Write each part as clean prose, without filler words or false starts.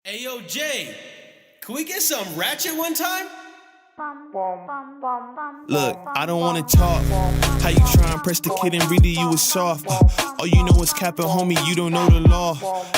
Hey, yo, Jay, can we get some ratchet one time? Look, I don't wanna talk. How you try and press the kid and really you was soft. All you know is capping, homie, you don't know the law.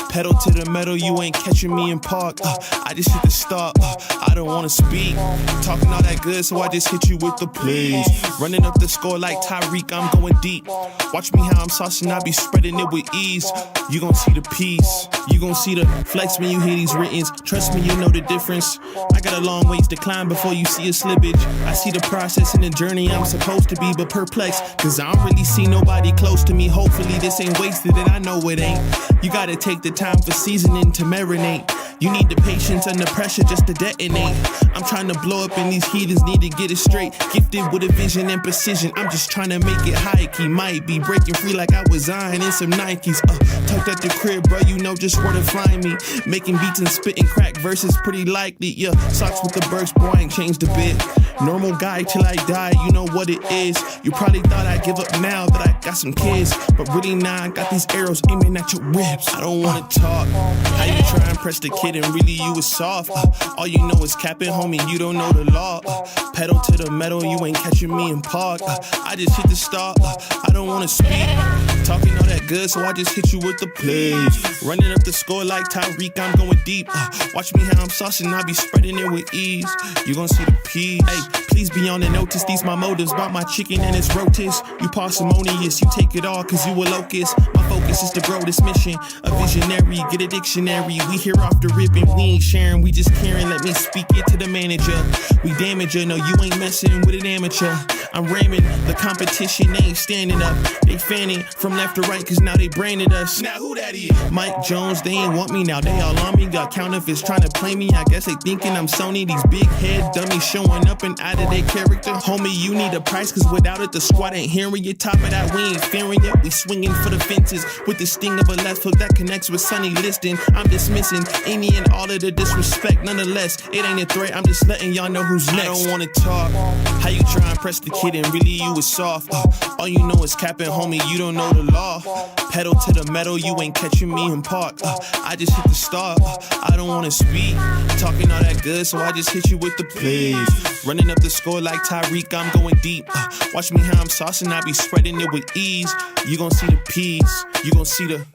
Pedal to the metal, you ain't catching me in park. I just hit the stop, I don't wanna speak. Talking all that good, so I just hit you with the plays. Running up the score like Tyreek, I'm going deep. Watch me how I'm saucing, I be spreading it with ease. You gon' see the peace, you gon' see the flex when you hear these writtens. Trust me, you know the difference. I got a long ways to climb before you see a slippage. I see the process and the journey I'm supposed to be, but perplexed, cause I don't really see nobody close to me. Hopefully this ain't wasted and I know it ain't. You gotta take the time for seasoning to marinate. You need the patience under pressure just to detonate. I'm trying to blow up and these heathens need to get it straight. Gifted with a vision and precision, I'm just trying to make it high key. Might be breaking free like I was Zion in some Nikes. Tucked at the crib, bro, you know just where to find me. Making beats and spitting crack verses pretty likely. Yeah, socks with the burst, boy, I ain't changed a bit. Normal guy till I die, you know what it is. You probably thought I'd give up now that I got some kids, but really now I got these arrows aiming at your ribs. I don't wanna talk. How you try and press the kid and really you was soft. All you know is capping, homie, you don't know the law. Pedal to the metal, you ain't catching me in park. I just hit the stop, I don't wanna speak. Talking all that good, so I just hit you with the plays. Running up the score like Tyreek, I'm going deep. Watch me how I'm saucing, I be spreading it with ease. You gon' see the peas. Hey, please be on the notice, these my motives. Bought my chicken and it's rotis. You parsimonious, you take it all cause you a locust. My focus is to grow this mission. A visionary, get a dictionary. We here off the ribbon, we ain't sharing, we just caring. Let me speak it to the manager. We damage her, no you ain't messing with an amateur. I'm ramming, the competition ain't standing up. They fanning from left to right cause now they branded us. Now who that is? Mike Jones, they ain't want me now, they all on me. Got counterfeits trying to play me, I guess they thinking I'm Sony. These big head dummies showing up and out of their character. Homie, you need a price cause without it the squad ain't hearing you. Top of that, we ain't fearing it. We swinging for the fences with the sting of a left hook that connects with Sonny Liston. I'm dismissing any and all of the disrespect. Nonetheless, it ain't a threat, I'm just letting y'all know who's next. I don't wanna talk. How you try and press the kid and really you was soft. All you know is capping, homie, you don't know the law. Pedal to the metal, you ain't catching me in park. I just hit the stop, I don't wanna speak. Talking all that good, so I just hit you with the plays. Running up the score like Tyreek, I'm going deep. Watch me how I'm saucing, I be spreading it with ease. You gon' see the peas, you gon' see the...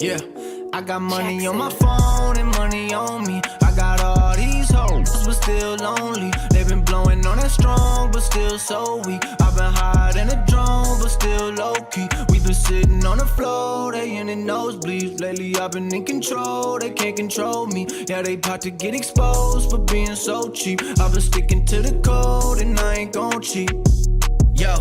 Yeah, I got money on my phone and money on me. I got all these hoes, but still lonely. They been blowing on that strong, but still so weak. I've been hiding a drone, but still low-key. We been sitting on the floor, they in the nosebleeds. Lately I've been in control, they can't control me. Yeah, they about to get exposed for being so cheap. I've been sticking to the code and I ain't gon' cheat. Yo,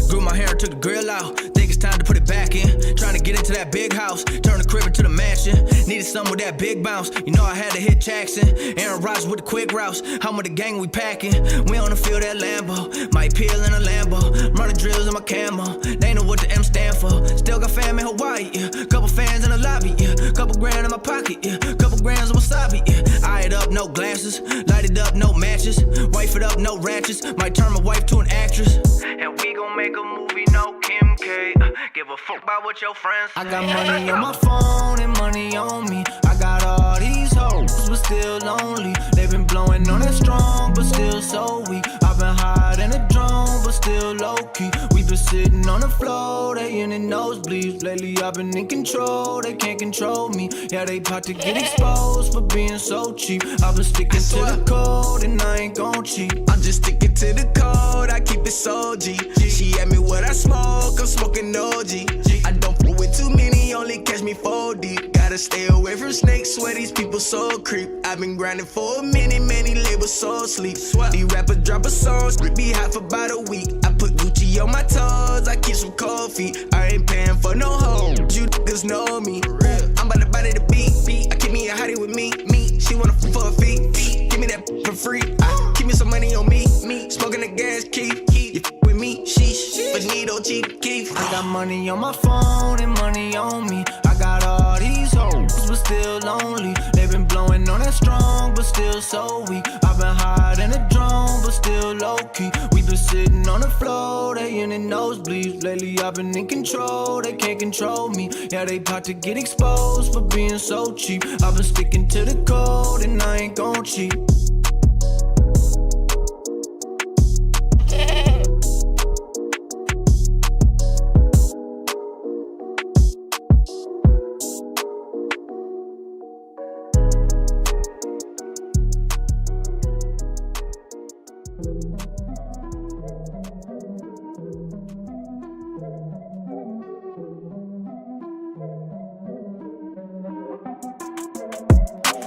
grew my hair and took the grill out. Think it's time to put it back in. Trying to get into that big house, turn the crib into the mansion. Needed something with that big bounce. You know I had to hit Jackson. Aaron Rodgers with the quick routes. I'm with the gang, we packing. We on the field at Lambo. Might peel in a Lambo. Running drills in my camo. They know what the M stand for. Still got fam in Hawaii, yeah. Couple fans in the lobby, yeah. Couple grand in my pocket, yeah. Couple grams of wasabi, yeah. Eyed up, no glasses. Lighted up, no matches. Wife it up, no ratchets. Might turn my wife to an actress. And we gon' make a movie, no Kim K. Give a fuck about what your friends say. I got money on my phone and money on me. I got all these hoes, but still lonely. They been blowing on that strong, but still so weak. I've been hiding a drone, but still low-key. We been sitting on the floor, they in the nosebleeds. Lately I've been in control, they can't control me. Yeah, they about to get exposed for being so cheap. I've been sticking to the code and I ain't gon' cheat. I'm just sticking to the code, I keep it so G. She asked me what I smoke, I'm smoking OG. I don't fool with too many, only catch me 4 deep. Gotta stay away from snakes, swear these people so creep. I've been grinding for a minute, many labels so sleep. These rappers drop a song, be hot for about a week. I put Gucci on my toes, I keep some cold feet. I ain't paying for no hoes, you niggas know me. I'm about to body the beat. I keep me a hottie with me. She wanna for a fee. Give me that for free. Keep me some money on me. Smoking the gas, keep. You with me, sheesh. But need OG keep. I got money on my phone and money on me. I got all these hoes, but still lonely. They been blowing on that strong, but still so weak. I've been hiding a drone, but still low-key. We been sitting on the the floor, they in the nosebleeds. Lately I've been in control, they can't control me. Yeah, they about to get exposed for being so cheap. I've been sticking to the code and I ain't gon' cheat.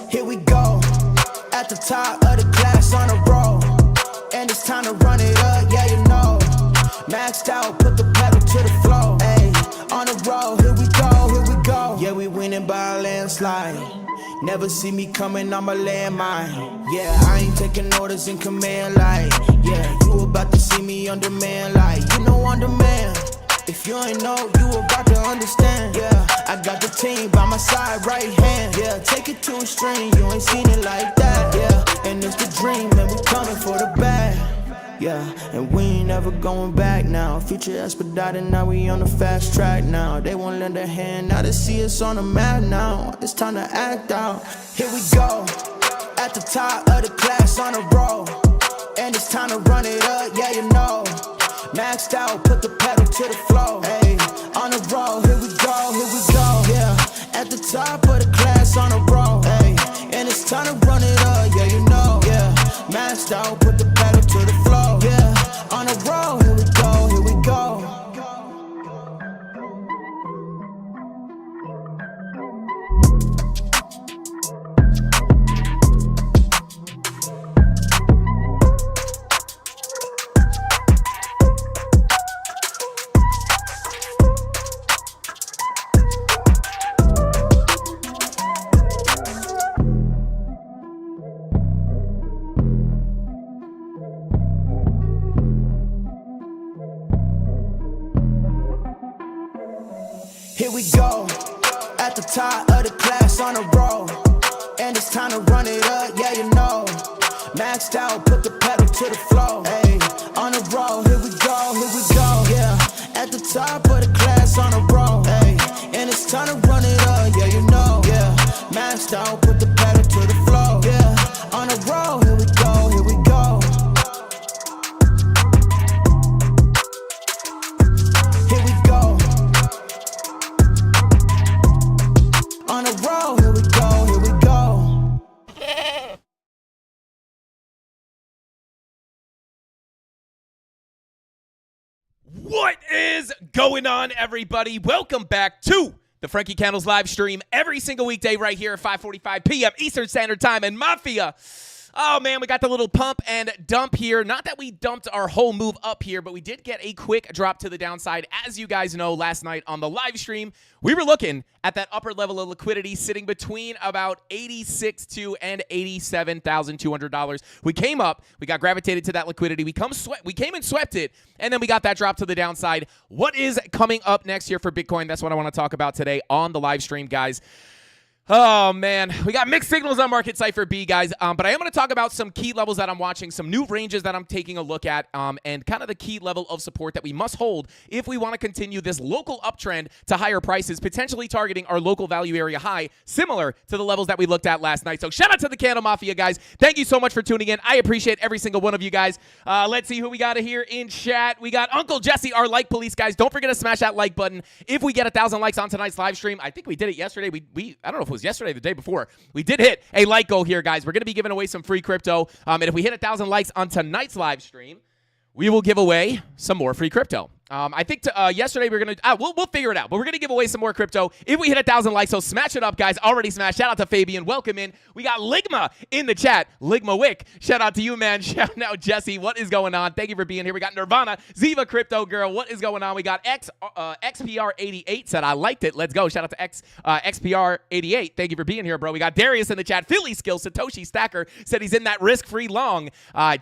Here we go, at the top of the class on a roll, and it's time to run it up, yeah you know. Maxed out, put the pedal to the floor, ayy, on the roll, here we go. Yeah, we winning by a landslide. Never see me coming, I'm a landmine. Yeah, I ain't taking orders in command like, yeah, you about to see me on demand like, you know on demand. If you ain't know, you about to understand. Yeah, I got the team by my side, right hand. Yeah, take it to a string, you ain't seen it like that. Yeah, and it's the dream, and we coming for the bag. Yeah, and we ain't ever going back now. Future expedited, now we on the fast track now. They won't lend a hand, now they see us on the map now. It's time to act out. Here we go, at the top of the class on a roll, and it's time to run it up, yeah you know. Maxed out, put the pedal to the floor, ayy, on the roll, here we go, yeah, at the top of the class on a roll, ayy, and it's time to run it up, yeah, you know, yeah, maxed out, put the pedal to the floor, yeah, on the roll, here we go. Here we go, at the top of the class on a roll, and it's time to run it up, yeah you know. Maxed out, put the pedal to the floor, ayy, on the roll, here we go, yeah, at the top of the class on a roll, ayy, and it's time to run it up, yeah you know, yeah, maxed out, put the pedal to the floor, yeah, on the roll, here we go. Here we go. On a roll, here we go. What is going on, everybody? Welcome back to the Frankie Candles live stream every single weekday right here at 5:45 p.m. Eastern Standard Time. And Mafia, oh man, we got the little pump and dump here. Not that we dumped our whole move up here, but we did get a quick drop to the downside. As you guys know, last night on the live stream, we were looking at that upper level of liquidity sitting between about $86,200 and $87,200. We came up, we got gravitated to that liquidity. We came and swept it, and then we got that drop to the downside. What is coming up next year for Bitcoin? That's what I want to talk about today on the live stream, guys. Oh, man. We got mixed signals on Market Cypher B, guys. But I am going to talk about some key levels that I'm watching, some new ranges that I'm taking a look at, and kind of the key level of support that we must hold if we want to continue this local uptrend to higher prices, potentially targeting our local value area high, similar to the levels that we looked at last night. So shout out to the CandleMafia, guys. Thank you so much for tuning in. I appreciate every single one of you guys. Let's see who we got here in chat. We got Uncle Jesse, our like police, guys. Don't forget to smash that like button. If we get 1,000 likes on tonight's live stream, I think we did it yesterday. I don't know if it was yesterday or the day before. We did hit a like goal here, guys. We're going to be giving away some free crypto. And if we hit 1,000 likes on tonight's live stream, we will give away some more free crypto. I think yesterday we were going to, we'll figure it out, but we're going to give away some more crypto if we hit 1,000 likes, so smash it up, guys. Already smashed. Shout out to Fabian. Welcome in. We got Ligma in the chat. Ligma Wick. Shout out to you, man. Shout out, Jesse. What is going on? Thank you for being here. We got Nirvana. Ziva Crypto Girl. What is going on? We got XPR88 said, I liked it. Let's go. Shout out to XPR88. Thank you for being here, bro. We got Darius in the chat. Philly Skills. Satoshi Stacker said he's in that risk-free long,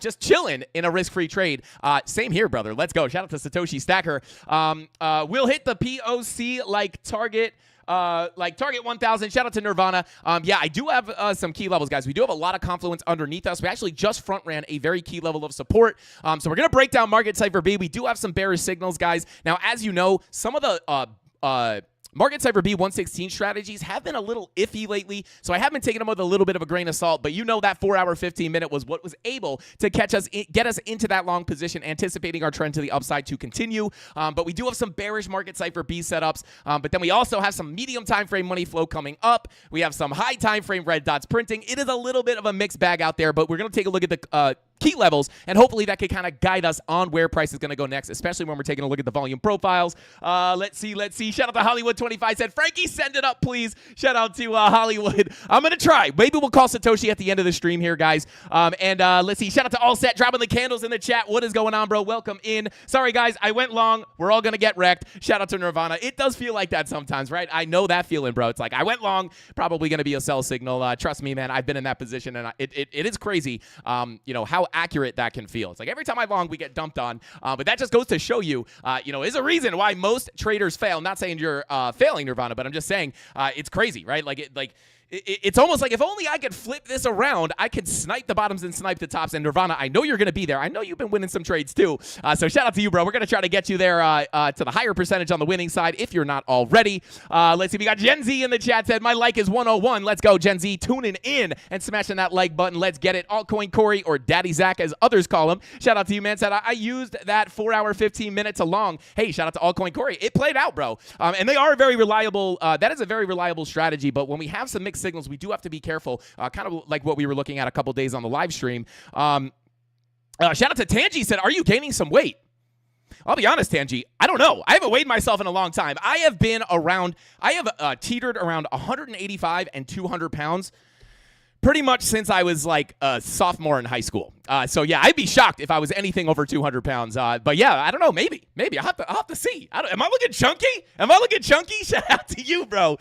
just chilling in a risk-free trade. Same here, brother. Let's go. Shout out to Satoshi Stacker. We'll hit the POC like target like target 1,000. Shout out to Nirvana. Yeah, I do have some key levels, guys. We do have a lot of confluence underneath us. We actually just front ran a very key level of support. So we're going to break down Market Cypher B. We do have some bearish signals, guys. Now, as you know, some of the Market Cypher B 116 strategies have been a little iffy lately, so I have been taking them with a little bit of a grain of salt, but you know that 4-hour 15-minute was what was able to get us into that long position, anticipating our trend to the upside to continue. But we do have some bearish Market Cypher B setups, but then we also have some medium time frame money flow coming up. We have some high time frame red dots printing. It is a little bit of a mixed bag out there, but we're going to take a look at the key levels, and hopefully that can kind of guide us on where price is going to go next, especially when we're taking a look at the volume profiles. Let's see. Shout out to Hollywood25 said, Frankie, send it up, please. Shout out to Hollywood. I'm going to try. Maybe we'll call Satoshi at the end of the stream here, guys. And let's see. Shout out to All Set, dropping the candles in the chat. What is going on, bro? Welcome in. Sorry, guys. I went long. We're all going to get wrecked. Shout out to Nirvana. It does feel like that sometimes, right? I know that feeling, bro. It's like, I went long. Probably going to be a sell signal. Trust me, man. I've been in that position, and it is crazy, how accurate that can feel. It's like every time I long, we get dumped on. But that just goes to show you, is a reason why most traders fail. I'm not saying you're failing, Nirvana, but I'm just saying it's crazy, right? It's almost like if only I could flip this around, I could snipe the bottoms and snipe the tops. And Nirvana, I know you're going to be there. I know you've been winning some trades too. So shout out to you, bro. We're going to try to get you there to the higher percentage on the winning side if you're not already. Let's see. We got Gen Z in the chat said, my like is 101. Let's go, Gen Z. Tuning in and smashing that like button. Let's get it. Altcoin Corey, or Daddy Zach as others call him. Shout out to you, man. Said, I used that 4-hour 15-minute to long. Hey, shout out to Altcoin Corey. It played out, bro. And they are very reliable. That is a very reliable strategy. But when we have some mixed signals, we do have to be careful, kind of like what we were looking at a couple days on the live stream. Shout out to Tangi, said, are you gaining some weight? I'll be honest, Tangi, I don't know. I haven't weighed myself in a long time. I have teetered around 185 and 200 pounds pretty much since I was like a sophomore in high school. So yeah, I'd be shocked if I was anything over 200 pounds. But yeah, I don't know. Maybe I'll have to see. Am I looking chunky? Shout out to you, bro.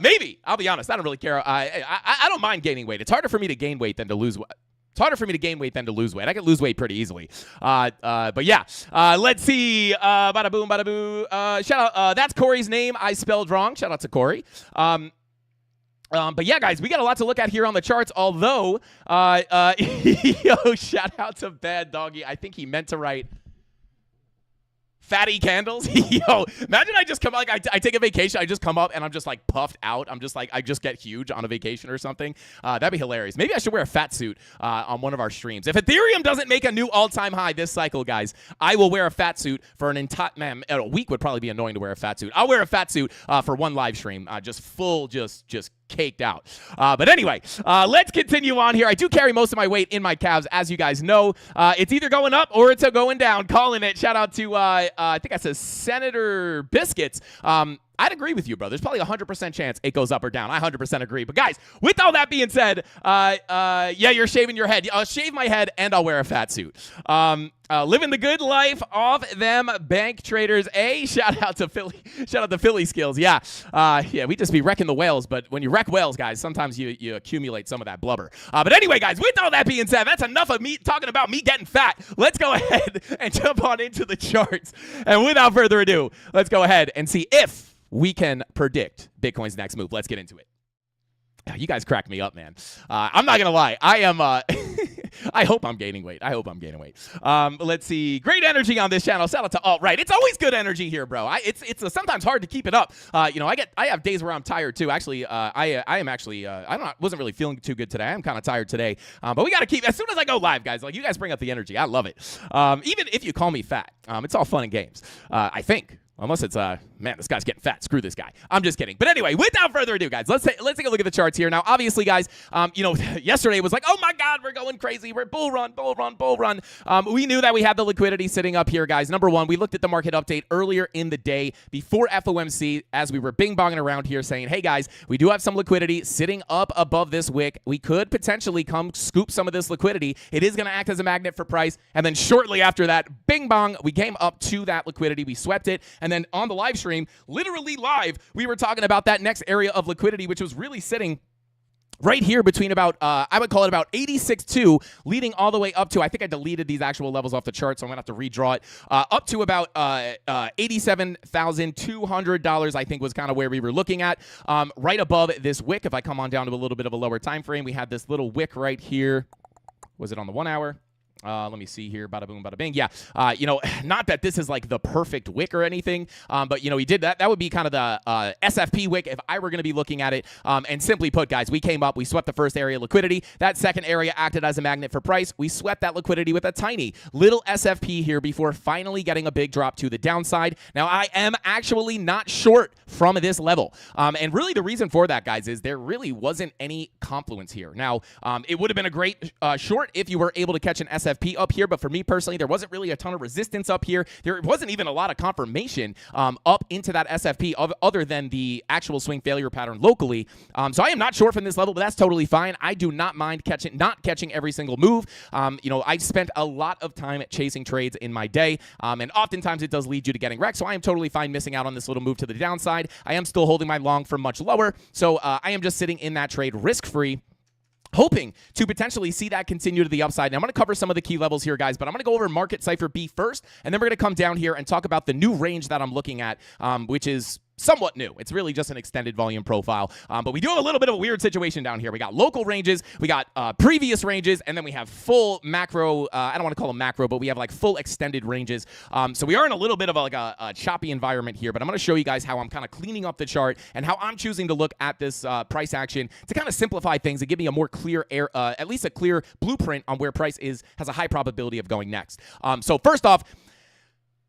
Maybe. I'll be honest. I don't really care. I don't mind gaining weight. It's harder for me to gain weight than to lose weight. It's harder for me to gain weight than to lose weight. I can lose weight pretty easily. But yeah, let's see. Bada boom, bada boo. Shout out. That's Corey's name. I spelled wrong. Shout out to Corey. But yeah, guys, we got a lot to look at here on the charts, although, shout out to Bad Doggy. I think he meant to write fatty candles. Yo, imagine I just come, like, I take a vacation, I just come up and I'm just like puffed out. I'm just like, I just get huge on a vacation or something. That'd be hilarious. Maybe I should wear a fat suit on one of our streams. If Ethereum doesn't make a new all-time high this cycle, guys, I will wear a fat suit for an entire, man, a week would probably be annoying to wear a fat suit. I'll wear a fat suit for one live stream, just full, just caked out. But anyway, let's continue on here. I do carry most of my weight in my calves, as you guys know. It's either going up or it's going down. Calling it. Shout out to, I think that says Senator Biscuits. I'd agree with you, bro. There's probably a 100% chance it goes up or down. I 100% agree. But guys, with all that being said, yeah, you're shaving your head. I'll shave my head and I'll wear a fat suit. Living the good life off them bank traders. Shout out to Philly. Shout out to Philly skills. Yeah. Yeah, we just be wrecking the whales. But when you wreck whales, guys, sometimes you accumulate some of that blubber. But anyway, guys, with all that being said, that's enough of me talking about me getting fat. Let's go ahead and jump on into the charts. And without further ado, let's go ahead and see if we can predict Bitcoin's next move. Let's get into it. You guys crack me up, man. I'm not going to lie. I am, I hope I'm gaining weight. Let's see. Great energy on this channel. Shout out to Alt-Right. It's always good energy here, bro. It's sometimes hard to keep it up. I have days where I'm tired too. Actually, I wasn't really feeling too good today. I'm kind of tired today. But we got to keep, as soon as I go live, guys, like you guys bring up the energy. I love it. Even if you call me fat, it's all fun and games. I think. Unless it's, man, this guy's getting fat. Screw this guy. I'm just kidding. But anyway, without further ado, guys, let's take a look at the charts here. Now, obviously, guys, yesterday it was like, oh, my God, we're going crazy. We're bull run. We knew that we had the liquidity sitting up here, guys. Number one, we looked at the market update earlier in the day before FOMC as we were bing-bonging around here saying, hey, guys, we do have some liquidity sitting up above this wick. We could potentially come scoop some of this liquidity. It is going to act as a magnet for price. And then shortly after that, bing-bong, we came up to that liquidity. We swept it. And then on the live stream, literally live, we were talking about that next area of liquidity, which was really sitting right here between about, I would call it about 86.2, leading all the way up to, I think I deleted these actual levels off the chart, so I'm going to have to redraw it, up to about $87,200, I think was kind of where we were looking at. Right above this wick, if I come on down to a little bit of a lower time frame, we had this little wick right here. Was it on the 1 hour? Let me see here. Bada boom, bada bing. Yeah. Not that this is like the perfect wick or anything, but, we did that. That would be kind of the SFP wick if I were going to be looking at it. And simply put, guys, we came up, we swept the first area liquidity. That second area acted as a magnet for price. We swept that liquidity with a tiny little SFP here before finally getting a big drop to the downside. Now, I am actually not short from this level. And really the reason for that, guys, is there really wasn't any confluence here. Now, it would have been a great short if you were able to catch an SFP up here, but for me personally, there wasn't really a ton of resistance up here. There wasn't even a lot of confirmation up into that SFP other than the actual swing failure pattern locally. So I am not short from this level, but that's totally fine. I do not mind not catching every single move. I spent a lot of time chasing trades in my day, and oftentimes it does lead you to getting wrecked, so I am totally fine missing out on this little move to the downside. I am still holding my long for much lower, so I am just sitting in that trade risk-free, hoping to potentially see that continue to the upside. Now, I'm going to cover some of the key levels here, guys, but I'm going to go over Market Cipher B first, and then we're going to come down here and talk about the new range that I'm looking at, which is somewhat new. It's really just an extended volume profile, but we do have a little bit of a weird situation down here. We got local ranges, we got previous ranges, and then we have full macro, I don't want to call them macro, but we have like full extended ranges. So we are in a little bit of a choppy environment here, but I'm going to show you guys how I'm kind of cleaning up the chart and how I'm choosing to look at this price action to kind of simplify things and give me a more clear, at least a clear blueprint on where price has a high probability of going next. So first off,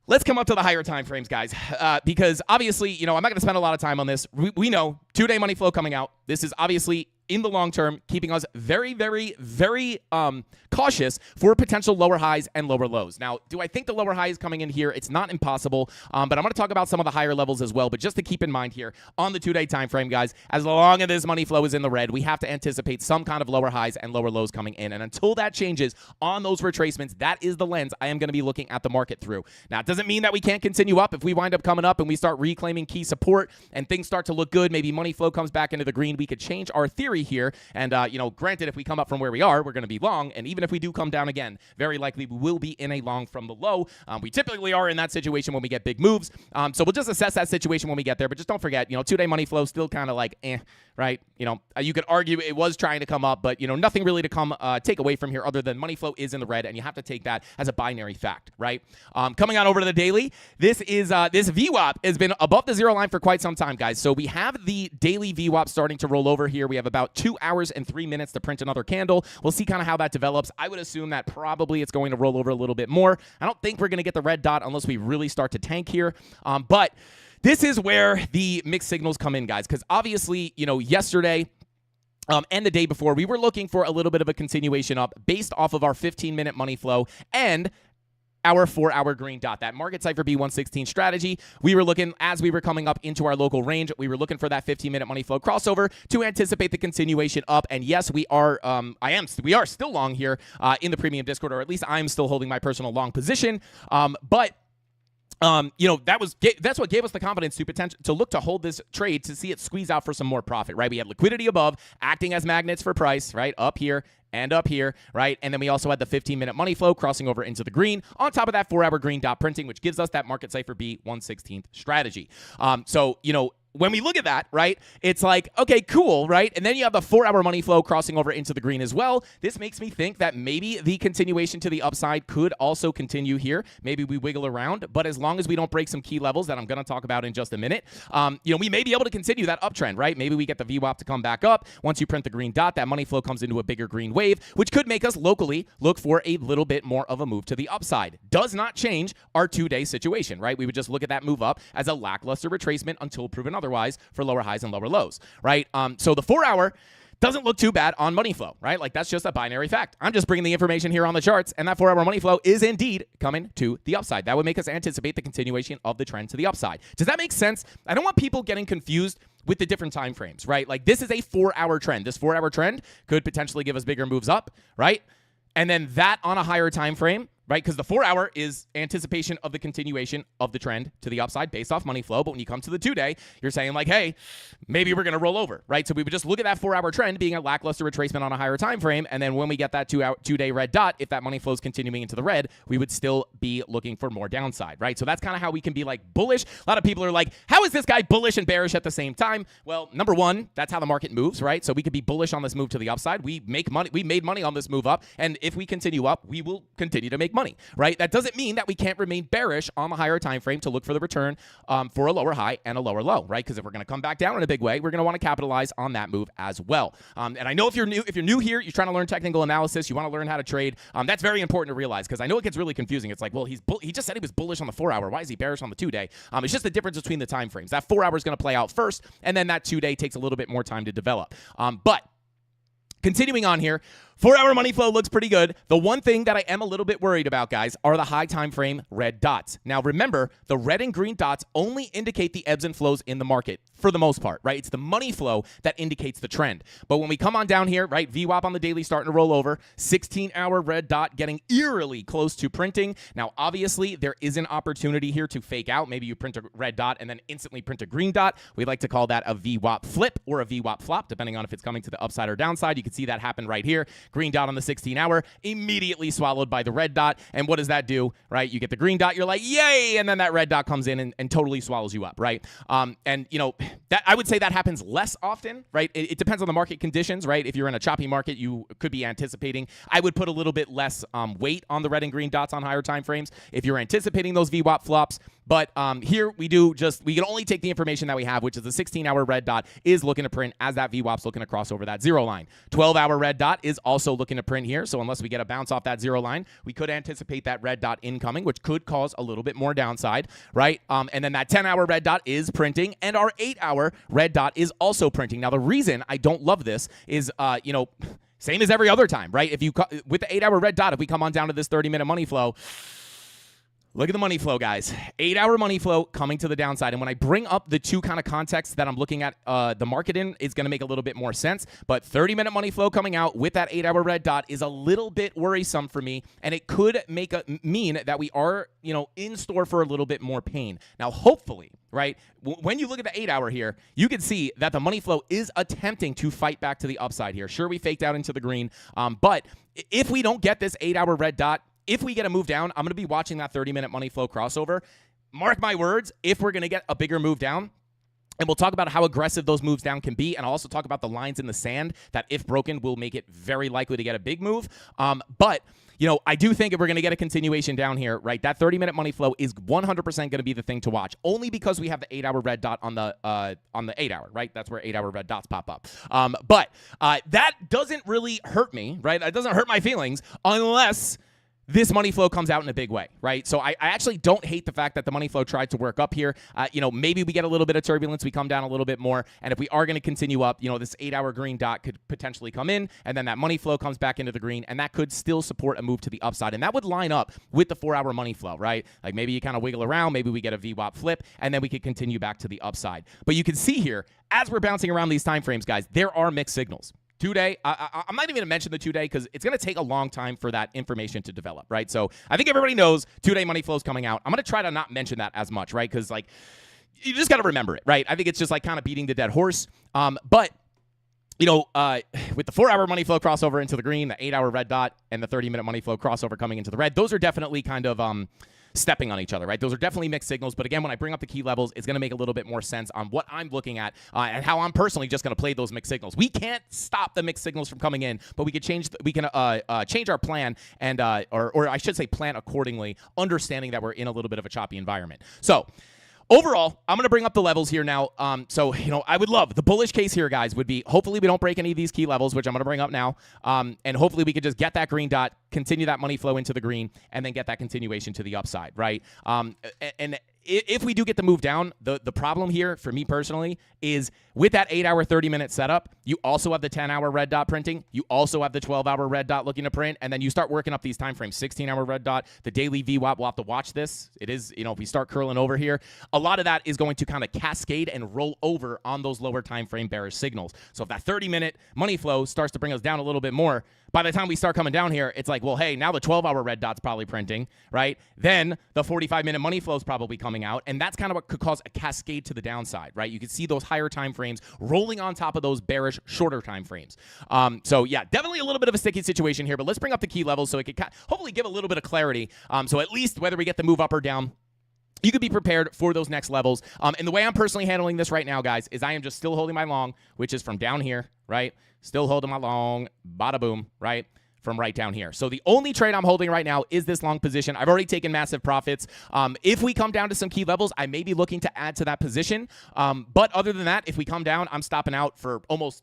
let's come up to the higher time frames, guys, because obviously, I'm not going to spend a lot of time on this. We know 2-day money flow coming out. This is obviously in the long term, keeping us very, very, very cautious for potential lower highs and lower lows. Now, do I think the lower high is coming in here? It's not impossible, but I'm going to talk about some of the higher levels as well. But just to keep in mind here, on the 2-day time frame, guys, as long as this money flow is in the red, we have to anticipate some kind of lower highs and lower lows coming in. And until that changes on those retracements, that is the lens I am going to be looking at the market through. Now, it doesn't mean that we can't continue up. If we wind up coming up and we start reclaiming key support and things start to look good, maybe money flow comes back into the green, we could change our theory here. And, granted, if we come up from where we are, we're going to be long. And even if we do come down again, very likely we will be in a long from the low. We typically are in that situation when we get big moves. So we'll just assess that situation when we get there. But just don't forget, 2-day money flow still kind of like, right? You could argue it was trying to come up, but, nothing really to take away from here other than money flow is in the red. And you have to take that as a binary fact, right? Coming on over to the daily, this VWAP has been above the zero line for quite some time, guys. So we have the daily VWAP starting to roll over here. We have about 2 hours and 3 minutes to print another candle. We'll see kind of how that develops. I would assume that probably it's going to roll over a little bit more. I don't think we're going to get the red dot unless we really start to tank here. But this is where the mixed signals come in, guys, because obviously, yesterday and the day before, we were looking for a little bit of a continuation up based off of our 15-minute money flow and our 4-hour green dot, that Market Cipher B116 strategy. We were looking, as we were coming up into our local range, we were looking for that 15-minute money flow crossover to anticipate the continuation up. And yes, we are still long here in the premium Discord, or at least I'm still holding my personal long position. But that's what gave us the confidence to look to hold this trade to see it squeeze out for some more profit, right? We had liquidity above, acting as magnets for price, right? Up here and up here, right? And then we also had the 15-minute money flow crossing over into the green on top of that 4-hour green dot printing, which gives us that Market Cipher B116th strategy. When we look at that, right, it's like, okay, cool, right? And then you have the 4-hour money flow crossing over into the green as well. This makes me think that maybe the continuation to the upside could also continue here. Maybe we wiggle around, but as long as we don't break some key levels that I'm going to talk about in just a minute, we may be able to continue that uptrend, right? Maybe we get the VWAP to come back up. Once you print the green dot, that money flow comes into a bigger green wave, which could make us locally look for a little bit more of a move to the upside. Does not change our 2-day situation, right? We would just look at that move up as a lackluster retracement until proven otherwise for lower highs and lower lows, right? So the 4-hour doesn't look too bad on money flow, right? Like that's just a binary fact. I'm just bringing the information here on the charts, and that 4-hour money flow is indeed coming to the upside. That would make us anticipate the continuation of the trend to the upside. Does that make sense? I don't want people getting confused with the different time frames, right? Like this is a 4-hour trend. This 4-hour trend could potentially give us bigger moves up, right? And then that on a higher time frame right? Because the 4-hour is anticipation of the continuation of the trend to the upside based off money flow. But when you come to the 2-day, you're saying like, hey, maybe we're going to roll over, right? So we would just look at that 4-hour trend being a lackluster retracement on a higher time frame. And then when we get that 2-day red dot, if that money flow is continuing into the red, we would still be looking for more downside, right? So that's kind of how we can be like bullish. A lot of people are like, how is this guy bullish and bearish at the same time? Well, number one, that's how the market moves, right? So we could be bullish on this move to the upside. We make money. We made money on this move up. And if we continue up, we will continue to make money, right? That doesn't mean that we can't remain bearish on the higher time frame to look for the return for a lower high and a lower low, right? Because if we're going to come back down in a big way, we're going to want to capitalize on that move as well. And I know if you're new here, you're trying to learn technical analysis, you want to learn how to trade. That's very important to realize because I know it gets really confusing. It's like, well, he just said he was bullish on the 4-hour. Why is he bearish on the 2-day? It's just the difference between the time frames. That 4-hour is going to play out first, and then that 2-day takes a little bit more time to develop. But continuing on here, 4-hour money flow looks pretty good. The one thing that I am a little bit worried about, guys, are the high time frame red dots. Now, remember, the red and green dots only indicate the ebbs and flows in the market for the most part, right? It's the money flow that indicates the trend. But when we come on down here, right, VWAP on the daily starting to roll over, 16-hour red dot getting eerily close to printing. Now, obviously, there is an opportunity here to fake out. Maybe you print a red dot and then instantly print a green dot. We like to call that a VWAP flip or a VWAP flop, depending on if it's coming to the upside or downside. You can see that happen right here. Green dot on the 16-hour, immediately swallowed by the red dot. And what does that do, right? You get the green dot, you're like, yay, and then that red dot comes in and totally swallows you up, right? And, you know, that I would say that happens less often, right? It depends on the market conditions, right? If you're in a choppy market, you could be anticipating. I would put a little bit less weight on the red and green dots on higher time frames if you're anticipating those VWAP flops. But here we can only take the information that we have, which is the 16-hour red dot is looking to print as that VWAP's looking to cross over that zero line. 12-hour red dot is also looking to print here. So unless we get a bounce off that zero line, we could anticipate that red dot incoming, which could cause a little bit more downside, right? And then that 10-hour red dot is printing, and our 8-hour red dot is also printing. Now, the reason I don't love this is, same as every other time, right? With the 8-hour red dot, if we come on down to this 30-minute money flow, look at the money flow, guys. 8-hour money flow coming to the downside. And when I bring up the two kind of contexts that I'm looking at the market in, it's going to make a little bit more sense. But 30-minute money flow coming out with that 8-hour red dot is a little bit worrisome for me. And it could mean that we are, in store for a little bit more pain. Now, hopefully, right, when you look at the 8-hour here, you can see that the money flow is attempting to fight back to the upside here. Sure, we faked out into the green. But if we don't get this 8-hour red dot, if we get a move down, I'm going to be watching that 30-minute money flow crossover. Mark my words, if we're going to get a bigger move down, and we'll talk about how aggressive those moves down can be, and I'll also talk about the lines in the sand that, if broken, will make it very likely to get a big move. But I do think if we're going to get a continuation down here, right, that 30-minute money flow is 100% going to be the thing to watch, only because we have the 8-hour red dot on the 8-hour, right? That's where 8-hour red dots pop up. But that doesn't really hurt me, right? That doesn't hurt my feelings unless this money flow comes out in a big way, right? So I actually don't hate the fact that the money flow tried to work up here. Maybe we get a little bit of turbulence, we come down a little bit more, and if we are going to continue up, this 8-hour green dot could potentially come in, and then that money flow comes back into the green, and that could still support a move to the upside, and that would line up with the 4-hour money flow, right? Like maybe you kind of wiggle around, maybe we get a VWAP flip, and then we could continue back to the upside. But you can see here, as we're bouncing around these time frames, guys, there are mixed signals. 2-day, I'm not even going to mention the 2-day because it's going to take a long time for that information to develop, right? So I think everybody knows 2-day money flow is coming out. I'm going to try to not mention that as much, right? Because, you just got to remember it, right? I think it's just, kind of beating the dead horse. But with the 4-hour money flow crossover into the green, the 8-hour red dot, and the 30-minute money flow crossover coming into the red, those are definitely kind of stepping on each other, right? Those are definitely mixed signals. But again, when I bring up the key levels, it's going to make a little bit more sense on what I'm looking at and how I'm personally just going to play those mixed signals. We can't stop the mixed signals from coming in, but we can change our plan and or I should say plan accordingly, understanding that we're in a little bit of a choppy environment. So overall, I'm going to bring up the levels here now. I would love the bullish case here, guys, would be hopefully we don't break any of these key levels, which I'm going to bring up now. And hopefully we could just get that green dot, continue that money flow into the green, and then get that continuation to the upside, right? And if we do get the move down, the problem here for me personally is with that 8-hour, 30-minute setup, you also have the 10-hour red dot printing. You also have the 12-hour red dot looking to print. And then you start working up these time frames, 16-hour red dot, the daily VWAP. We'll have to watch this. It is, if we start curling over here, a lot of that is going to kind of cascade and roll over on those lower time frame bearish signals. So if that 30-minute money flow starts to bring us down a little bit more, by the time we start coming down here, it's like, well, hey, now the 12-hour red dot's probably printing, right? Then the 45-minute money flow is probably coming out, and that's kind of what could cause a cascade to the downside, right? You could see those higher time frames rolling on top of those bearish shorter time frames. So yeah, definitely a little bit of a sticky situation here, but let's bring up the key levels so it could hopefully give a little bit of clarity. So at least whether we get the move up or down, you could be prepared for those next levels. And the way I'm personally handling this right now, guys, is I am just still holding my long, which is from down here, right? Still holding my long, bada boom, right? From right down here. So the only trade I'm holding right now is this long position. I've already taken massive profits. If we come down to some key levels, I may be looking to add to that position. But other than that, if we come down, I'm stopping out for almost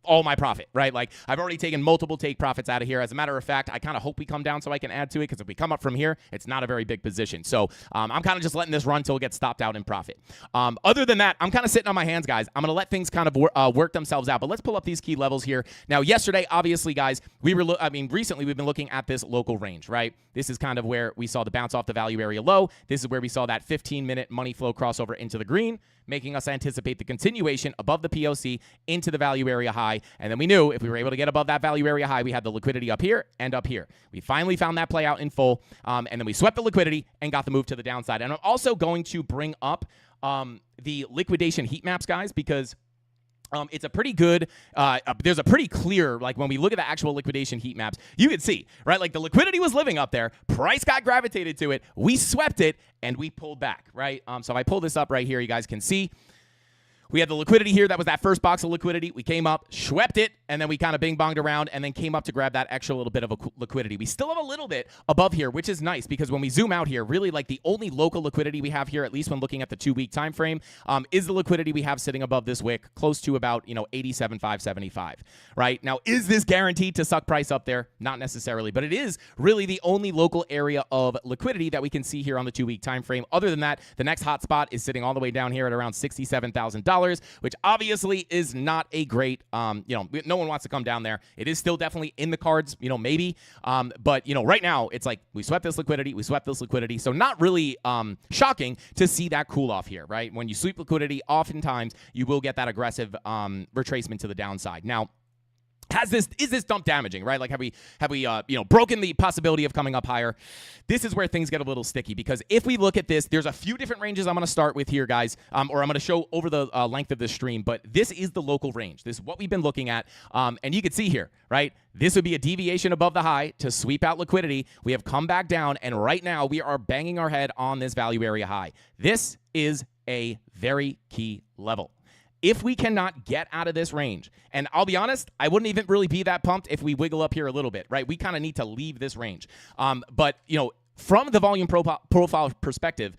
all my profit, right? Like I've already taken multiple take profits out of here. As a matter of fact, I kind of hope we come down so I can add to it, because if we come up from here, it's not a very big position. So I'm kind of just letting this run until it gets stopped out in profit. Other than that, I'm kind of sitting on my hands, guys. I'm going to let things kind of work themselves out. But let's pull up these key levels here. Now, yesterday, obviously, guys, recently we've been looking at this local range, right? This is kind of where we saw the bounce off the value area low. This is where we saw that 15-minute money flow crossover into the green, making us anticipate the continuation above the POC into the value area high. And then we knew if we were able to get above that value area high, we had the liquidity up here and up here. We finally found that play out in full, and then we swept the liquidity and got the move to the downside. And I'm also going to bring up the liquidation heat maps, guys, because it's a pretty good, there's a pretty clear, like when we look at the actual liquidation heat maps, you can see, right? Like the liquidity was living up there, price got gravitated to it, we swept it, and we pulled back, right? So if I pull this up right here, you guys can see we had the liquidity here. That was that first box of liquidity. We came up, swept it, and then we kind of bing-bonged around and then came up to grab that extra little bit of a liquidity. We still have a little bit above here, which is nice because when we zoom out here, really like the only local liquidity we have here, at least when looking at the 2-week time frame, is the liquidity we have sitting above this wick, close to about 87.575, right? Now, is this guaranteed to suck price up there? Not necessarily, but it is really the only local area of liquidity that we can see here on the 2-week time frame. Other than that, the next hot spot is sitting all the way down here at around $67,000. Which obviously is not a great, no one wants to come down there. It is still definitely in the cards, maybe. But, right now it's like we swept this liquidity. So not really shocking to see that cool off here, right? When you sweep liquidity, oftentimes you will get that aggressive retracement to the downside. Now, is this dump damaging, right? Like have we broken the possibility of coming up higher? This is where things get a little sticky, because if we look at this, there's a few different ranges I'm going to start with here, guys, or I'm going to show over the length of this stream, but this is the local range. This is what we've been looking at, and you can see here, right? This would be a deviation above the high to sweep out liquidity. We have come back down, and right now we are banging our head on this value area high. This is a very key level. If we cannot get out of this range, and I'll be honest, I wouldn't even really be that pumped if we wiggle up here a little bit, right? We kind of need to leave this range. But, from the volume profile perspective,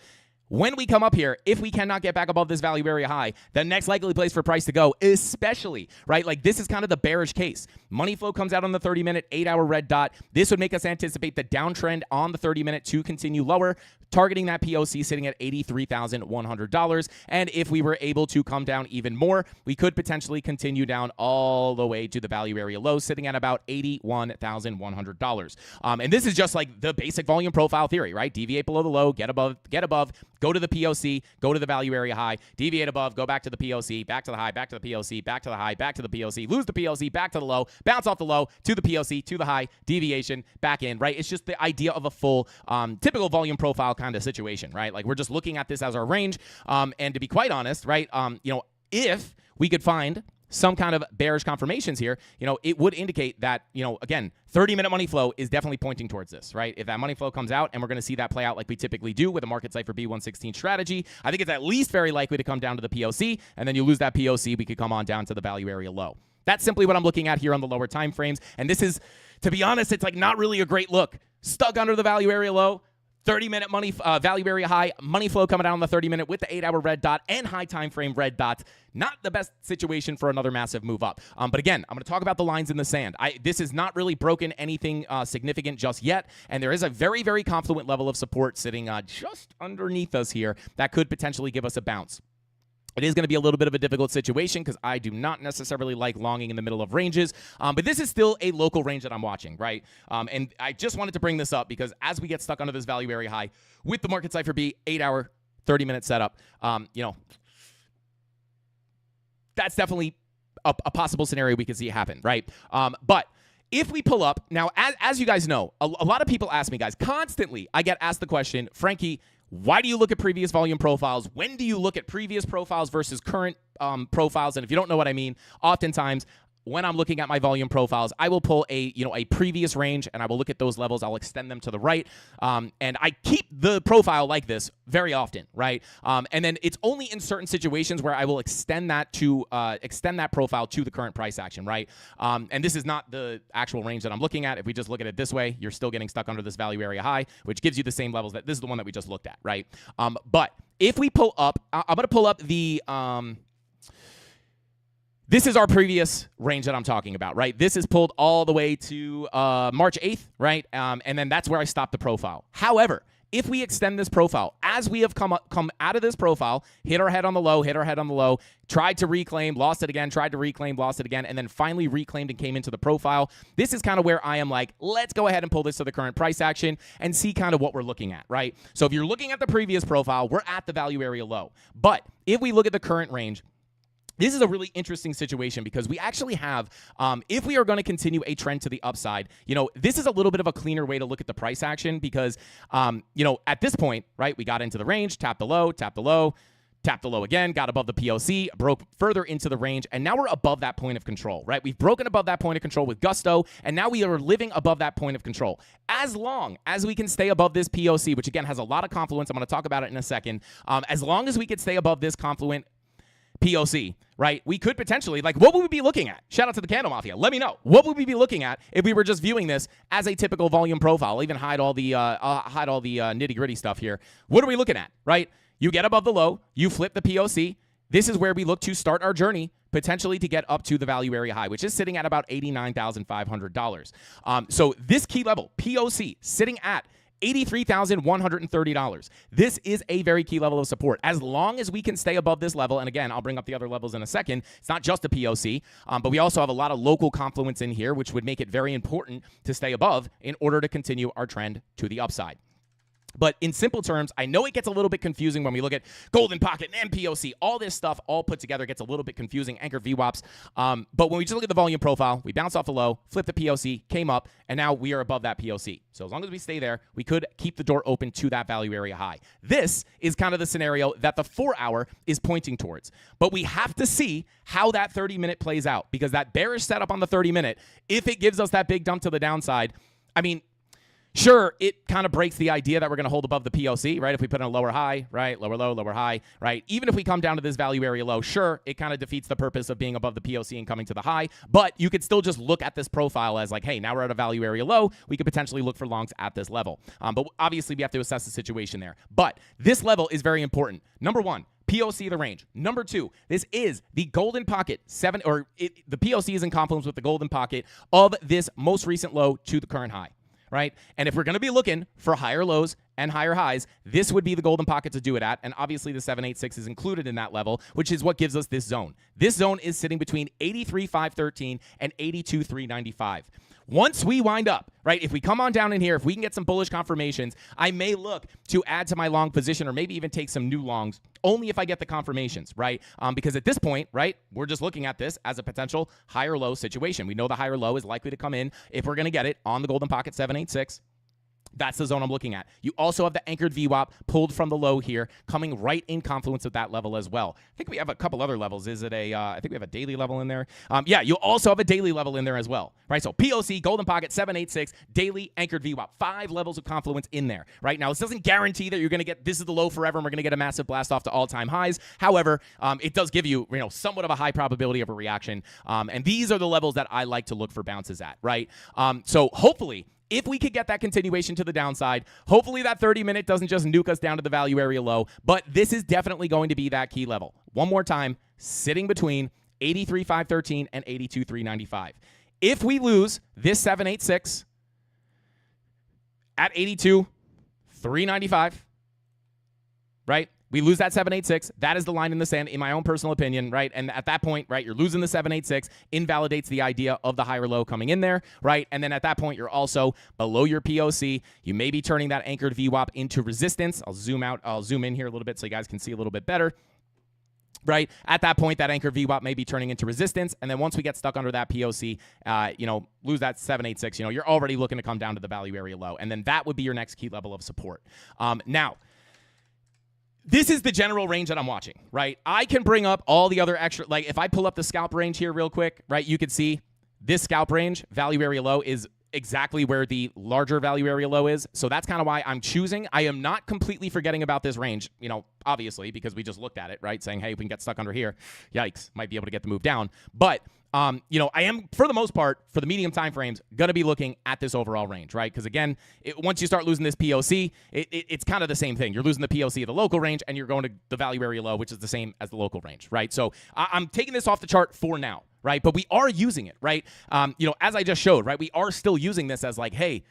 when we come up here, if we cannot get back above this value area high, the next likely place for price to go, especially, right? Like this is kind of the bearish case. Money flow comes out on the 30-minute, 8-hour red dot. This would make us anticipate the downtrend on the 30-minute to continue lower, targeting that POC sitting at $83,100. And if we were able to come down even more, we could potentially continue down all the way to the value area low, sitting at about $81,100. And this is just like the basic volume profile theory, right? Deviate below the low, get above, go to the POC, go to the value area high, deviate above, go back to the POC, back to the high, back to the POC, back to the high, back to the POC, lose the POC, back to the low, bounce off the low, to the POC, to the high, deviation, back in, right? It's just the idea of a full typical volume profile kind of situation, right? Like we're just looking at this as our range. And to be quite honest, right, if we could find some kind of bearish confirmations here, it would indicate that, again, 30-minute money flow is definitely pointing towards this, right? If that money flow comes out and we're going to see that play out like we typically do with a market cipher B116 strategy, I think it's at least very likely to come down to the POC, and then you lose that POC, we could come on down to the value area low. That's simply what I'm looking at here on the lower time frames. And this is, to be honest, it's like not really a great look. Stuck under the value area low, 30-minute money value area high, money flow coming down on the 30-minute with the 8-hour red dot and high time frame red dot. Not the best situation for another massive move up. But again, I'm going to talk about the lines in the sand. This is not really broken anything significant just yet, and there is a very, very confluent level of support sitting just underneath us here that could potentially give us a bounce. It is going to be a little bit of a difficult situation because I do not necessarily like longing in the middle of ranges, but this is still a local range that I'm watching, right? And I just wanted to bring this up because as we get stuck under this value area high with the market cipher B 8-hour, 30-minute setup, that's definitely a possible scenario we could see happen, right? But if we pull up, now, as you guys know, a lot of people ask me, guys, constantly, I get asked the question, Frankie, why do you look at previous volume profiles? When do you look at previous profiles versus current profiles? And if you don't know what I mean, oftentimes, when I'm looking at my volume profiles, I will pull a previous range, and I will look at those levels. I'll extend them to the right, and I keep the profile like this very often, right? And then it's only in certain situations where I will extend that profile to the current price action, right? And this is not the actual range that I'm looking at. If we just look at it this way, you're still getting stuck under this value area high, which gives you the same levels that this is the one that we just looked at, right? But if we pull up, I'm going to pull up the. This is our previous range that I'm talking about, right? This is pulled all the way to March 8th, right? And then that's where I stopped the profile. However, if we extend this profile, as we have come out of this profile, hit our head on the low, tried to reclaim, lost it again, tried to reclaim, lost it again, and then finally reclaimed and came into the profile. This is kind of where I am like, let's go ahead and pull this to the current price action and see kind of what we're looking at, right? So if you're looking at the previous profile, we're at the value area low. But if we look at the current range, this is a really interesting situation because we actually have, if we are going to continue a trend to the upside, this is a little bit of a cleaner way to look at the price action because, at this point, right, we got into the range, tapped the low, tapped the low again, got above the POC, broke further into the range, and now we're above that point of control, right? We've broken above that point of control with gusto, and now we are living above that point of control. As long as we can stay above this POC, which again has a lot of confluence, I'm going to talk about it in a second, as long as we could stay above this confluent POC, right? We could potentially, what would we be looking at? Shout out to the CandleMafia. Let me know. What would we be looking at if we were just viewing this as a typical volume profile? I'll even hide all the nitty-gritty stuff here. What are we looking at, right? You get above the low, you flip the POC. This is where we look to start our journey, potentially to get up to the value area high, which is sitting at about $89,500. So this key level, POC, sitting at $83,130. This is a very key level of support. As long as we can stay above this level, and again, I'll bring up the other levels in a second, it's not just a POC, but we also have a lot of local confluence in here, which would make it very important to stay above in order to continue our trend to the upside. But in simple terms, I know it gets a little bit confusing when we look at golden pocket and POC. All this stuff all put together gets a little bit confusing, anchor VWAPs. But when we just look at the volume profile, we bounce off the low, flip the POC, came up, and now we are above that POC. So as long as we stay there, we could keep the door open to that value area high. This is kind of the scenario that the 4-hour is pointing towards. But we have to see how that 30-minute plays out because that bearish setup on the 30-minute, if it gives us that big dump to the downside, I mean, sure, it kind of breaks the idea that we're going to hold above the POC, right? If we put in a lower high, right? Lower low, lower high, right? Even if we come down to this value area low, sure, it kind of defeats the purpose of being above the POC and coming to the high. But you could still just look at this profile as like, hey, now we're at a value area low. We could potentially look for longs at this level. But obviously, we have to assess the situation there. But this level is very important. Number one, POC the range. Number two, this is the golden pocket the POC is in confluence with the golden pocket of this most recent low to the current high. Right? And if we're going to be looking for higher lows and higher highs, this would be the golden pocket to do it at. And obviously the 786 is included in that level, which is what gives us this zone. This zone is sitting between 83,513 and 82,395. Once we wind up, right, if we come on down in here, if we can get some bullish confirmations, I may look to add to my long position or maybe even take some new longs only if I get the confirmations, right? Because at this point, right, we're just looking at this as a potential higher low situation. We know the higher low is likely to come in if we're going to get it on the golden pocket 786. That's the zone I'm looking at. You also have the anchored VWAP pulled from the low here, coming right in confluence with that level as well. I think we have a couple other levels. Is it I think we have a daily level in there. Yeah, you also have a daily level in there as well, right? So POC, golden pocket, 786, daily anchored VWAP, 5 levels of confluence in there, right? Now, this doesn't guarantee that you're going to get, this is the low forever and we're going to get a massive blast off to all-time highs. However, it does give you, somewhat of a high probability of a reaction. And these are the levels that I like to look for bounces at, right? So hopefully, if we could get that continuation to the downside, hopefully that 30-minute doesn't just nuke us down to the value area low, but this is definitely going to be that key level. One more time, sitting between 83,513 and 82,395. If we lose this 786 at 82,395, right? We lose that 786. That is the line in the sand, in my own personal opinion, right? And at that point, right, you're losing the 786, invalidates the idea of the higher low coming in there, right? And then at that point, you're also below your POC. You may be turning that anchored VWAP into resistance. I'll zoom in here a little bit so you guys can see a little bit better. right? At that point, that anchor VWAP may be turning into resistance. And then once we get stuck under that POC, lose that 786, you're already looking to come down to the value area low. And then that would be your next key level of support. Now, this is the general range that I'm watching, right? I can bring up all the other extra, like if I pull up the scalp range here real quick, right? You can see this scalp range, value area low, is exactly where the larger value area low is. So that's kind of why I'm choosing. I am not completely forgetting about this range, obviously, because we just looked at it, right? Saying, hey, if we can get stuck under here, yikes, might be able to get the move down. But I am, for the most part, for the medium time frames, going to be looking at this overall range, right? Because, again, once you start losing this POC, it's kind of the same thing. You're losing the POC of the local range, and you're going to the value area low, which is the same as the local range, right? So I'm taking this off the chart for now, right? But we are using it, right? As I just showed, right? We are still using this as like, hey,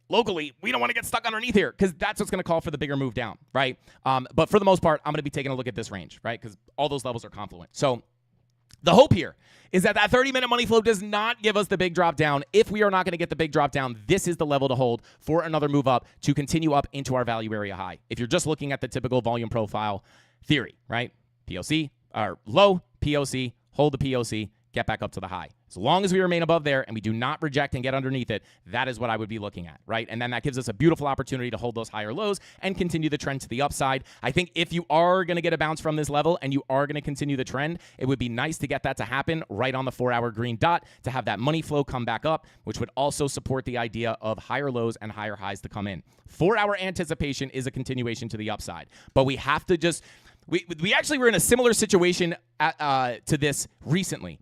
locally, we don't want to get stuck underneath here because that's what's going to call for the bigger move down, right? But for the most part, I'm going to be taking a look at this range, right? Because all those levels are confluent. So the hope here is that 30-minute money flow does not give us the big drop down. If we are not going to get the big drop down, this is the level to hold for another move up to continue up into our value area high. If you're just looking at the typical volume profile theory, right? POC, or low, POC, hold the POC, get back up to the high. As long as we remain above there and we do not reject and get underneath it, that is what I would be looking at, right? And then that gives us a beautiful opportunity to hold those higher lows and continue the trend to the upside. I think if you are going to get a bounce from this level and you are going to continue the trend, it would be nice to get that to happen right on the 4-hour green dot to have that money flow come back up, which would also support the idea of higher lows and higher highs to come in. 4-hour anticipation is a continuation to the upside, but we have to just... We actually were in a similar situation to this recently.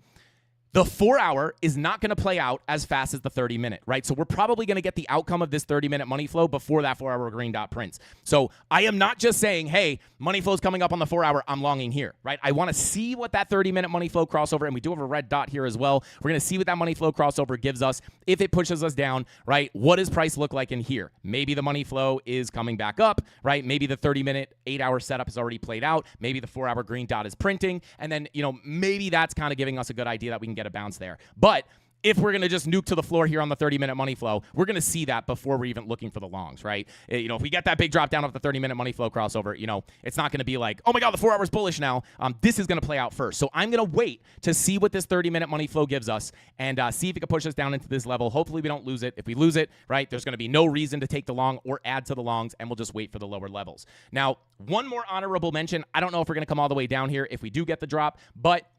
The 4-hour is not going to play out as fast as the 30-minute, right? So we're probably going to get the outcome of this 30-minute money flow before that 4-hour green dot prints. So I am not just saying, hey, money flow is coming up on the 4-hour, I'm longing here, right? I want to see what that 30-minute money flow crossover, and we do have a red dot here as well. We're going to see what that money flow crossover gives us. If it pushes us down, right, what does price look like in here? Maybe the money flow is coming back up, right? Maybe the 30-minute, 8-hour setup is already played out. Maybe the 4-hour green dot is printing, and then, maybe that's kind of giving us a good idea that we can get a bounce there. But if we're going to just nuke to the floor here on the 30-minute money flow, we're going to see that before we're even looking for the longs, right? If we get that big drop down off the 30-minute money flow crossover, it's not going to be like, oh my God, the 4 hours bullish now. This is going to play out first. So I'm going to wait to see what this 30-minute money flow gives us and see if it can push us down into this level. Hopefully we don't lose it. If we lose it, right, there's going to be no reason to take the long or add to the longs, and we'll just wait for the lower levels. Now, one more honorable mention. I don't know if we're going to come all the way down here if we do get the drop, but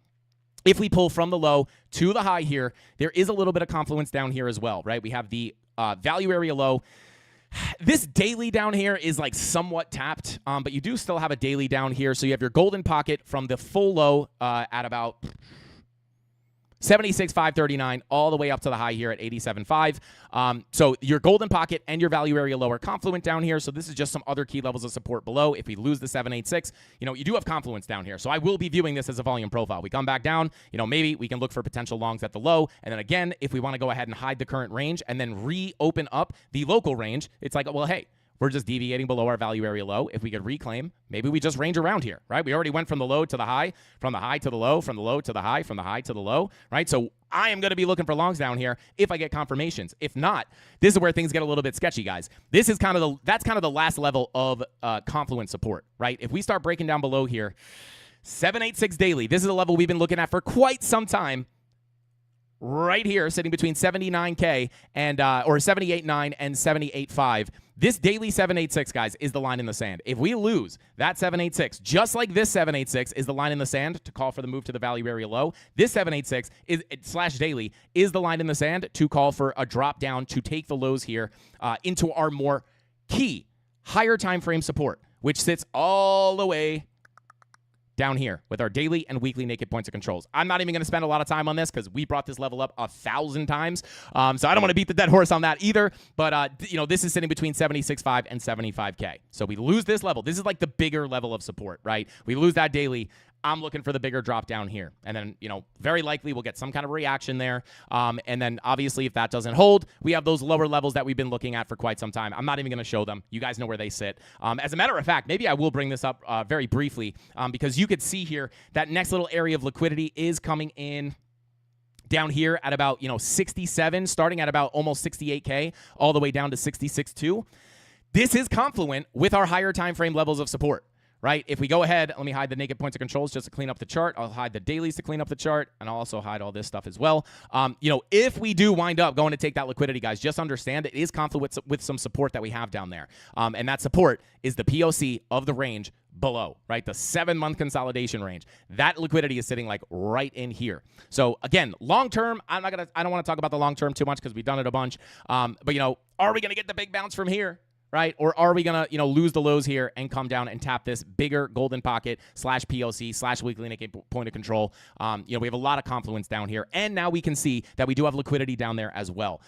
if we pull from the low to the high here, there is a little bit of confluence down here as well, right? We have the value area low. This daily down here is like somewhat tapped, but you do still have a daily down here. So you have your golden pocket from the full low at about 76,539 all the way up to the high here at 87.5. So your golden pocket and your value area low are confluent down here. So this is just some other key levels of support below. If we lose the 786, you do have confluence down here. So I will be viewing this as a volume profile. We come back down, maybe we can look for potential longs at the low. And then again, if we want to go ahead and hide the current range and then reopen up the local range, it's like, well, hey, we're just deviating below our value area low. If we could reclaim, maybe we just range around here, right? We already went from the low to the high, from the high to the low, from the low to the high, from the high to the low, right? So I am going to be looking for longs down here if I get confirmations. If not, this is where things get a little bit sketchy, guys. This is that's kind of the last level of confluence support, right? If we start breaking down below here, 786 daily, this is a level we've been looking at for quite some time. Right here, sitting between 79K and or 78.9 and 78.5. This daily 786, guys, is the line in the sand. If we lose that 786, just like this 786 is the line in the sand to call for the move to the value area low, this 786 is / daily is the line in the sand to call for a drop down to take the lows here into our more key higher time frame support, which sits all the way down here with our daily and weekly naked points of controls. I'm not even going to spend a lot of time on this because we brought this level up 1,000 times. So I don't want to beat the dead horse on that either. But, this is sitting between 76.5 and 75K. So we lose this level. This is like the bigger level of support, right? We lose that daily. I'm looking for the bigger drop down here. And then, very likely we'll get some kind of reaction there. And then obviously if that doesn't hold, we have those lower levels that we've been looking at for quite some time. I'm not even going to show them. You guys know where they sit. As a matter of fact, maybe I will bring this up very briefly because you could see here that next little area of liquidity is coming in down here at about, 67, starting at about almost 68K, all the way down to 66.2. This is confluent with our higher time frame levels of support. right? If we go ahead, let me hide the naked points of controls just to clean up the chart. I'll hide the dailies to clean up the chart, and I'll also hide all this stuff as well. If we do wind up going to take that liquidity, guys, just understand it is confluent with some support that we have down there. And that support is the POC of the range below, right? The 7-month consolidation range. That liquidity is sitting like right in here. So again, long term, I don't want to talk about the long term too much because we've done it a bunch. But are we going to get the big bounce from here? Right? Or are we going to, lose the lows here and come down and tap this bigger golden pocket / POC / weekly naked point of control? We have a lot of confluence down here. And now we can see that we do have liquidity down there as well.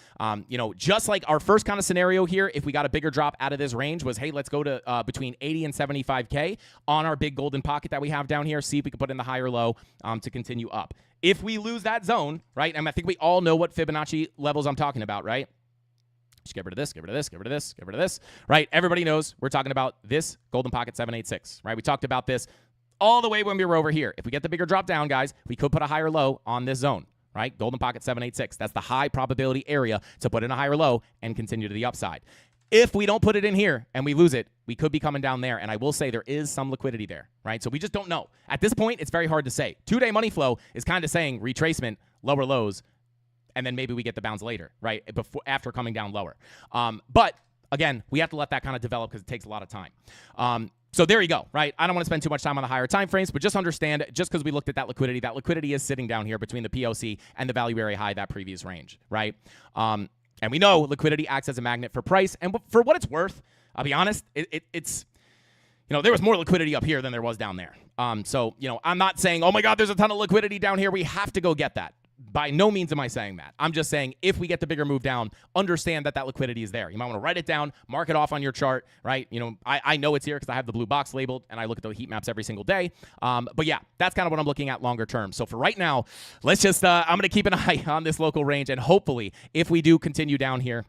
Just like our first kind of scenario here, if we got a bigger drop out of this range was, hey, let's go to between 80 and 75K on our big golden pocket that we have down here. See if we can put in the higher low to continue up. If we lose that zone, right? And I think we all know what Fibonacci levels I'm talking about, right? Just get rid of this, get rid of this, get rid of this, get rid of this, right? Everybody knows we're talking about this golden pocket 786, right? We talked about this all the way when we were over here. If we get the bigger drop down, guys, we could put a higher low on this zone, right? Golden pocket 786. That's the high probability area to put in a higher low and continue to the upside. If we don't put it in here and we lose it, we could be coming down there. And I will say there is some liquidity there, right? So we just don't know. At this point, it's very hard to say. 2-day money flow is kind of saying retracement, lower lows, and then maybe we get the bounce later, right, after coming down lower. But, again, we have to let that kind of develop because it takes a lot of time. So there you go, right? I don't want to spend too much time on the higher time frames, but just understand, just because we looked at that liquidity is sitting down here between the POC and the value area high, that previous range, right? And we know liquidity acts as a magnet for price. And for what it's worth, I'll be honest, it's there was more liquidity up here than there was down there. So I'm not saying, oh, my God, there's a ton of liquidity down here. We have to go get that. By no means am I saying that. I'm just saying if we get the bigger move down, understand that liquidity is there. You might want to write it down, mark it off on your chart, right? I know it's here because I have the blue box labeled and I look at the heat maps every single day. But yeah, that's kind of what I'm looking at longer term. So for right now, let's just, I'm going to keep an eye on this local range. And hopefully, if we do continue down here,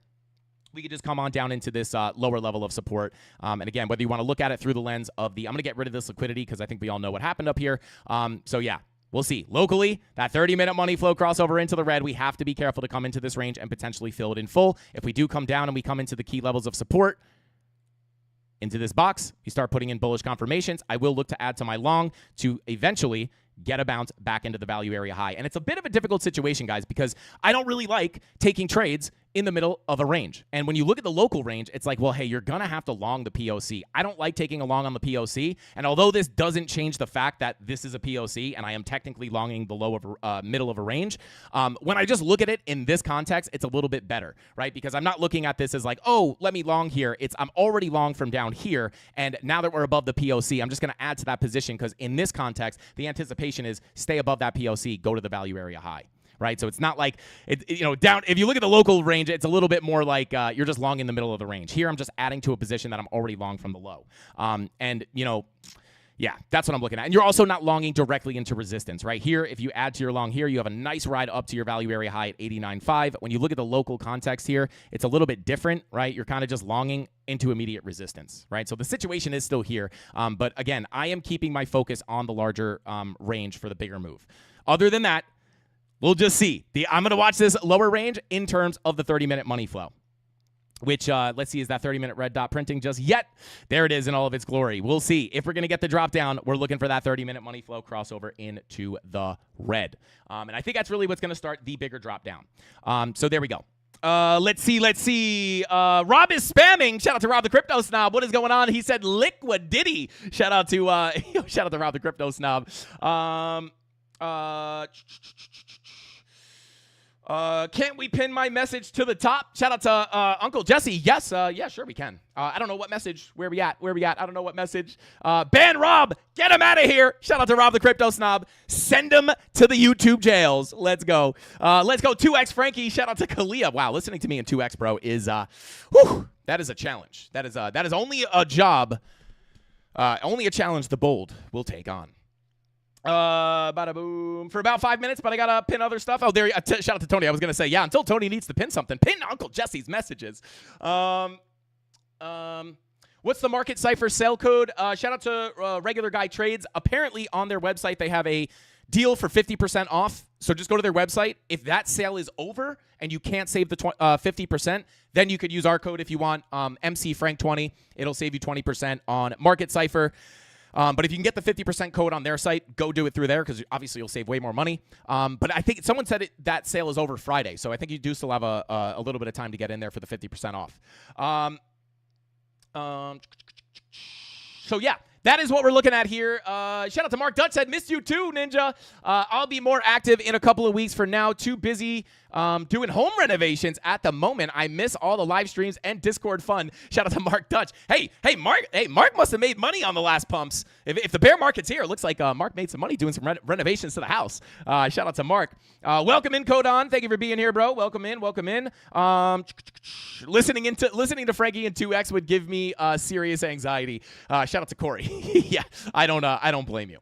we could just come on down into this lower level of support. And again, whether you want to look at it through the lens of I'm going to get rid of this liquidity because I think we all know what happened up here. So yeah. We'll see. Locally, that 30-minute money flow crossover into the red, we have to be careful to come into this range and potentially fill it in full. If we do come down and we come into the key levels of support, into this box, you start putting in bullish confirmations. I will look to add to my long to eventually get a bounce back into the value area high. And it's a bit of a difficult situation, guys, because I don't really like taking trades in the middle of a range. And when you look at the local range, it's like, well, hey, you're going to have to long the POC. I don't like taking a long on the POC. And although this doesn't change the fact that this is a POC and I am technically longing the low of middle of a range, when I just look at it in this context, it's a little bit better, right? Because I'm not looking at this as like, oh, let me long here. I'm already long from down here. And now that we're above the POC, I'm just going to add to that position because in this context, the anticipation is stay above that POC, go to the value area high. Right, so it's not like down. If you look at the local range, it's a little bit more like you're just long in the middle of the range. Here, I'm just adding to a position that I'm already long from the low. Yeah, that's what I'm looking at. And you're also not longing directly into resistance, right? Here, if you add to your long here, you have a nice ride up to your value area high at 89.5. When you look at the local context here, it's a little bit different, right? You're kind of just longing into immediate resistance, right? So the situation is still here. But again, I am keeping my focus on the larger range for the bigger move. Other than that, we'll just see. I'm going to watch this lower range in terms of the 30-minute money flow, which, let's see, is that 30-minute red dot printing just yet? There it is in all of its glory. We'll see. If we're going to get the drop down, we're looking for that 30-minute money flow crossover into the red. And I think that's really what's going to start the bigger drop down. So there we go. Let's see. Rob is spamming. Shout out to Rob the Crypto Snob. What is going on? He said liquidity. Shout out to Rob the Crypto Snob. Can't we pin my message to the top? Shout out to Uncle Jesse. Yes, yeah, sure we can. I don't know what message. Where we at? I don't know what message. Ban Rob. Get him out of here. Shout out to Rob the Crypto Snob. Send him to the YouTube jails. Let's go. 2X Frankie. Shout out to Kalia. Wow, listening to me in 2X, bro, is that is a challenge. That is only a job. Only a challenge the bold will take on. Bada boom for about 5 minutes, but I gotta pin other stuff. Oh, there. Shout out to Tony. I was gonna say, yeah, until Tony needs to pin something, pin Uncle Jesse's messages. What's the market cipher sale code? Shout out to Regular Guy Trades. Apparently, on their website, they have a deal for 50% off. So just go to their website. If that sale is over and you can't save the 50%, then you could use our code if you want. MC Frank 20. It'll save you 20% on market cipher. But if you can get the 50% code on their site, go do it through there because obviously you'll save way more money. But I think someone said that sale is over Friday, so I think you do still have a little bit of time to get in there for the 50% off. So yeah, that is what we're looking at here. Shout out to Mark Dutch said, missed you too, Ninja. I'll be more active in a couple of weeks. For now, too busy doing home renovations at the moment. I miss all the live streams and Discord fun. Shout out to Mark Dutch. Hey, Mark must have made money on the last pumps. If the bear market's here, it looks like Mark made some money doing some renovations to the house. Shout out to Mark. Welcome in, Codon. Thank you for being here, bro. Welcome in. Listening to Frankie and 2X would give me serious anxiety. Shout out to Corey. Yeah, I don't blame you.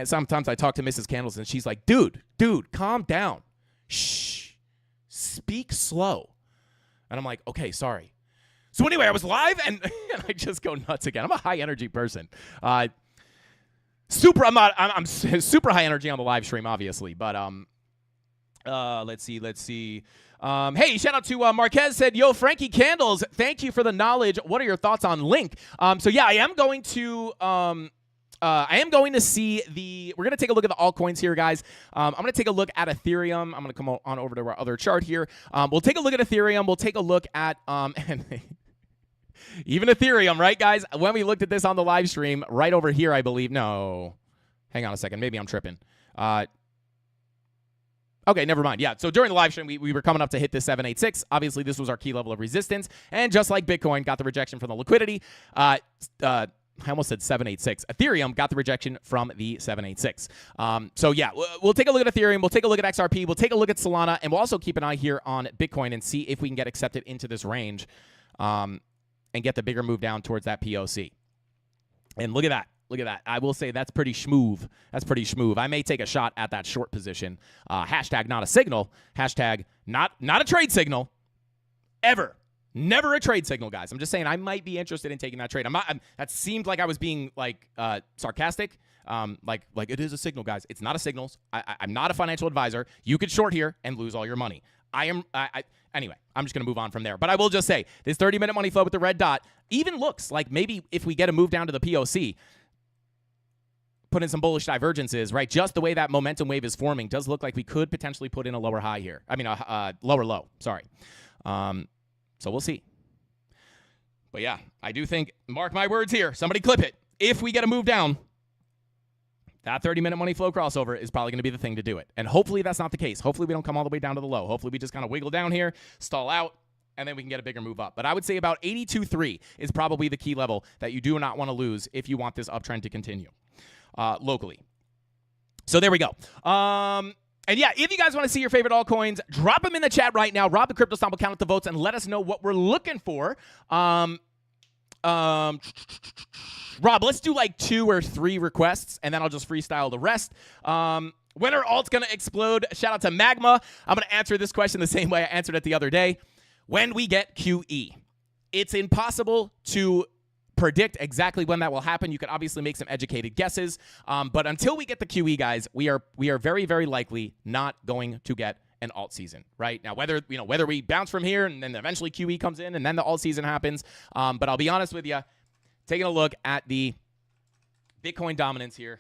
Sometimes I talk to Mrs. Candles and she's like, dude, calm down. Shh, speak slow. And I'm like, okay, sorry. So anyway, I was live and I just go nuts again. I'm a high energy person. I'm super high energy on the live stream, obviously, but let's see. Hey, shout out to Marquez said, yo, Frankie Candles, thank you for the knowledge. What are your thoughts on Link? So yeah, I am going to see we're going to take a look at the altcoins here, guys. I'm going to take a look at Ethereum. I'm going to come on over to our other chart here. We'll take a look at Ethereum. We'll take a look at, even Ethereum, right, guys? When we looked at this on the live stream, right over here, I believe. No, hang on a second. Maybe I'm tripping. Okay, never mind. Yeah, so during the live stream, we were coming up to hit this 786. Obviously, this was our key level of resistance. And just like Bitcoin got the rejection from the liquidity, I almost said 786. Ethereum got the rejection from the 786. So yeah, we'll take a look at Ethereum. We'll take a look at XRP. We'll take a look at Solana. And we'll also keep an eye here on Bitcoin and see if we can get accepted into this range and get the bigger move down towards that POC. And look at that. Look at that. I will say that's pretty smooth. That's pretty smooth. I may take a shot at that short position. Hashtag not a signal. Hashtag not a trade signal. Ever. Never a trade signal, guys. I'm just saying I might be interested in taking that trade. That seemed like I was being sarcastic. Like it is a signal, guys. It's not a signal. I'm not a financial advisor. You could short here and lose all your money. Anyway, I'm just going to move on from there. But I will just say this 30-minute money flow with the red dot even looks like maybe if we get a move down to the POC, put in some bullish divergences, right? Just the way that momentum wave is forming does look like we could potentially put in a lower high here. I mean, a lower low, sorry. So we'll see. But yeah, I do think, mark my words here, somebody clip it. If we get a move down, that 30-minute money flow crossover is probably going to be the thing to do it. And hopefully that's not the case. Hopefully we don't come all the way down to the low. Hopefully we just kind of wiggle down here, stall out, and then we can get a bigger move up. But I would say about 82.3 is probably the key level that you do not want to lose if you want this uptrend to continue. Locally. So there we go. And yeah, if you guys want to see your favorite altcoins, drop them in the chat right now. Rob the Crypto Stomp will count up the votes and let us know what we're looking for. Rob, let's do like 2 or 3 requests, and then I'll just freestyle the rest. When are alts going to explode? Shout out to Magma. I'm going to answer this question the same way I answered it the other day. When we get QE. It's impossible to predict exactly when that will happen. You could obviously make some educated guesses, but until we get the QE, guys, we are very, very likely not going to get an alt season. Right now, whether we bounce from here and then eventually QE comes in and then the alt season happens. But I'll be honest with you, taking a look at the Bitcoin dominance here.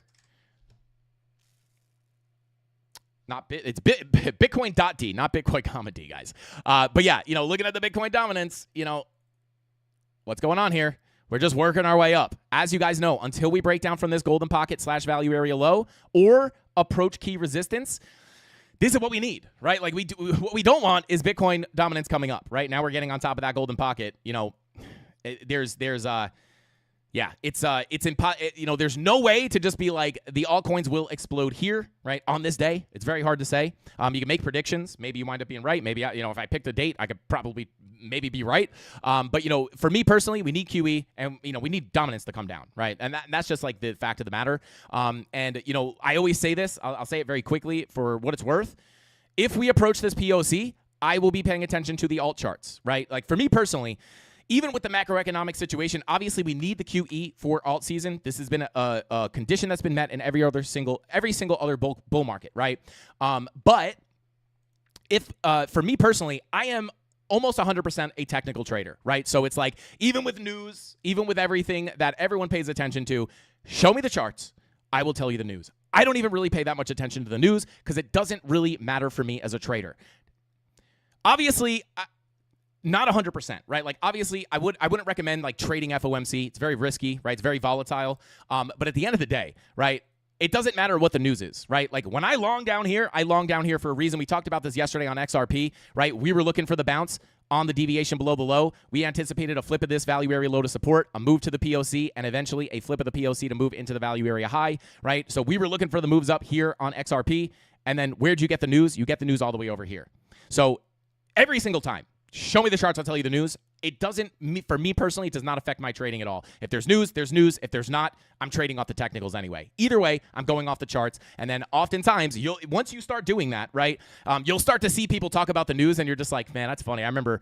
It's Bitcoin.D, not Bitcoin, D, guys. But yeah, looking at the Bitcoin dominance, what's going on here? We're just working our way up. As you guys know, until we break down from this golden pocket / value area low or approach key resistance, this is what we need, right? Like what we don't want is Bitcoin dominance coming up, right? Now we're getting on top of that golden pocket. There's no way to just be like the altcoins will explode here, right? On this day, it's very hard to say. You can make predictions. Maybe you wind up being right. Maybe if I picked a date, I could probably maybe be right. But for me personally, we need QE and we need dominance to come down, right? And that's just like the fact of the matter. And I always say this. I'll say it very quickly for what it's worth. If we approach this POC, I will be paying attention to the alt charts, right? Like for me personally. Even with the macroeconomic situation, obviously we need the QE for alt season. This has been a condition that's been met in every single other bull market, right? But if for me personally, I am almost 100% a technical trader, right? So it's like even with news, even with everything that everyone pays attention to, Show me the charts. I will tell you the news. I don't even really pay that much attention to the news because it doesn't really matter for me as a trader. Obviously, not 100%, right? Like, obviously, I wouldn't recommend, like, trading FOMC. It's very risky, right? It's very volatile. But at the end of the day, right, it doesn't matter what the news is, right? Like, when I long down here for a reason. We talked about this yesterday on XRP, right? We were looking for the bounce on the deviation below the low. We anticipated a flip of this value area low to support, a move to the POC, and eventually a flip of the POC to move into the value area high, right? So we were looking for the moves up here on XRP. And then where'd you get the news? You get the news all the way over here. So every single time, show me the charts, I'll tell you the news. It doesn't, for me personally, it does not affect my trading at all. If there's news, there's news. If there's not, I'm trading off the technicals anyway. Either way, I'm going off the charts. And then oftentimes, once you start doing that, right, you'll start to see people talk about the news, and you're just like, man, that's funny. I remember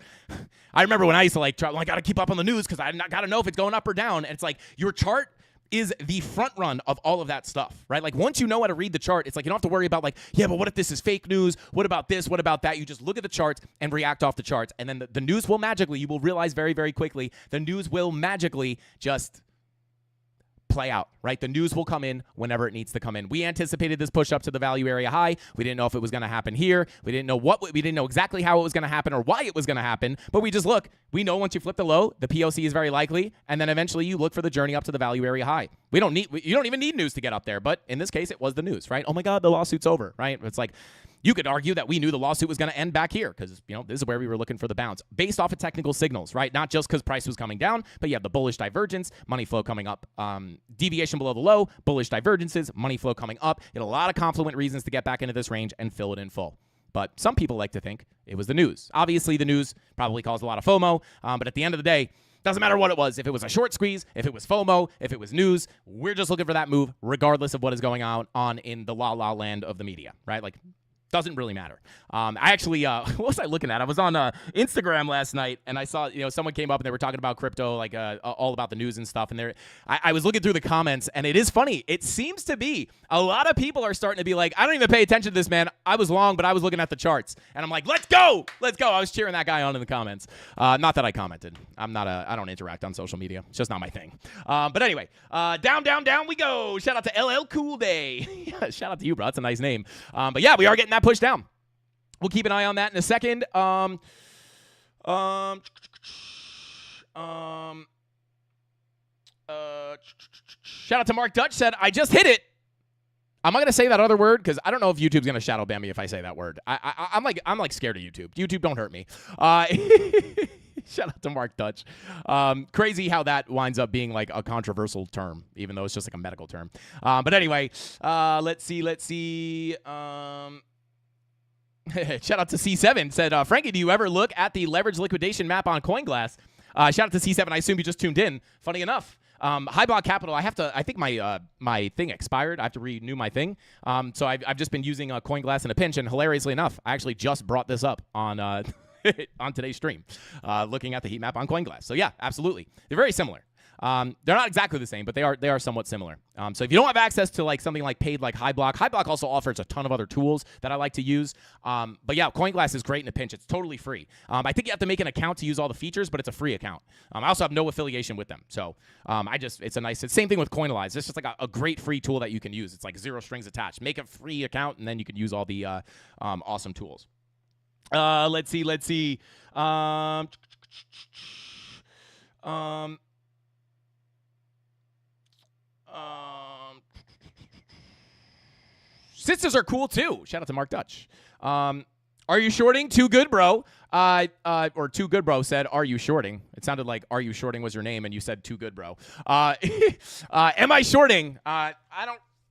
when I used to, like, try, well, I got to keep up on the news because I got to know if it's going up or down. And it's like, your chart is the front run of all of that stuff, right? Like, once you know how to read the chart, it's like you don't have to worry about, like, yeah, but what if this is fake news? What about this? What about that? You just look at the charts and react off the charts. And then the news will magically, you will realize very, very quickly, the news will magically just play out, right? The news will come in whenever it needs to come in. We anticipated this push up to the value area high. We didn't know if it was going to happen here. We didn't know exactly how it was going to happen or why it was going to happen, but we just look. We know once you flip the low, the POC is very likely, and then eventually you look for the journey up to the value area high. You don't even need news to get up there, but in this case, it was the news, right? Oh my God, the lawsuit's over, right? It's like, you could argue that we knew the lawsuit was going to end back here because, this is where we were looking for the bounce based off of technical signals, right? Not just because price was coming down, but you have the bullish divergence, money flow coming up, deviation below the low, bullish divergences, money flow coming up. You had a lot of confluent reasons to get back into this range and fill it in full. But some people like to think it was the news. Obviously, the news probably caused a lot of FOMO, but at the end of the day, doesn't matter what it was. If it was a short squeeze, if it was FOMO, if it was news, we're just looking for that move regardless of what is going on in the la-la land of the media, right? Like, doesn't really matter. I actually, what was I looking at? I was on Instagram last night, and I saw, someone came up and they were talking about crypto, like all about the news and stuff. And I was looking through the comments, and it is funny. It seems to be a lot of people are starting to be like, I don't even pay attention to this, man. I was long, but I was looking at the charts, and I'm like, let's go. I was cheering that guy on in the comments. Not that I commented. I don't interact on social media. It's just not my thing. But anyway, down we go. Shout out to LL Cool Day. Shout out to you, bro. That's a nice name. But yeah, we are getting that push down. We'll keep an eye on that in a second. Shout out to Mark Dutch, said, I just hit it. I'm not going to say that other word because I don't know if YouTube's going to shadow ban me if I say that word. I'm like scared of YouTube. YouTube, don't hurt me. Shout out to Mark Dutch. Crazy how that winds up being like a controversial term, even though it's just like a medical term. But anyway, let's see. Shout out to C7, said, Frankie, do you ever look at the leverage liquidation map on CoinGlass? Shout out to C7. I assume you just tuned in. Funny enough. High block capital, I think my thing expired. I have to renew my thing. So I've just been using CoinGlass in a pinch, and hilariously enough, I actually just brought this up on on today's stream, looking at the heat map on CoinGlass. So yeah, absolutely. They're very similar. They're not exactly the same, but they are somewhat similar. So if you don't have access to like something like paid like High Block also offers a ton of other tools that I like to use. But yeah, CoinGlass is great in a pinch. It's totally free. I think you have to make an account to use all the features, but it's a free account. I also have no affiliation with them. So it's the same thing with Coinalyze. It's just like a great free tool that you can use. It's like zero strings attached. Make a free account, and then you can use all the awesome tools. Let's see. Sisters are cool too. Shout out to Mark Dutch. Are you shorting? Too good, bro. Or Too Good Bro said, are you shorting? It sounded like Are You Shorting was your name, and you said Too Good, bro. Am I shorting? I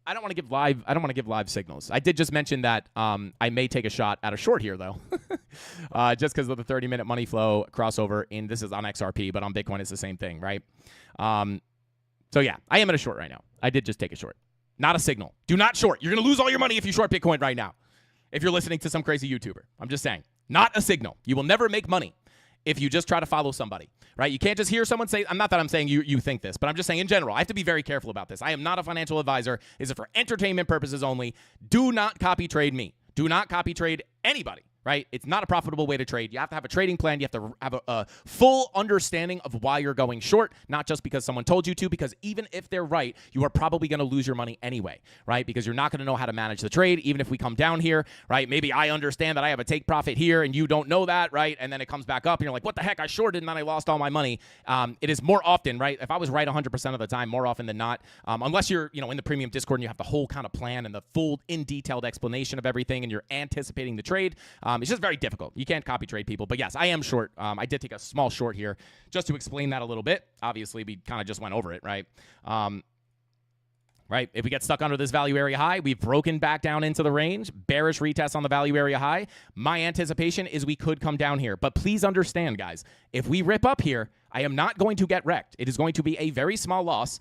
don't want to give live signals. I did just mention that I may take a shot at a short here, though, just because of the 30-minute money flow crossover. This is on XRP, but on Bitcoin it's the same thing, right? So yeah, I am at a short right now. I did just take a short. Not a signal. Do not short. You're going to lose all your money if you short Bitcoin right now. If you're listening to some crazy YouTuber. I'm just saying. Not a signal. You will never make money if you just try to follow somebody, right? You can't just hear someone say, not that I'm saying you think this, but I'm just saying in general, I have to be very careful about this. I am not a financial advisor. This is for entertainment purposes only. Do not copy trade me. Do not copy trade anybody. right? It's not a profitable way to trade. You have to have a trading plan. You have to have a full understanding of why you're going short, not just because someone told you to, because even if they're right, you are probably going to lose your money anyway, right? Because you're not going to know how to manage the trade, even if we come down here, right? Maybe I understand that I have a take profit here and you don't know that, right? And then it comes back up and you're like, what the heck? I shorted and then I lost all my money. It is more often, right? If I was right 100% of the time, more often than not, unless you're, in the premium Discord and you have the whole kind of plan and the full in-detailed explanation of everything and you're anticipating the trade, it's just very difficult. You can't copy trade people. But yes, I am short. I did take a small short here just to explain that a little bit. Obviously, we kind of just went over it, right? Right? If we get stuck under this value area high, we've broken back down into the range. Bearish retest on the value area high. My anticipation is we could come down here. But please understand, guys, if we rip up here, I am not going to get wrecked. It is going to be a very small loss.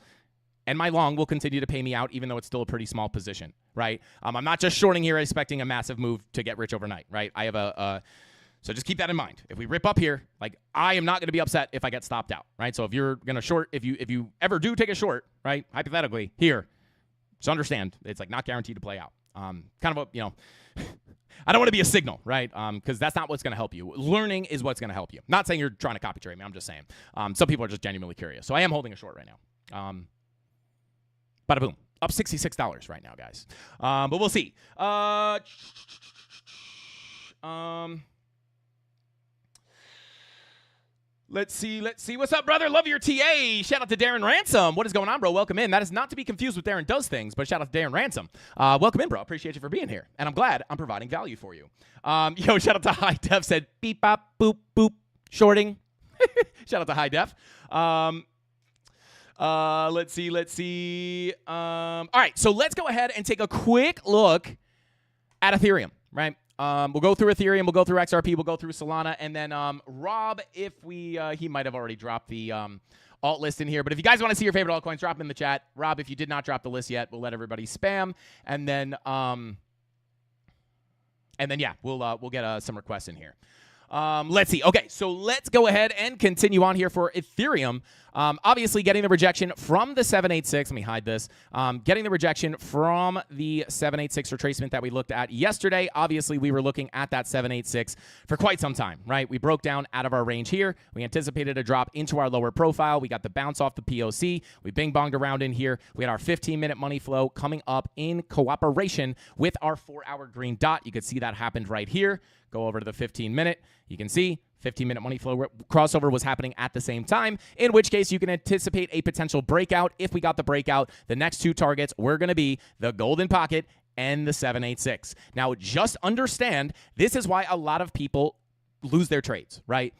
And my long will continue to pay me out, even though it's still a pretty small position, right? I'm not just shorting here expecting a massive move to get rich overnight, right? I have so just keep that in mind. If we rip up here, like I am not going to be upset if I get stopped out, right? So if you're going to short, if you ever do take a short, right, hypothetically here, just understand it's like not guaranteed to play out. Kind of a, I don't want to be a signal, right? Because that's not what's going to help you. Learning is what's going to help you. Not saying you're trying to copy trade me. I'm just saying. Some people are just genuinely curious. So I am holding a short right now. Bada boom. Up $66 right now, guys. But we'll see. Let's see. What's up, brother? Love your TA. Shout out to Darren Ransom. What is going on, bro? Welcome in. That is not to be confused with Darren Does Things, but shout out to Darren Ransom. Welcome in, bro. Appreciate you for being here. And I'm glad I'm providing value for you. Shout out to High Def. Said beep, bop, boop, boop, shorting. Shout out to High Def. Let's see. All right, so let's go ahead and take a quick look at Ethereum, right? We'll go through Ethereum, we'll go through XRP, we'll go through Solana, and then Rob, if he might have already dropped the alt list in here, but if you guys want to see your favorite altcoins, drop them in the chat. Rob, if you did not drop the list yet, we'll let everybody spam, and then yeah, we'll get some requests in here. Let's see. Okay, so let's go ahead and continue on here for Ethereum. Obviously, getting the rejection from the 786. Let me hide this. Getting the rejection from the 786 retracement that we looked at yesterday. Obviously, we were looking at that 786 for quite some time, right? We broke down out of our range here. We anticipated a drop into our lower profile. We got the bounce off the POC. We bing-bonged around in here. We had our 15-minute money flow coming up in cooperation with our 4-hour green dot. You could see that happened right here. Go over to the 15-minute. You can see 15-minute money flow crossover was happening at the same time, in which case you can anticipate a potential breakout. If we got the breakout, the next two targets were going to be the golden pocket and the 786. Now, just understand, this is why a lot of people lose their trades, right?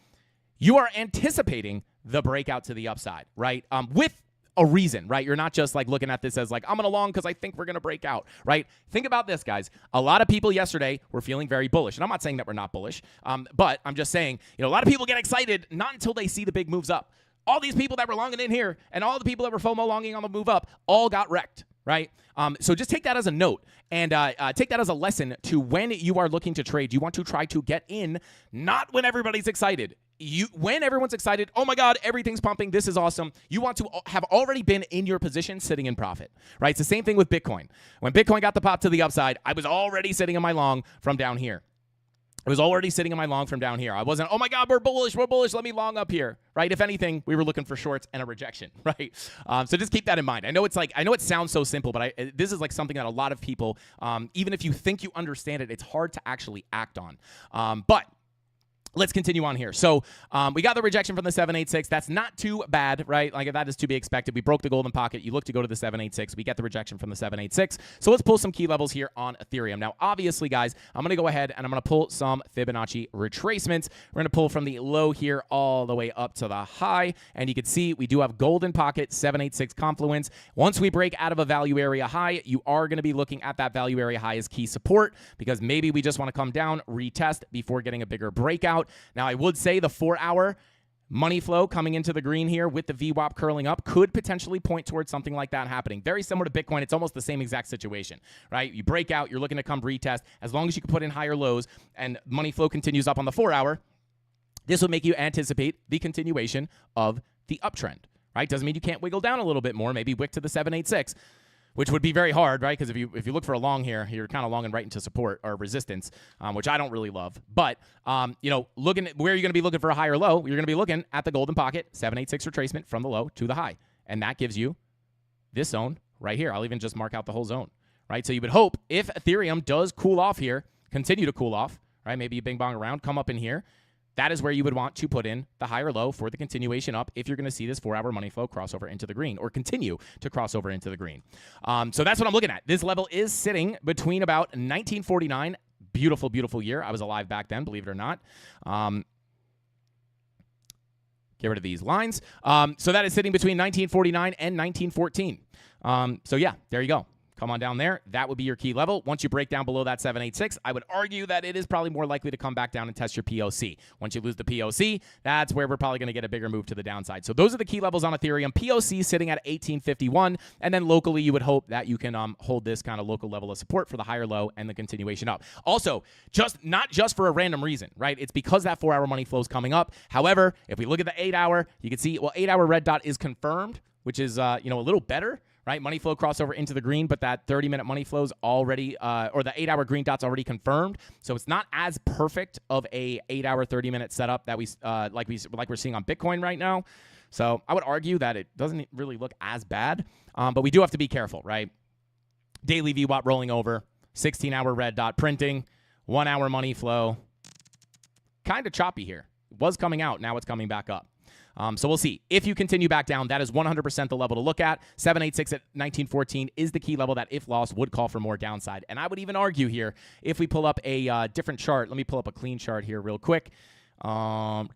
You are anticipating the breakout to the upside, right? With a reason, right? You're not just like looking at this as like, I'm going to long because I think we're going to break out, right? Think about this, guys. A lot of people yesterday were feeling very bullish. And I'm not saying that we're not bullish, but I'm just saying, a lot of people get excited not until they see the big moves up. All these people that were longing in here and all the people that were FOMO longing on the move up all got wrecked, right? So just take that as a note and take that as a lesson to when you are looking to trade. You want to try to get in, not when everybody's excited. When everyone's excited, oh my God, everything's pumping, this is awesome, you want to have already been in your position sitting in profit, right? It's the same thing with Bitcoin. When Bitcoin got the pop to the upside, I was already sitting in my long from down here. I wasn't, oh my God, we're bullish, let me long up here, right? If anything, we were looking for shorts and a rejection, right? So just keep that in mind. I know it sounds so simple, but this is like something that a lot of people, even if you think you understand it, it's hard to actually act on. But let's continue on here. So we got the rejection from the 786. That's not too bad, right? Like that is to be expected. We broke the golden pocket. You look to go to the 786. We get the rejection from the 786. So let's pull some key levels here on Ethereum. Now, obviously, guys, I'm going to go ahead and I'm going to pull some Fibonacci retracements. We're going to pull from the low here all the way up to the high. And you can see we do have golden pocket, 786 confluence. Once we break out of a value area high, you are going to be looking at that value area high as key support because maybe we just want to come down, retest before getting a bigger breakout. Now, I would say the 4-hour money flow coming into the green here with the VWAP curling up could potentially point towards something like that happening. Very similar to Bitcoin. It's almost the same exact situation, right? You break out, you're looking to come retest. As long as you can put in higher lows and money flow continues up on the 4-hour, this will make you anticipate the continuation of the uptrend, right? Doesn't mean you can't wiggle down a little bit more, maybe wick to the 786. which would be very hard, right? Because if you look for a long here, you're kind of longing right into support or resistance, which I don't really love. But, looking at where you're going to be looking for a higher low, you're going to be looking at the golden pocket, 786 retracement from the low to the high. And that gives you this zone right here. I'll even just mark out the whole zone, right? So you would hope if Ethereum does cool off here, continue to cool off, right? Maybe you bing bong around, come up in here. That is where you would want to put in the higher low for the continuation up if you're going to see this 4-hour money flow crossover into the green or continue to cross over into the green. So that's what I'm looking at. This level is sitting between about 1949. Beautiful, beautiful year. I was alive back then, believe it or not. Get rid of these lines. So that is sitting between 1949 and 1914. So yeah, there you go. Come on down there. That would be your key level. Once you break down below that 786, I would argue that it is probably more likely to come back down and test your POC. Once you lose the POC, that's where we're probably going to get a bigger move to the downside. So those are the key levels on Ethereum. POC sitting at 1851, and then locally you would hope that you can hold this kind of local level of support for the higher low and the continuation up. Also, not just for a random reason, right? It's because that 4-hour money flow is coming up. However, if we look at the 8-hour, you can see, 8-hour red dot is confirmed, which is a little better. Right, money flow crossover into the green, but that 30-minute money flow is already, or the 8-hour green dot's already confirmed. So it's not as perfect of a 8-hour, 30-minute setup that like we're seeing on Bitcoin right now. So I would argue that it doesn't really look as bad, but we do have to be careful, right? Daily VWAP rolling over, 16-hour red dot printing, 1-hour money flow, kind of choppy here. It was coming out, now it's coming back up. So we'll see. If you continue back down, that is 100% the level to look at. 786 at 1914 is the key level that, if lost, would call for more downside. And I would even argue here, if we pull up a different chart, let me pull up a clean chart here real quick. Come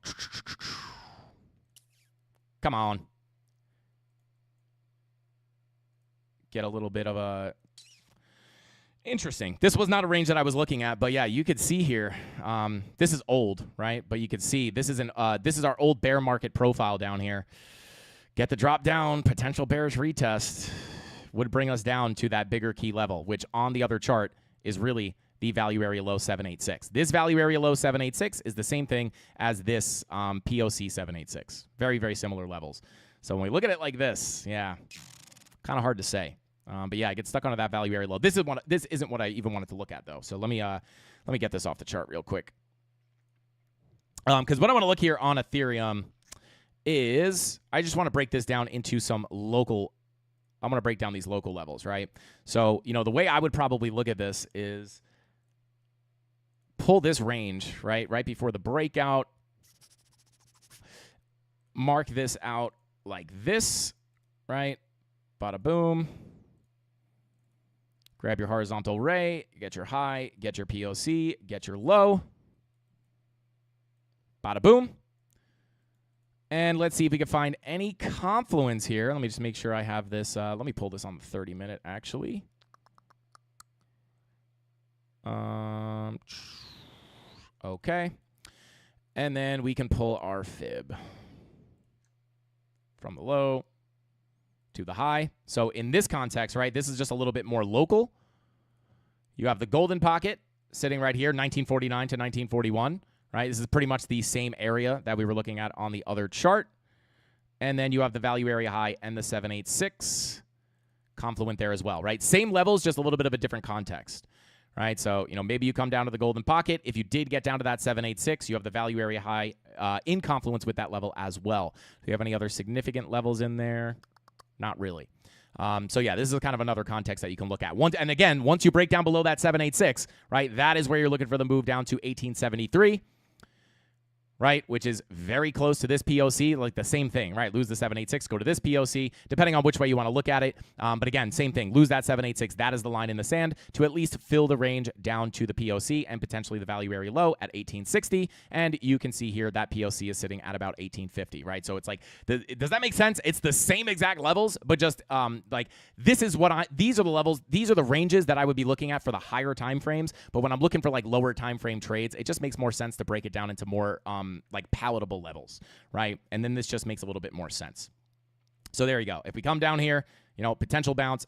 on. Get a little bit of a... Interesting. This was not a range that I was looking at, but yeah, you could see here. This is old, right? But you could see this is our old bear market profile down here. Get the drop down, potential bearish retest would bring us down to that bigger key level, which on the other chart is really the value area low 786. This value area low 786 is the same thing as this POC 786. Very, very similar levels. So when we look at it like this, yeah, kind of hard to say. But yeah, I get stuck onto that value area low. This isn't what I even wanted to look at though. So let me get this off the chart real quick. Because what I want to look here on Ethereum is I just want to break this down into some local. I'm going to break down these local levels, right? So the way I would probably look at this is pull this range right before the breakout. Mark this out like this, right? Bada boom. Grab your horizontal ray, get your high, get your POC, get your low. Bada boom. And let's see if we can find any confluence here. Let me just make sure I have this. Let me pull this on the 30-minute, actually. Okay. And then we can pull our fib from the low to the high. So in this context, right, this is just a little bit more local. You have the golden pocket sitting right here, 1949 to 1941, right? This is pretty much the same area that we were looking at on the other chart. And then you have the value area high and the 786 confluent there as well, right? Same levels, just a little bit of a different context, right? So, maybe you come down to the golden pocket. If you did get down to that 786, you have the value area high in confluence with that level as well. Do you have any other significant levels in there? Not really. So yeah, this is kind of another context that you can look at. And again, once you break down below that 786, right, that is where you're looking for the move down to 1873. Right, which is very close to this POC, like the same thing, right? Lose the 786, go to this POC, depending on which way you want to look at it. But again, same thing, lose that 786, that is the line in the sand to at least fill the range down to the POC and potentially the value area low at 1860. And you can see here that POC is sitting at about 1850, right? So it's like, does that make sense? It's the same exact levels, but just like these are the levels, these are the ranges that I would be looking at for the higher time frames. But when I'm looking for like lower time frame trades, it just makes more sense to break it down into more like palatable levels, right? And then this just makes a little bit more sense. So there you go. If we come down here, potential bounce.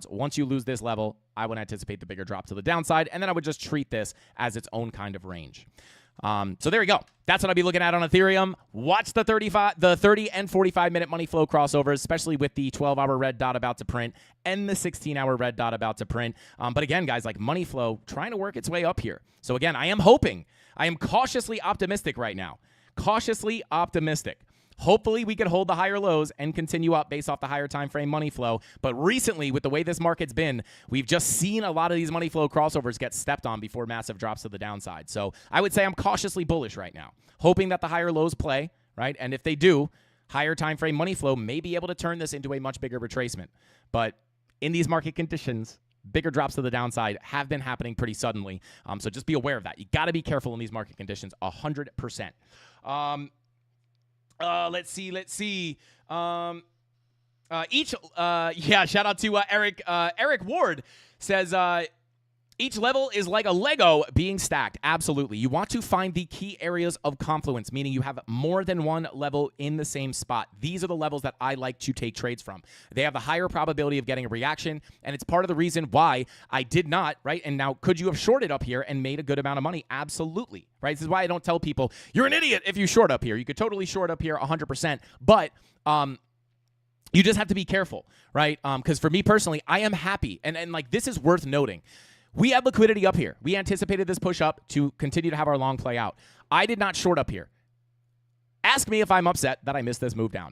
Once you lose this level, I would anticipate the bigger drop to the downside, and then I would just treat this as its own kind of range. So there you go. That's what I'll be looking at on Ethereum. Watch the 30 and 45-minute money flow crossovers, especially with the 12-hour red dot about to print and the 16-hour red dot about to print. But again, guys, like money flow trying to work its way up here. So again, I am cautiously optimistic right now. Cautiously optimistic. Hopefully, we can hold the higher lows and continue up based off the higher time frame money flow. But recently, with the way this market's been, we've just seen a lot of these money flow crossovers get stepped on before massive drops to the downside. So I would say I'm cautiously bullish right now, hoping that the higher lows play, right? And if they do, higher time frame money flow may be able to turn this into a much bigger retracement. But in these market conditions, bigger drops to the downside have been happening pretty suddenly. So just be aware of that. You got to be careful in these market conditions, 100%. Let's see. Shout out to Eric. Eric Ward says, each level is like a Lego being stacked. Absolutely. You want to find the key areas of confluence, meaning you have more than one level in the same spot. These are the levels that I like to take trades from. They have the higher probability of getting a reaction, and it's part of the reason why I did not, right? And now, could you have shorted up here and made a good amount of money? Absolutely, right? This is why I don't tell people, you're an idiot if you short up here. You could totally short up here 100%, but you just have to be careful, right? Because for me personally, I am happy, and like this is worth noting. We had liquidity up here. We anticipated this push up to continue to have our long play out. I did not short up here. Ask me if I'm upset that I missed this move down.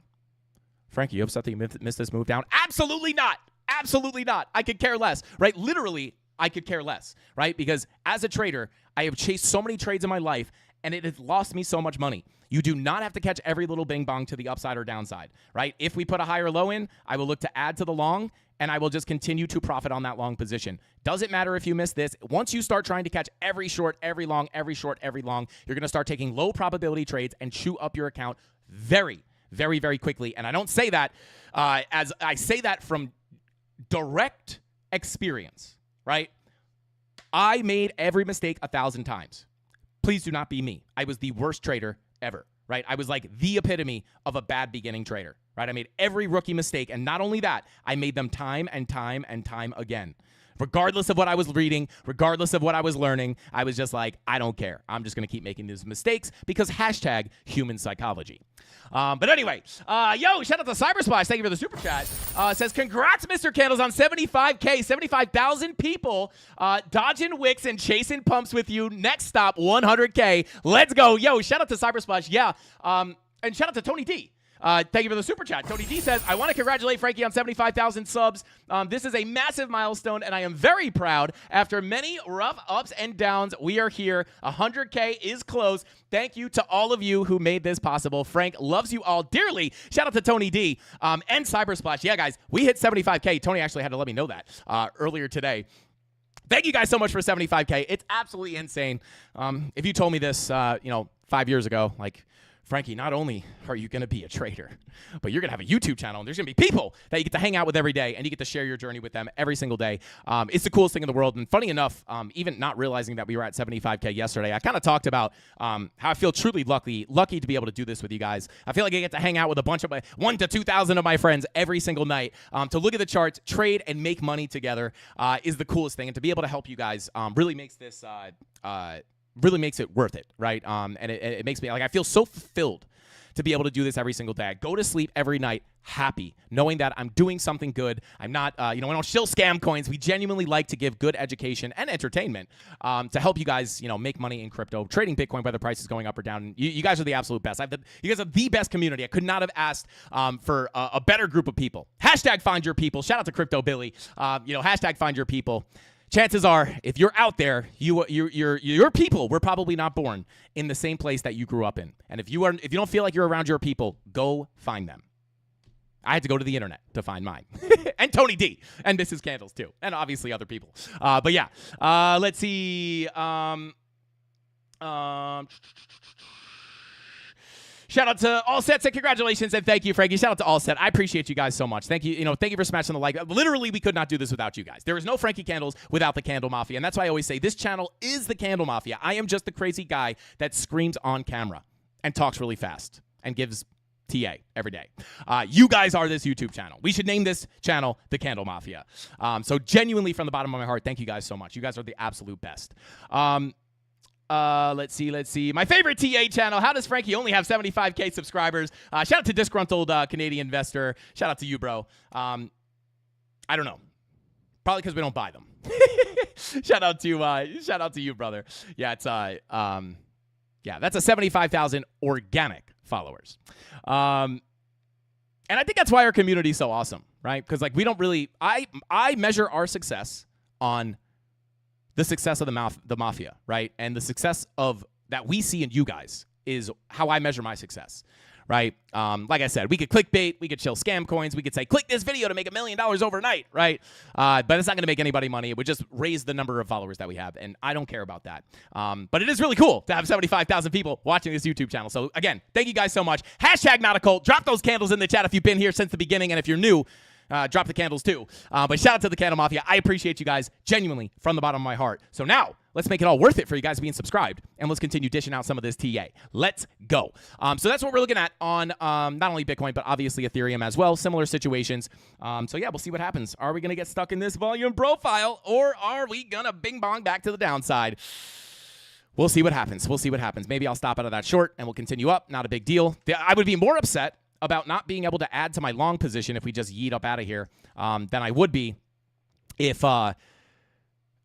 Frankie, you upset that you missed this move down? Absolutely not. Absolutely not. I could care less, right? Literally, I could care less, right? Because as a trader, I have chased so many trades in my life, and it has lost me so much money. You do not have to catch every little bing bong to the upside or downside, right? If we put a higher low in, I will look to add to the long, and I will just continue to profit on that long position. Doesn't matter if you miss this. Once you start trying to catch every short, every long, every short, every long, you're going to start taking low probability trades and chew up your account very, very, very quickly. And I don't say that as I say that from direct experience, right? I made every mistake 1,000 times. Please do not be me. I was the worst trader ever, right? I was like the epitome of a bad beginning trader, right? I made every rookie mistake, and not only that, I made them time and time and time again. Regardless of what I was reading, regardless of what I was learning, I was just like, I don't care. I'm just going to keep making these mistakes because hashtag human psychology. But anyway, shout out to Cybersplash. Thank you for the super chat. Says, congrats, Mr. Candles, on 75K, 75,000 people dodging wicks and chasing pumps with you. Next stop, 100K. Let's go. Yo, shout out to Cybersplash. Yeah. And shout out to Tony D. Thank you for the super chat. Tony D says, I want to congratulate Frankie on 75,000 subs. This is a massive milestone, and I am very proud. After many rough ups and downs, we are here. 100K is close. Thank you to all of you who made this possible. Frank loves you all dearly. Shout out to Tony D and Cybersplash. Yeah, guys, we hit 75K. Tony actually had to let me know that earlier today. Thank you guys so much for 75K. It's absolutely insane. If you told me this, 5 years ago, like, Frankie, not only are you going to be a trader, but you're going to have a YouTube channel, and there's going to be people that you get to hang out with every day, and you get to share your journey with them every single day. It's the coolest thing in the world. And funny enough, even not realizing that we were at 75K yesterday, I kind of talked about how I feel truly lucky to be able to do this with you guys. I feel like I get to hang out with a bunch of 1,000 to 2,000 of my friends every single night to look at the charts, trade, and make money together is the coolest thing. And to be able to help you guys really makes this really makes it worth it, right? And it makes me, like, I feel so fulfilled to be able to do this every single day. I go to sleep every night happy, knowing that I'm doing something good. I'm not, we don't shill scam coins. We genuinely like to give good education and entertainment to help you guys, make money in crypto, trading Bitcoin, whether price is going up or down. You guys are the absolute best. You guys are the best community. I could not have asked for a better group of people. Hashtag find your people. Shout out to Crypto Billy. Hashtag find your people. Chances are, if you're out there, your people were probably not born in the same place that you grew up in. And if you don't feel like you're around your people, go find them. I had to go to the internet to find mine. And Tony D. And Mrs. Candles, too. And obviously other people. But yeah. Let's see. Shout out to All Set. Say congratulations and thank you, Frankie. Shout out to All Set. I appreciate you guys so much. Thank you. Thank you for smashing the like. Literally, we could not do this without you guys. There is no Frankie Candles without the Candle Mafia. And that's why I always say this channel is the Candle Mafia. I am just the crazy guy that screams on camera and talks really fast and gives TA every day. You guys are this YouTube channel. We should name this channel the Candle Mafia. So genuinely from the bottom of my heart, thank you guys so much. You guys are the absolute best. Let's see. My favorite TA channel. How does Frankie only have 75K subscribers? Shout out to disgruntled Canadian investor. Shout out to you, bro. I don't know. Probably because we don't buy them. Shout out to you, brother. Yeah, it's that's a 75,000 organic followers. And I think that's why our community is so awesome, right? Because like we don't really, I measure our success on the success of the mafia, right? And the success of that we see in you guys is how I measure my success, right? Like I said, we could clickbait, we could chill scam coins, we could say, click this video to make $1 million overnight, right? But it's not going to make anybody money. It would just raise the number of followers that we have, and I don't care about that. But it is really cool to have 75,000 people watching this YouTube channel. So again, thank you guys so much. Hashtag not a cult. Drop those candles in the chat if you've been here since the beginning, and if you're new, drop the candles too. But shout out to the Candle Mafia. I appreciate you guys genuinely from the bottom of my heart. So now let's make it all worth it for you guys being subscribed, and let's continue dishing out some of this TA. Let's go. So that's what we're looking at on not only Bitcoin, but obviously Ethereum as well. Similar situations. So yeah, we'll see what happens. Are we going to get stuck in this volume profile, or are we going to bing bong back to the downside? We'll see what happens. Maybe I'll stop out of that short and we'll continue up. Not a big deal. I would be more upset about not being able to add to my long position if we just yeet up out of here than I would be if I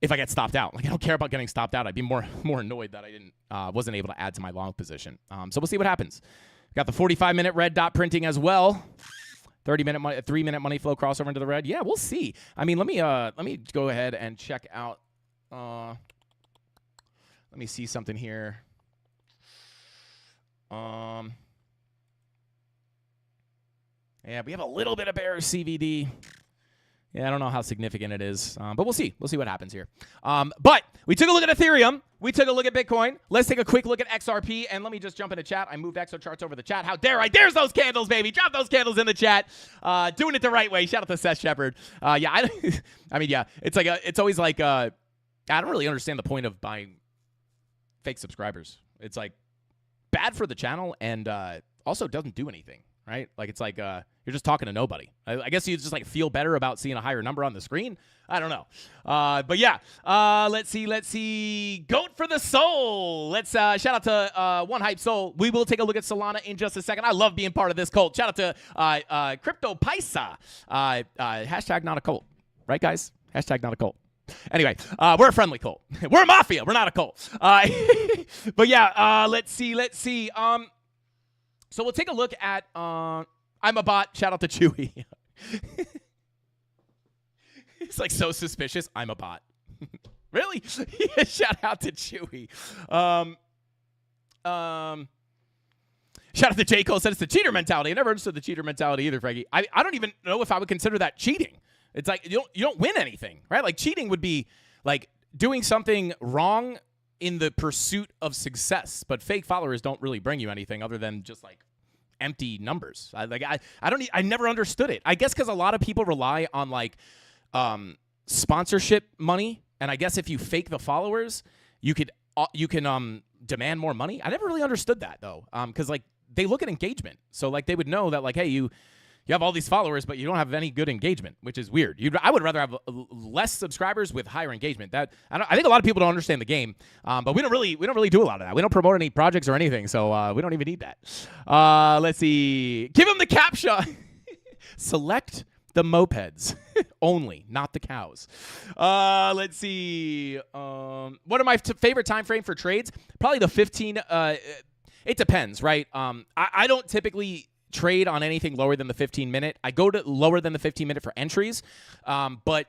get stopped out. Like, I don't care about getting stopped out. I'd be more annoyed that I wasn't able to add to my long position. So we'll see what happens. Got the 45-minute red dot printing as well. 30-minute, 3-minute money flow crossover into the red. Yeah, we'll see. I mean, let me go ahead and check out. Let me see something here. Yeah, we have a little bit of bearish CVD. Yeah, I don't know how significant it is, but we'll see. We'll see what happens here. But we took a look at Ethereum. We took a look at Bitcoin. Let's take a quick look at XRP, and let me just jump into chat. I moved XOCharts over the chat. How dare I? There's those candles, baby. Drop those candles in the chat. Doing it the right way. Shout out to Seth Shepard. Yeah, I mean, yeah, it's like it's always like I don't really understand the point of buying fake subscribers. It's like bad for the channel and also doesn't do anything. Right? Like, it's like you're just talking to nobody. I guess you just like feel better about seeing a higher number on the screen. I don't know. But yeah, let's see. Goat for the soul. Let's shout out to One Hype Soul. We will take a look at Solana in just a second. I love being part of this cult. Shout out to Crypto Paisa. Hashtag not a cult. Right, guys? Hashtag not a cult. Anyway, we're a friendly cult. We're a mafia. We're not a cult. But yeah, let's see. So we'll take a look at I'm a bot. Shout out to Chewy. It's like so suspicious. I'm a bot. Really? Yeah, shout out to Chewy. Shout out to J. Cole. Said it's the cheater mentality. I never understood the cheater mentality either, Frankie. I don't even know if I would consider that cheating. It's like you don't win anything, right? Like, cheating would be like doing something wrong in the pursuit of success, but fake followers don't really bring you anything other than just like empty numbers. I never understood it. I guess because a lot of people rely on like sponsorship money, and I guess if you fake the followers, you can demand more money. I never really understood that though, because like they look at engagement, so like they would know that like, hey, you have all these followers, but you don't have any good engagement, which is weird. I would rather have less subscribers with higher engagement. I think a lot of people don't understand the game, but we don't really do a lot of that. We don't promote any projects or anything, so we don't even need that. Let's see. Give them the CAPTCHA. Select the mopeds only, not the cows. Let's see. What are my favorite time frame for trades? Probably the 15. It depends, right? I don't typically trade on anything lower than the 15-minute. I go to lower than the 15-minute for entries, but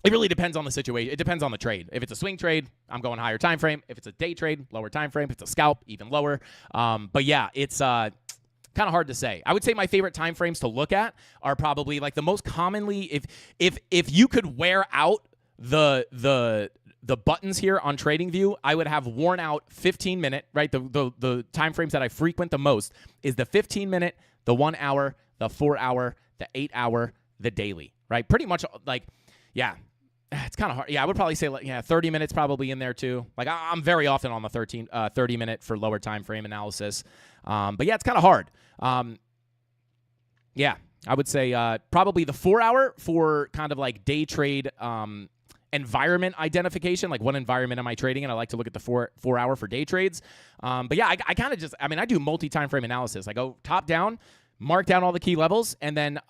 it really depends on the situation. It depends on the trade. If it's a swing trade, I'm going higher time frame. If it's a day trade, lower time frame. If it's a scalp, even lower. But yeah, it's kind of hard to say. I would say my favorite time frames to look at are probably like the most commonly, if you could wear out the buttons here on TradingView, I would have worn out 15-minute, right? The time frames that I frequent the most is the 15-minute, the 1 hour, the 4 hour, the 8 hour, the daily, right? Pretty much like, yeah, it's kind of hard. Yeah, I would probably say, like, yeah, 30 minutes probably in there too. Like, I'm very often on the 30-minute for lower time frame analysis. But yeah, it's kind of hard. Yeah, I would say probably the 4 hour for kind of like day trade environment identification, like what environment am I trading in. I like to look at the 4 hour for day trades. But yeah, I kind of just, I mean, I do multi-time frame analysis. I go top down, mark down all the key levels, and then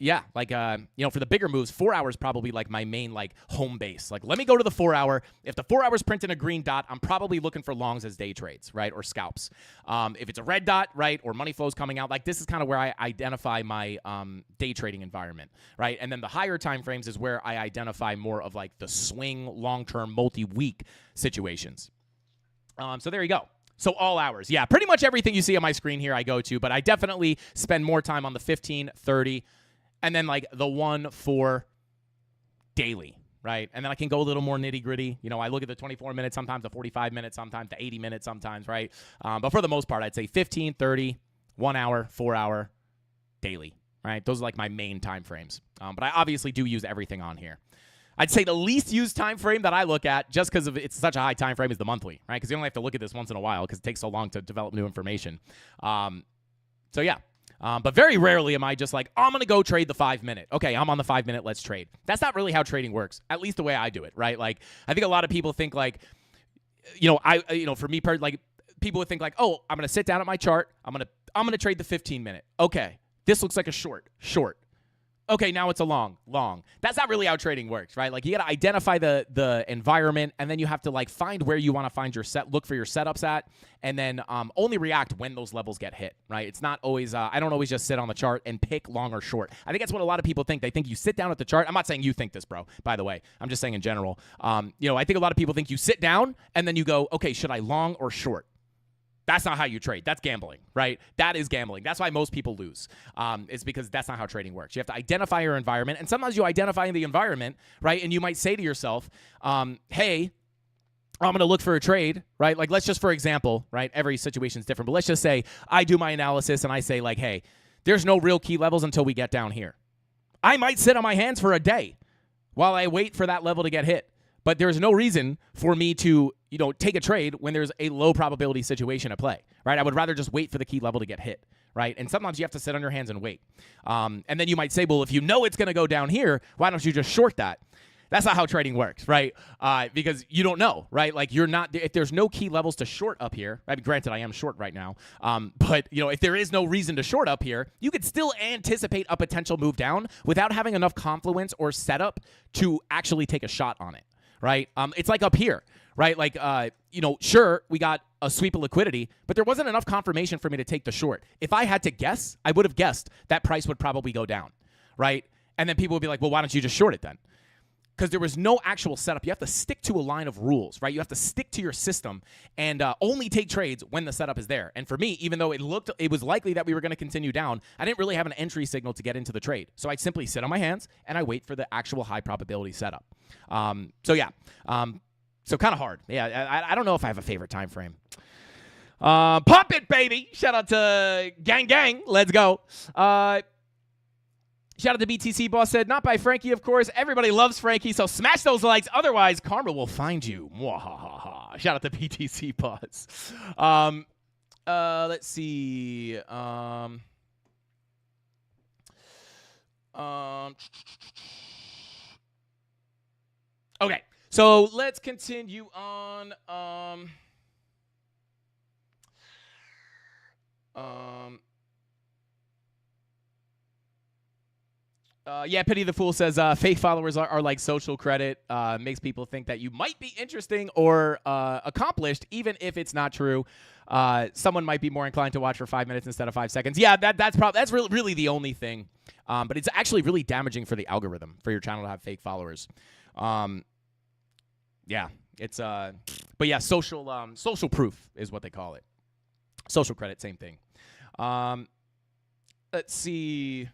yeah, like, for the bigger moves, 4 hours probably like my main like home base. Like, let me go to the 4 hour. If the 4 hours print in a green dot, I'm probably looking for longs as day trades, right, or scalps. If it's a red dot, right, or money flows coming out, like this is kind of where I identify my day trading environment, right? And then the higher time frames is where I identify more of like the swing, long-term, multi-week situations. So there you go. So all hours. Yeah, pretty much everything you see on my screen here I go to, but I definitely spend more time on the 15, 30, and then like the 1-4 daily, right? And then I can go a little more nitty gritty. I look at the 24 minutes, sometimes the 45 minutes, sometimes the 80 minutes, sometimes, right? But for the most part, I'd say 15, 30, 1 hour, 4 hour, daily, right? Those are like my main time frames. But I obviously do use everything on here. I'd say the least used time frame that I look at, just because it's such a high time frame, is the monthly, right? Because you only have to look at this once in a while because it takes so long to develop new information. So yeah. But very rarely am I just like, I'm going to go trade the 5 minute. Okay, I'm on the 5 minute, let's trade. That's not really how trading works, at least the way I do it, right? Like, I think a lot of people think like, for me, like, people would think like, oh, I'm going to sit down at my chart. I'm going to trade the 15 minute. Okay, this looks like a short. Okay, now it's a long. That's not really how trading works, right? Like, you got to identify the environment, and then you have to like find where you want to find look for your setups at, and then only react when those levels get hit, right? It's not always, I don't always just sit on the chart and pick long or short. I think that's what a lot of people think. They think you sit down at the chart. I'm not saying you think this, bro, by the way. I'm just saying in general. I think a lot of people think you sit down, and then you go, okay, should I long or short? That's not how you trade. That's gambling, right? That is gambling. That's why most people lose. It's because that's not how trading works. You have to identify your environment, and sometimes you identify the environment, right? And you might say to yourself, hey, I'm going to look for a trade, right? Like, let's just, for example, right? Every situation is different, but let's just say I do my analysis and I say like, hey, there's no real key levels until we get down here. I might sit on my hands for a day while I wait for that level to get hit. But there's no reason for me to, take a trade when there's a low probability situation at play, right? I would rather just wait for the key level to get hit, right? And sometimes you have to sit on your hands and wait. And then you might say, well, if you know it's going to go down here, why don't you just short that? That's not how trading works, right? Because you don't know, right? Like, if there's no key levels to short up here, I mean, granted, I am short right now, but, if there is no reason to short up here, you could still anticipate a potential move down without having enough confluence or setup to actually take a shot on it. Right? It's like up here, right? Like, sure, we got a sweep of liquidity, but there wasn't enough confirmation for me to take the short. If I had to guess, I would have guessed that price would probably go down, right? And then people would be like, well, why don't you just short it then? Because there was no actual setup. You have to stick to a line of rules, right? You have to stick to your system and only take trades when the setup is there. And for me, even though it was likely that we were going to continue down, I didn't really have an entry signal to get into the trade. So I simply sit on my hands and I wait for the actual high probability setup. So kind of hard. Yeah, I don't know if I have a favorite time frame. Pump it, baby. Shout out to Gang. Let's go. Shout out to BTC Boss said, not by Frankie, of course. Everybody loves Frankie, so smash those likes. Otherwise, karma will find you. Mwahaha. Shout out to BTC Boss. Let's see. Okay, so let's continue on. Pity the Fool says fake followers are like social credit. Makes people think that you might be interesting or accomplished, even if it's not true. Someone might be more inclined to watch for 5 minutes instead of 5 seconds. Yeah, that's really the only thing. But it's actually really damaging for the algorithm for your channel to have fake followers. Social proof is what they call it. Social credit, same thing. Let's see.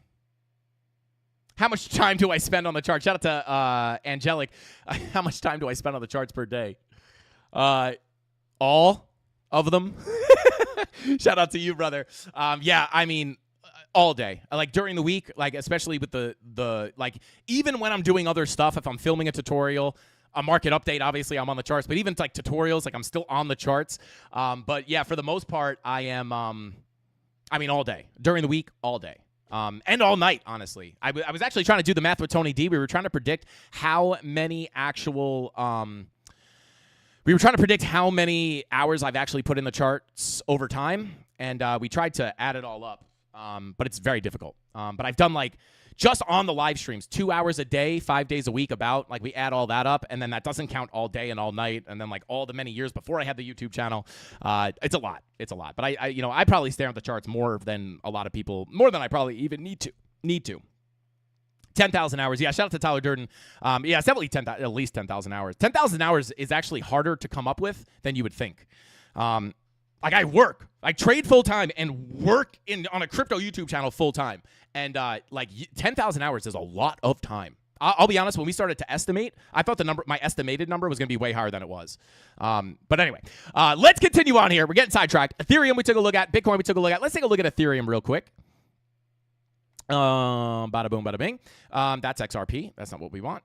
How much time do I spend on the chart? Shout out to Angelic. How much time do I spend on the charts per day? All of them. Shout out to you, brother. All day. Like during the week, like especially with the even when I'm doing other stuff, if I'm filming a tutorial, a market update, obviously I'm on the charts, but even like tutorials, like I'm still on the charts. But yeah, for the most part, I am all day. During the week, all day. And all night, honestly. I was actually trying to do the math with Tony D. We were trying to predict how many actual we were trying to predict how many hours I've actually put in the charts over time, and we tried to add it all up, but it's very difficult. But I've done like just on the live streams, 2 hours a day, 5 days a week, about like we add all that up, and then that doesn't count all day and all night, and then like all the many years before I had the YouTube channel. It's a lot. It's a lot. But I probably stare at the charts more than a lot of people, more than I probably even need to. 10,000 hours. Yeah, shout out to Tyler Durden. Yeah, it's definitely at least 10,000 hours. 10,000 hours is actually harder to come up with than you would think. Like I trade full time and work on a crypto YouTube channel full time. And like 10,000 hours is a lot of time. I'll be honest, when we started to estimate, I thought my estimated number was going to be way higher than it was. But anyway, let's continue on here. We're getting sidetracked. Ethereum we took a look at. Bitcoin we took a look at. Let's take a look at Ethereum real quick. Bada boom, bada bing. That's XRP. That's not what we want.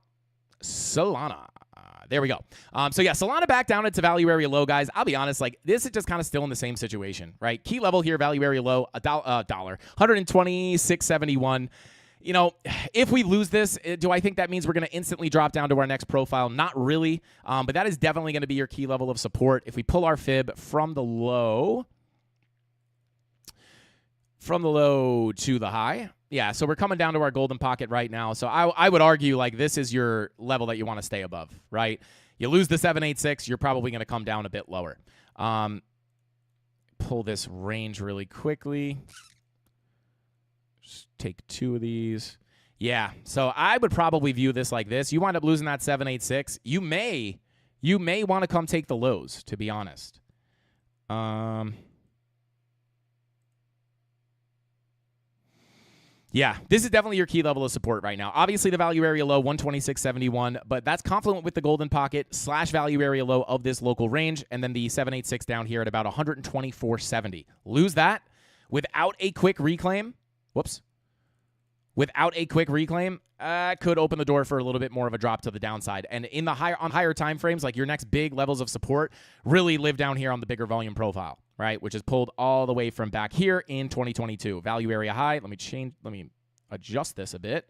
Solana. There we go. So yeah, Solana back down into value area low, guys. I'll be honest, like this is just kind of still in the same situation, right? Key level here, value area low, $1, 126.71. You know, if we lose this, do I think that means we're going to instantly drop down to our next profile? Not really, but that is definitely going to be your key level of support. If we pull our fib from the low to the high, yeah, so we're coming down to our golden pocket right now. So I would argue like this is your level that you want to stay above, right? You lose the 786, you're probably going to come down a bit lower. Pull this range really quickly. Just take two of these. Yeah, so I would probably view this like this. You wind up losing that 786. You may want to come take the lows, to be honest. Yeah, this is definitely your key level of support right now. Obviously, the value area low, 126.71, but that's confluent with the golden pocket / value area low of this local range, and then the 786 down here at about 124.70. Lose that without a quick reclaim. Whoops. Without a quick reclaim, could open the door for a little bit more of a drop to the downside. And in the higher time frames, like your next big levels of support, really live down here on the bigger volume profile, right? Which is pulled all the way from back here in 2022. Value area high. Let me adjust this a bit.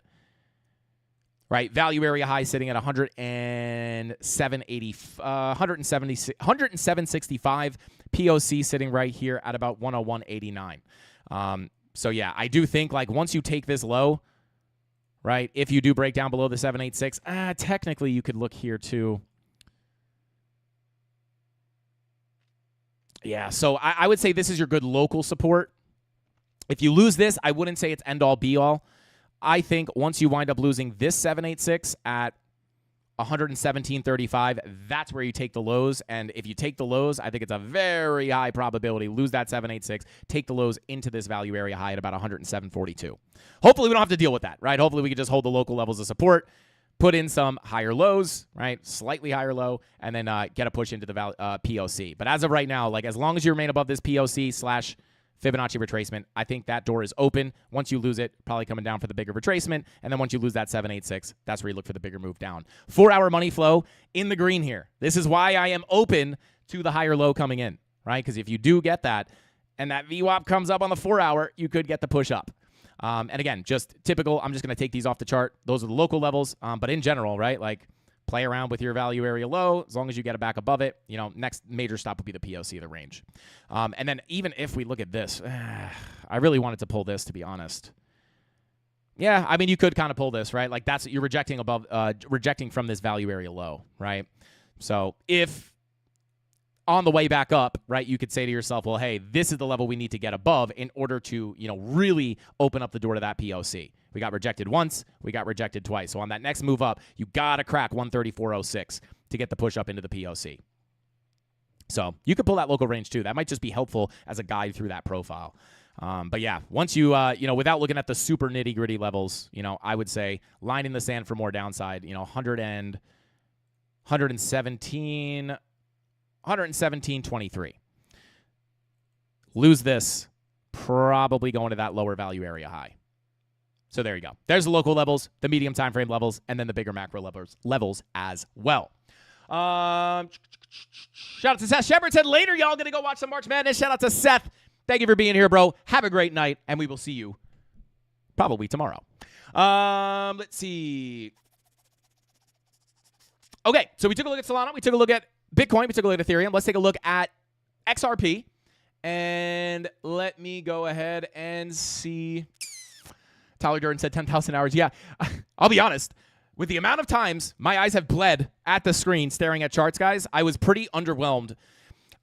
Right, value area high sitting at 107.65. POC sitting right here at about 101.89. So yeah, I do think like once you take this low, right, if you do break down below the 786, technically you could look here too. Yeah, so I would say this is your good local support. If you lose this, I wouldn't say it's end all be all. I think once you wind up losing this 786 at 117.35, that's where you take the lows. And if you take the lows, I think it's a very high probability. Lose that 786, take the lows into this value area high at about 107.42. Hopefully we don't have to deal with that, right? Hopefully we can just hold the local levels of support, put in some higher lows, right? Slightly higher low, and then get a push into the POC. But as of right now, like as long as you remain above this POC / Fibonacci retracement, I think that door is open. Once you lose it, probably coming down for the bigger retracement. And then once you lose that 786, that's where you look for the bigger move down. 4-hour money flow in the green here. This is why I am open to the higher low coming in, right? Because if you do get that and that VWAP comes up on the 4-hour, you could get the push up. And again, just typical, I'm just going to take these off the chart. Those are the local levels. But in general, right, like play around with your value area low. As long as you get it back above it, you know, next major stop will be the POC of the range. And then even if we look at this, I really wanted to pull this, to be honest. Yeah, I mean, you could kind of pull this, right? Like that's, you're rejecting above, rejecting from this value area low, right? So if on the way back up, right, you could say to yourself, well, hey, this is the level we need to get above in order to, you know, really open up the door to that POC. We got rejected once, we got rejected twice. So on that next move up, you got to crack 134.06 to get the push up into the POC. So you could pull that local range too. That might just be helpful as a guide through that profile. But yeah, once you, you know, without looking at the super nitty gritty levels, you know, I would say line in the sand for more downside, you know, 117.23. Lose this, probably going to that lower value area high. So there you go. There's the local levels, the medium time frame levels, and then the bigger macro levels as well. Shout out to Seth Shepard. Said later, y'all going to go watch some March Madness. Shout out to Seth. Thank you for being here, bro. Have a great night, and we will see you probably tomorrow. Let's see. Okay, so we took a look at Solana. We took a look at Bitcoin. We took a look at Ethereum. Let's take a look at XRP. And let me go ahead and see. Tyler Durden said 10,000 hours. Yeah, I'll be honest. With the amount of times my eyes have bled at the screen staring at charts, guys, I was pretty underwhelmed.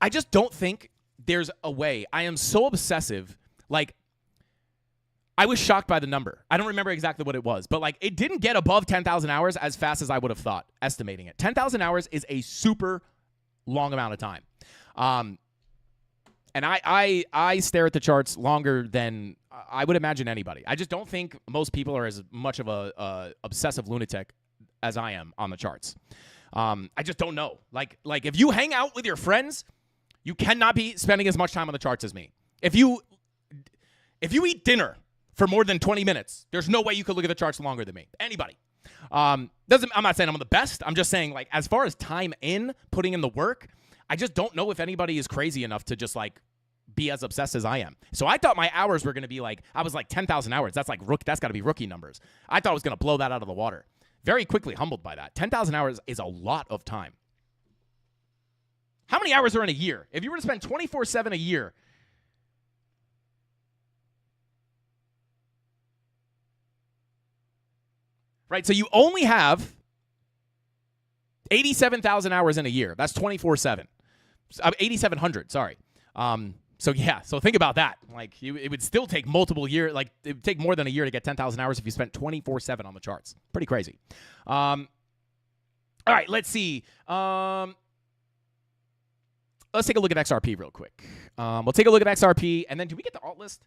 I just don't think there's a way. I am so obsessive. Like, I was shocked by the number. I don't remember exactly what it was, but like it didn't get above 10,000 hours as fast as I would have thought, estimating it. 10,000 hours is a super long amount of time. And I stare at the charts longer than I would imagine anybody. I just don't think most people are as much of a obsessive lunatic as I am on the charts. I just don't know. Like if you hang out with your friends, you cannot be spending as much time on the charts as me. If you eat dinner for more than 20 minutes, there's no way you could look at the charts longer than me. Anybody. I'm not saying I'm the best. I'm just saying, like, as far as time in, putting in the work, I just don't know if anybody is crazy enough to just, like, be as obsessed as I am. So I thought my hours were going to be, like, I was like 10,000 hours. That's got to be rookie numbers. I thought I was going to blow that out of the water. Very quickly humbled by that. 10,000 hours is a lot of time. How many hours are in a year? If you were to spend 24/7 a year, right? So you only have 87,000 hours in a year. That's 24/7. 8,700, sorry. So think about that. Like, it would still take multiple years. Like, it would take more than a year to get 10,000 hours if you spent 24/7 on the charts. Pretty crazy. All right, let's see. Let's take a look at XRP real quick. We'll take a look at XRP, and then do we get the alt list?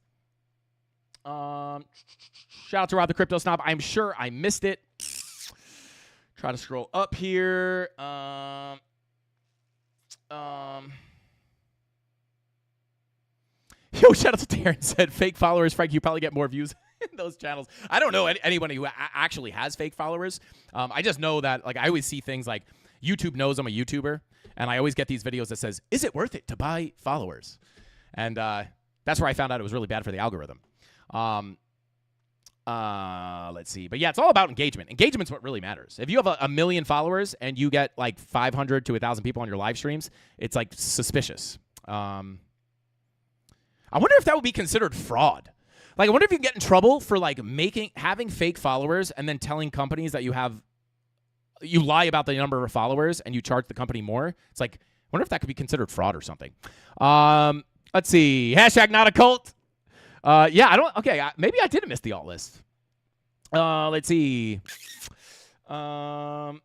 Shout out to Rob the Crypto Snob. I'm sure I missed it. Try to scroll up here. Yo, shout out to Darren said, fake followers, Frank, you probably get more views in those channels. I don't know anyone who actually has fake followers. I just know that, like, I always see things like YouTube knows I'm a YouTuber, and I always get these videos that says, is it worth it to buy followers? And that's where I found out it was really bad for the algorithm. Let's see. But yeah, it's all about engagement. Engagement's what really matters. If you have a million followers and you get like 500 to 1,000 people on your live streams, it's like suspicious. I wonder if that would be considered fraud. Like, I wonder if you get in trouble for like having fake followers and then telling companies that you lie about the number of followers and you charge the company more. It's like, I wonder if that could be considered fraud or something. Let's see. Hashtag not a cult. Maybe I didn't miss the alt list. Let's see. Hey,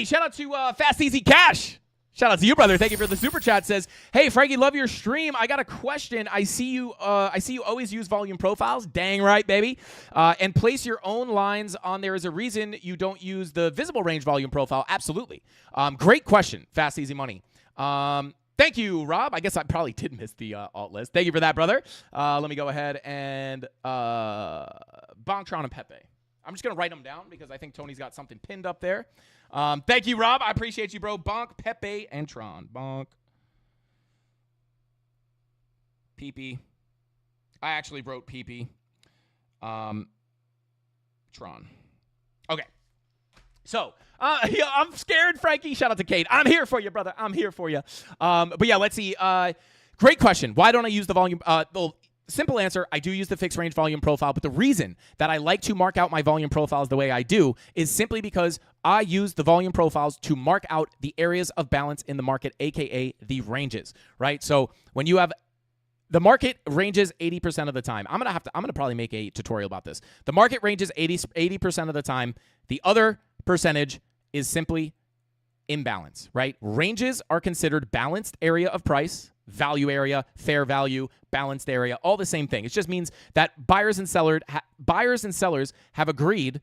shout out to Fast Easy Cash. Shout out to you, brother. Thank you for the super chat. Says, hey, Frankie, love your stream. I got a question. I see you always use volume profiles. Dang right, baby. And place your own lines on there. Is a reason you don't use the visible range volume profile? Absolutely. Great question, Fast Easy Money. Thank you, Rob. I guess I probably did miss the alt list. Thank you for that, brother. Let me go ahead and Bonktron and Pepe. I'm just going to write them down because I think Tony's got something pinned up there. Thank you, Rob. I appreciate you, bro. Bonk, Pepe, and Tron. Bonk. Peepee. I actually wrote Peepee. Tron. Okay. So, I'm scared, Frankie. Shout out to Kate. I'm here for you, brother. I'm here for you. But yeah, let's see. Great question. Why don't I use the volume? Well, simple answer, I do use the fixed range volume profile, but the reason that I like to mark out my volume profiles the way I do is simply because I use the volume profiles to mark out the areas of balance in the market, aka the ranges, right? So when you have the market ranges 80% of the time. I'm gonna probably make a tutorial about this. The market ranges 80% of the time. The other percentage is simply imbalance, right? Ranges are considered balanced area of price, value area, fair value, balanced area, all the same thing. It just means that buyers and sellers have agreed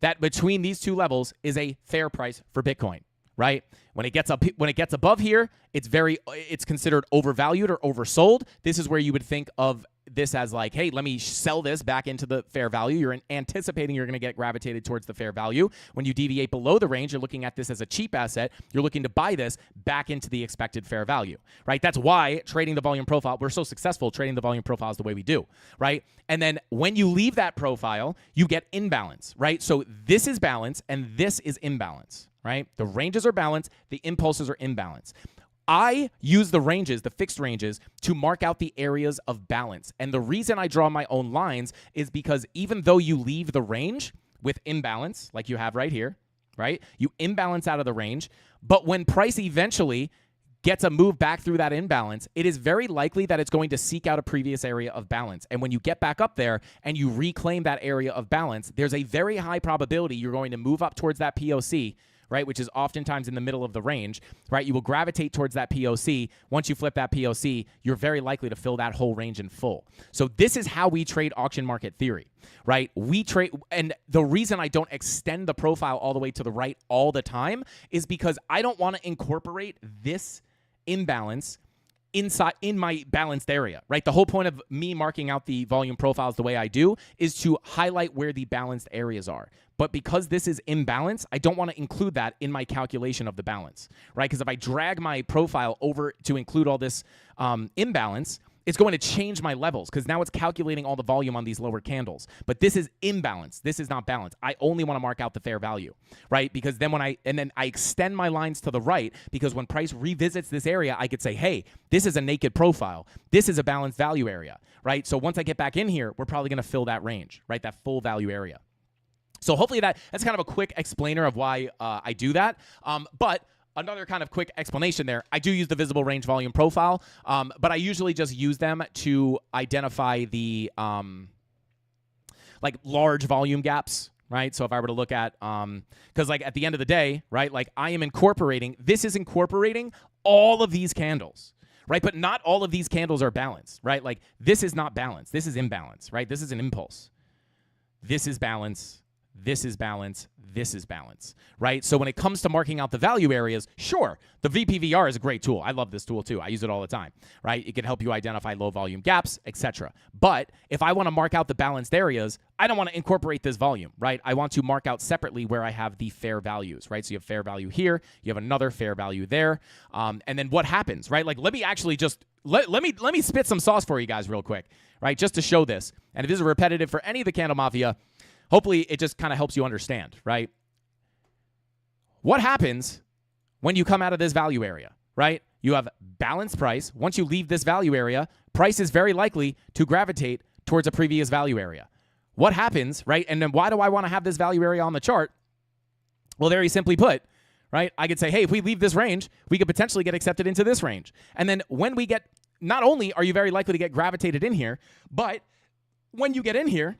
that between these two levels is a fair price for Bitcoin, right? When it gets above here, it's considered overvalued or oversold. This is where you would think of this as like, hey, let me sell this back into the fair value. You're anticipating you're going to get gravitated towards the fair value. When you deviate below the range, you're looking at this as a cheap asset. You're looking to buy this back into the expected fair value, right? That's why trading the volume profile, we're so successful trading the volume profiles the way we do, right? And then when you leave that profile, you get imbalance, right? So this is balance and this is imbalance, right? The ranges are balanced, the impulses are imbalance. I use the ranges, the fixed ranges, to mark out the areas of balance. And the reason I draw my own lines is because even though you leave the range with imbalance, like you have right here, right? You imbalance out of the range, but when price eventually gets a move back through that imbalance, it is very likely that it's going to seek out a previous area of balance. And when you get back up there and you reclaim that area of balance, there's a very high probability you're going to move up towards that POC, right, which is oftentimes in the middle of the range, right? You will gravitate towards that POC. Once you flip that POC, you're very likely to fill that whole range in full. So this is how we trade auction market theory, right? We trade, and the reason I don't extend the profile all the way to the right all the time is because I don't want to incorporate this imbalance inside in my balanced area, right? The whole point of me marking out the volume profiles the way I do is to highlight where the balanced areas are. But because this is imbalance, I don't want to include that in my calculation of the balance, right? Because if I drag my profile over to include all this imbalance, it's going to change my levels because now it's calculating all the volume on these lower candles. But this is imbalance. This is not balance. I only want to mark out the fair value, right? Because then I extend my lines to the right because when price revisits this area, I could say, hey, this is a naked profile. This is a balanced value area, right? So once I get back in here, we're probably going to fill that range, right? That full value area. So hopefully that's kind of a quick explainer of why I do that. But another kind of quick explanation there, I do use the visible range volume profile, but I usually just use them to identify the like large volume gaps, right? So if I were to look at, because like at the end of the day, right, like I am incorporating, this is incorporating all of these candles, right? But not all of these candles are balanced, right? Like this is not balance. This is imbalance, right? This is an impulse. This is balance. This is balance, this is balance, right? So when it comes to marking out the value areas, sure, the VPVR is a great tool. I love this tool too. I use it all the time, right? It can help you identify low volume gaps, etc. But if I want to mark out the balanced areas, I don't want to incorporate this volume, right? I want to mark out separately where I have the fair values, right? So you have fair value here, you have another fair value there, and then what happens, right? Like let me actually just let me spit some sauce for you guys real quick, right? Just to show this, and if this is repetitive for any of the CandleMafia, hopefully it just kind of helps you understand, right? What happens when you come out of this value area, right? You have balanced price. Once you leave this value area, price is very likely to gravitate towards a previous value area. What happens, right? And then why do I want to have this value area on the chart? Well, very simply put, right? I could say, hey, if we leave this range, we could potentially get accepted into this range. And then when we get, not only are you very likely to get gravitated in here, but when you get in here,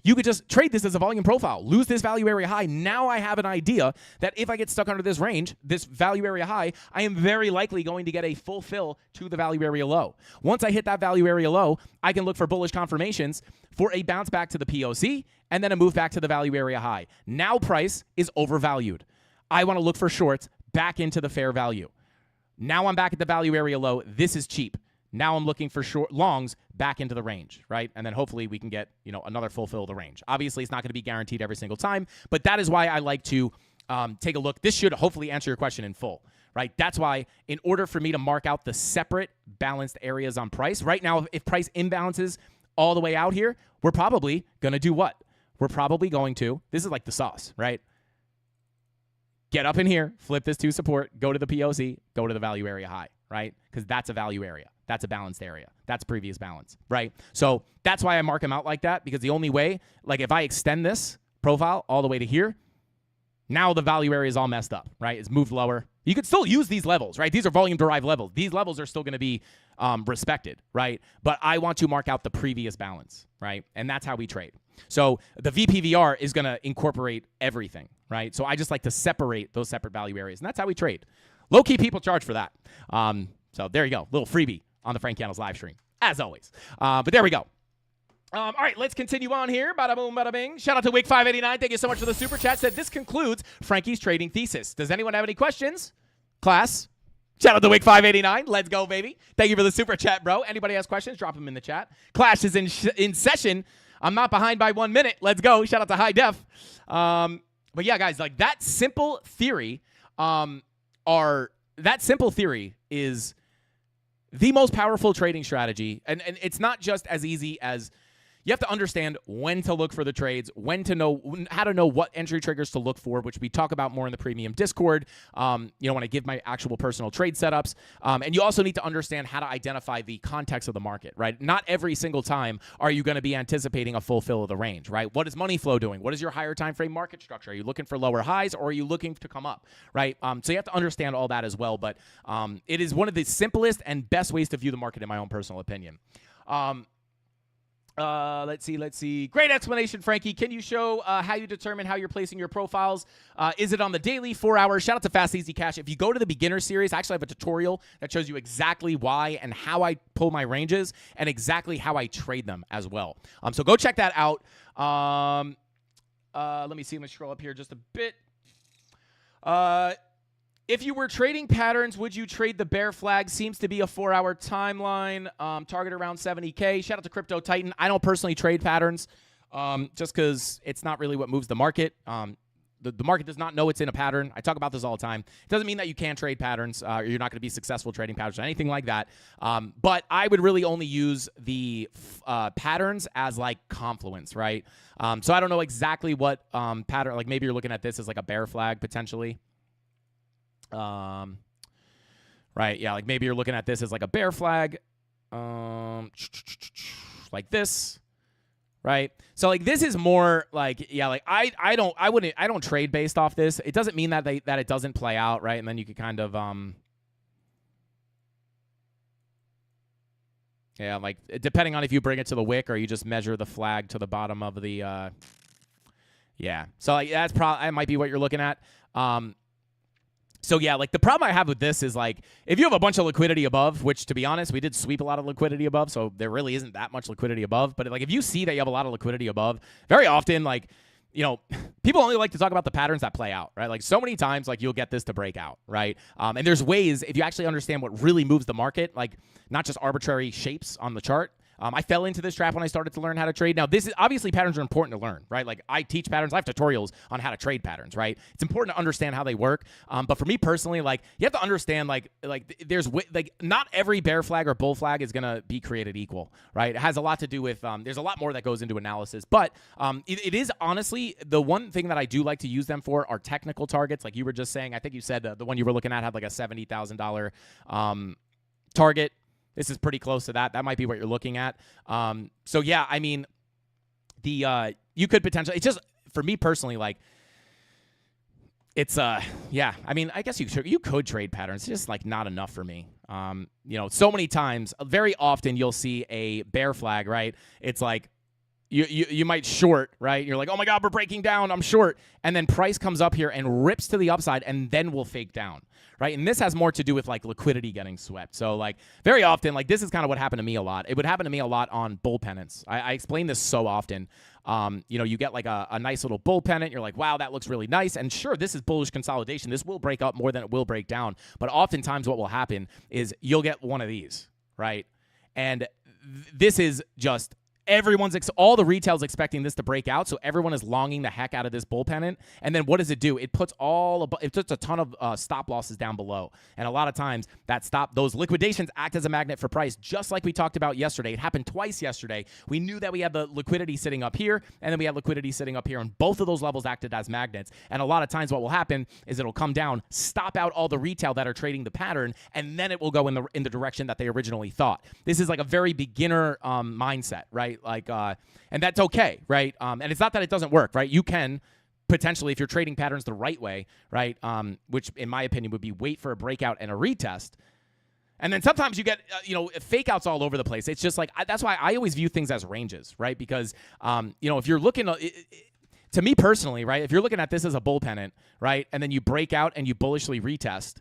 you could just trade this as a volume profile, lose this value area high. Now I have an idea that if I get stuck under this range, this value area high, I am very likely going to get a full fill to the value area low. Once I hit that value area low, I can look for bullish confirmations for a bounce back to the POC and then a move back to the value area high. Now price is overvalued. I want to look for shorts back into the fair value. Now I'm back at the value area low. This is cheap. Now I'm looking for short longs back into the range, right? And then hopefully we can get, another full fill of the range. Obviously, it's not going to be guaranteed every single time, but that is why I like to take a look. This should hopefully answer your question in full, right? That's why in order for me to mark out the separate balanced areas on price, right now, if price imbalances all the way out here, we're probably going to do what? We're probably going to, this is like the sauce, right? Get up in here, flip this to support, go to the POC, go to the value area high, right? Because that's a value area. That's a balanced area. That's previous balance, right? So that's why I mark them out like that, because the only way, like if I extend this profile all the way to here, now the value area is all messed up, right? It's moved lower. You could still use these levels, right? These are volume-derived levels. These levels are still going to be respected, right? But I want to mark out the previous balance, right? And that's how we trade. So the VPVR is going to incorporate everything, right? So I just like to separate those separate value areas, and that's how we trade. Low-key people charge for that. So there you go, little freebie on the Frank Candles live stream, as always. But there we go. All right, let's continue on here. Bada boom, bada bing. Shout out to Wick589. Thank you so much for the super chat. Said this concludes Frankie's trading thesis. Does anyone have any questions? Class? Shout out to Wick589. Let's go, baby. Thank you for the super chat, bro. Anybody has questions, drop them in the chat. Clash is in session. I'm not behind by 1 minute. Let's go. Shout out to High Def. But yeah, guys, like that simple theory is the most powerful trading strategy. And it's not just as easy as you have to understand when to look for the trades, how to know what entry triggers to look for, which we talk about more in the premium Discord, when I give my actual personal trade setups. And you also need to understand how to identify the context of the market, right? Not every single time are you going to be anticipating a full fill of the range, right? What is money flow doing? What is your higher time frame market structure? Are you looking for lower highs or are you looking to come up, right? So you have to understand all that as well. But it is one of the simplest and best ways to view the market in my own personal opinion. Let's see. Great explanation, Frankie. Can you show how you determine how you're placing your profiles? Is it on the daily, 4 hours? Shout out to Fast Easy Cash. If you go to the beginner series, I actually have a tutorial that shows you exactly why and how I pull my ranges and exactly how I trade them as well. So go check that out. Let me see. Let me scroll up here just a bit. If you were trading patterns, would you trade the bear flag? Seems to be a 4-hour timeline. Target around 70K. Shout out to Crypto Titan. I don't personally trade patterns just because it's not really what moves the market. The market does not know it's in a pattern. I talk about this all the time. It doesn't mean that you can't trade patterns or you're not going to be successful trading patterns or anything like that. But I would really only use the patterns as like confluence, right? So I don't know exactly what pattern. Like maybe you're looking at this as like a bear flag potentially. Right, yeah, like maybe you're looking at this as like a bear flag, like this, right? So like this is more like, yeah, like I don't trade based off this. It doesn't mean that that it doesn't play out, right? And then you could kind of yeah, like depending on if you bring it to the wick or you just measure the flag to the bottom of the yeah. So like that might be what you're looking at. So, yeah, like the problem I have with this is like if you have a bunch of liquidity above, which to be honest, we did sweep a lot of liquidity above. So there really isn't that much liquidity above. But like if you see that you have a lot of liquidity above, very often like, people only like to talk about the patterns that play out, right? Like so many times like you'll get this to break out, right? And there's ways if you actually understand what really moves the market, like not just arbitrary shapes on the chart. I fell into this trap when I started to learn how to trade. Now, this is obviously patterns are important to learn, right? Like I teach patterns. I have tutorials on how to trade patterns, right? It's important to understand how they work. But for me personally, like you have to understand, like there's like not every bear flag or bull flag is gonna be created equal, right? It has a lot to do with there's a lot more that goes into analysis. But it is honestly the one thing that I do like to use them for are technical targets. Like you were just saying, I think you said the one you were looking at had like a $70,000 target. This is pretty close to that. That might be what you're looking at. So yeah, I mean, you could potentially. It's just for me personally, like it's yeah. I mean, I guess you could trade patterns. It's just like not enough for me. So many times, very often you'll see a bear flag, right? It's like you might short, right? You're like, oh my God, we're breaking down. I'm short, and then price comes up here and rips to the upside, and then we'll fake down. Right, and this has more to do with like liquidity getting swept. So like very often, like this is kind of what happened to me a lot. It would happen to me a lot on bull pennants. I explain this so often. You get like a nice little bull pennant. You're like, wow, that looks really nice. And sure, this is bullish consolidation. This will break up more than it will break down. But oftentimes what will happen is you'll get one of these, right? And this is just all the retail's expecting this to break out, so everyone is longing the heck out of this bull pennant. And then what does it do? It puts a ton of stop losses down below, and a lot of times those liquidations act as a magnet for price, just like we talked about yesterday. It happened twice yesterday. We knew that we had the liquidity sitting up here, and then we had liquidity sitting up here, and both of those levels acted as magnets. And a lot of times, what will happen is it'll come down, stop out all the retail that are trading the pattern, and then it will go in the direction that they originally thought. This is like a very beginner mindset, right? Like, and that's okay, right? And it's not that it doesn't work, right? You can potentially, if you're trading patterns the right way, right? Which in my opinion would be wait for a breakout and a retest. And then sometimes you get, fake outs all over the place. It's just like, that's why I always view things as ranges, right? Because, if you're looking, to me personally, right? If you're looking at this as a bull pennant, right? And then you break out and you bullishly retest,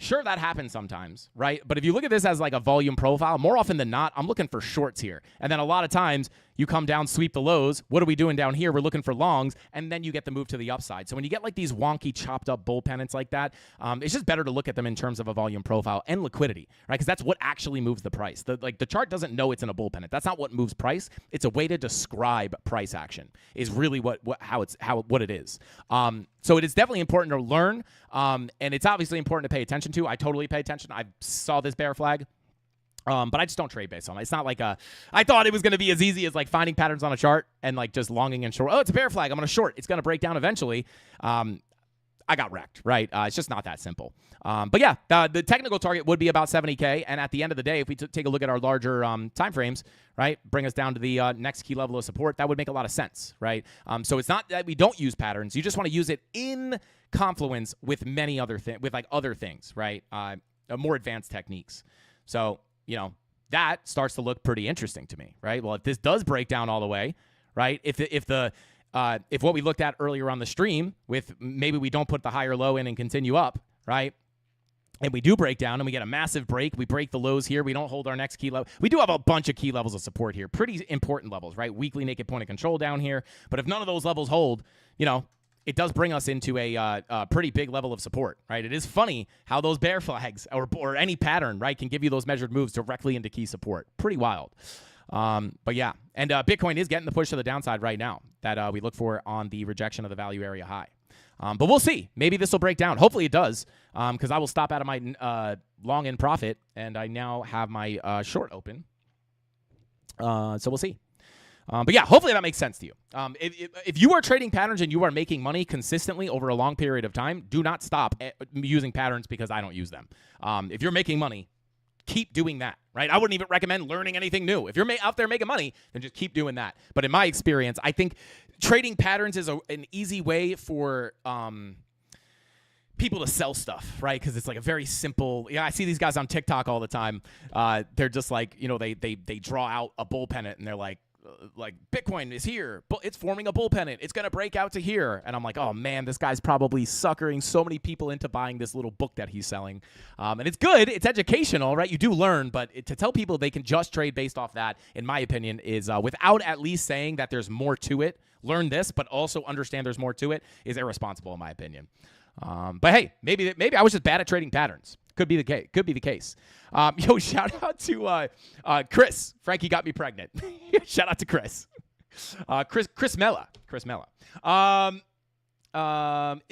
sure, that happens sometimes, right? But if you look at this as like a volume profile, more often than not, I'm looking for shorts here. And then a lot of times You come down, sweep the lows. What are we doing down here? We're looking for longs, and then you get the move to the upside. So when you get like these wonky, chopped up bull pennants like that, it's just better to look at them in terms of a volume profile and liquidity, right? Because that's what actually moves the price. The chart doesn't know it's in a bull pennant. That's not what moves price. It's a way to describe price action. Is really what it is. So it is definitely important to learn, and it's obviously important to pay attention to. I totally pay attention. I saw this bear flag. But I just don't trade based on it. It's not like I thought it was going to be as easy as like finding patterns on a chart and like just longing and short. Oh, it's a bear flag. I'm going to short. It's going to break down eventually. I got wrecked, right? It's just not that simple. But yeah, the technical target would be about 70K. And at the end of the day, if we take a look at our larger time frames, right, bring us down to the next key level of support, that would make a lot of sense, right? So it's not that we don't use patterns. You just want to use it in confluence with many other things, with like other things, right? More advanced techniques. So, you know, that starts to look pretty interesting to me, right? Well, if this does break down all the way, right? If what we looked at earlier on the stream with maybe we don't put the higher low in and continue up, right? And we do break down and we get a massive break. We break the lows here. We don't hold our next key level. We do have a bunch of key levels of support here. Pretty important levels, right? Weekly naked point of control down here. But if none of those levels hold, you know, it does bring us into a pretty big level of support, right? It is funny how those bear flags or any pattern, right, can give you those measured moves directly into key support. Pretty wild. But yeah, and Bitcoin is getting the push to the downside right now that we look for on the rejection of the value area high. But we'll see. Maybe this will break down. Hopefully it does, because I will stop out of my long in profit, and I now have my short open. So we'll see. But yeah, hopefully that makes sense to you. If you are trading patterns and you are making money consistently over a long period of time, do not stop using patterns because I don't use them. If you're making money, keep doing that, right? I wouldn't even recommend learning anything new. If you're out there making money, then just keep doing that. But in my experience, I think trading patterns is an easy way for people to sell stuff, right? Because it's like a very simple. Yeah, I see these guys on TikTok all the time. They're just like, you know, they draw out a bull pennant and they're like Bitcoin is here, but it's forming a bull pennant. It's going to break out to here. And I'm like, oh man, this guy's probably suckering so many people into buying this little book that he's selling. And it's good. It's educational, right? You do learn, but to tell people they can just trade based off that, in my opinion, is without at least saying that there's more to it. Learn this, but also understand there's more to it is irresponsible in my opinion. But hey, maybe I was just bad at trading patterns. Could be the case. Could be the case. Yo, shout out to Chris. Frankie got me pregnant. Shout out to Chris. Chris Mella.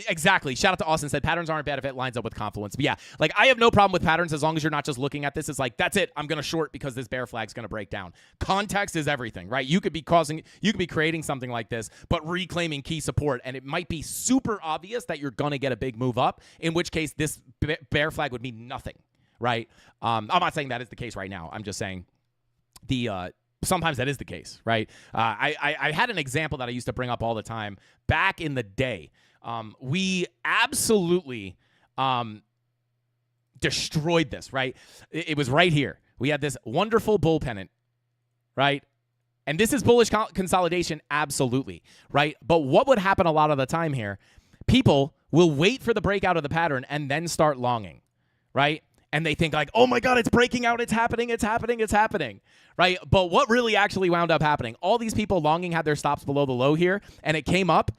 Exactly. Shout out to Austin. Said patterns aren't bad if it lines up with confluence. But yeah, like I have no problem with patterns as long as you're not just looking at this as like, that's it. I'm going to short because this bear flag's going to break down. Context is everything, right? You could be creating something like this, but reclaiming key support. And it might be super obvious that you're going to get a big move up, in which case this bear flag would mean nothing, right? I'm not saying that is the case right now. I'm just saying sometimes that is the case, right? I had an example that I used to bring up all the time. Back in the day, we absolutely destroyed this, right? It was right here. We had this wonderful bull pennant, right? And this is bullish consolidation, absolutely, right? But what would happen a lot of the time here, people will wait for the breakout of the pattern and then start longing, right? And they think like, oh my God, it's breaking out, it's happening, right? But what really actually wound up happening, all these people longing had their stops below the low here, and it came up,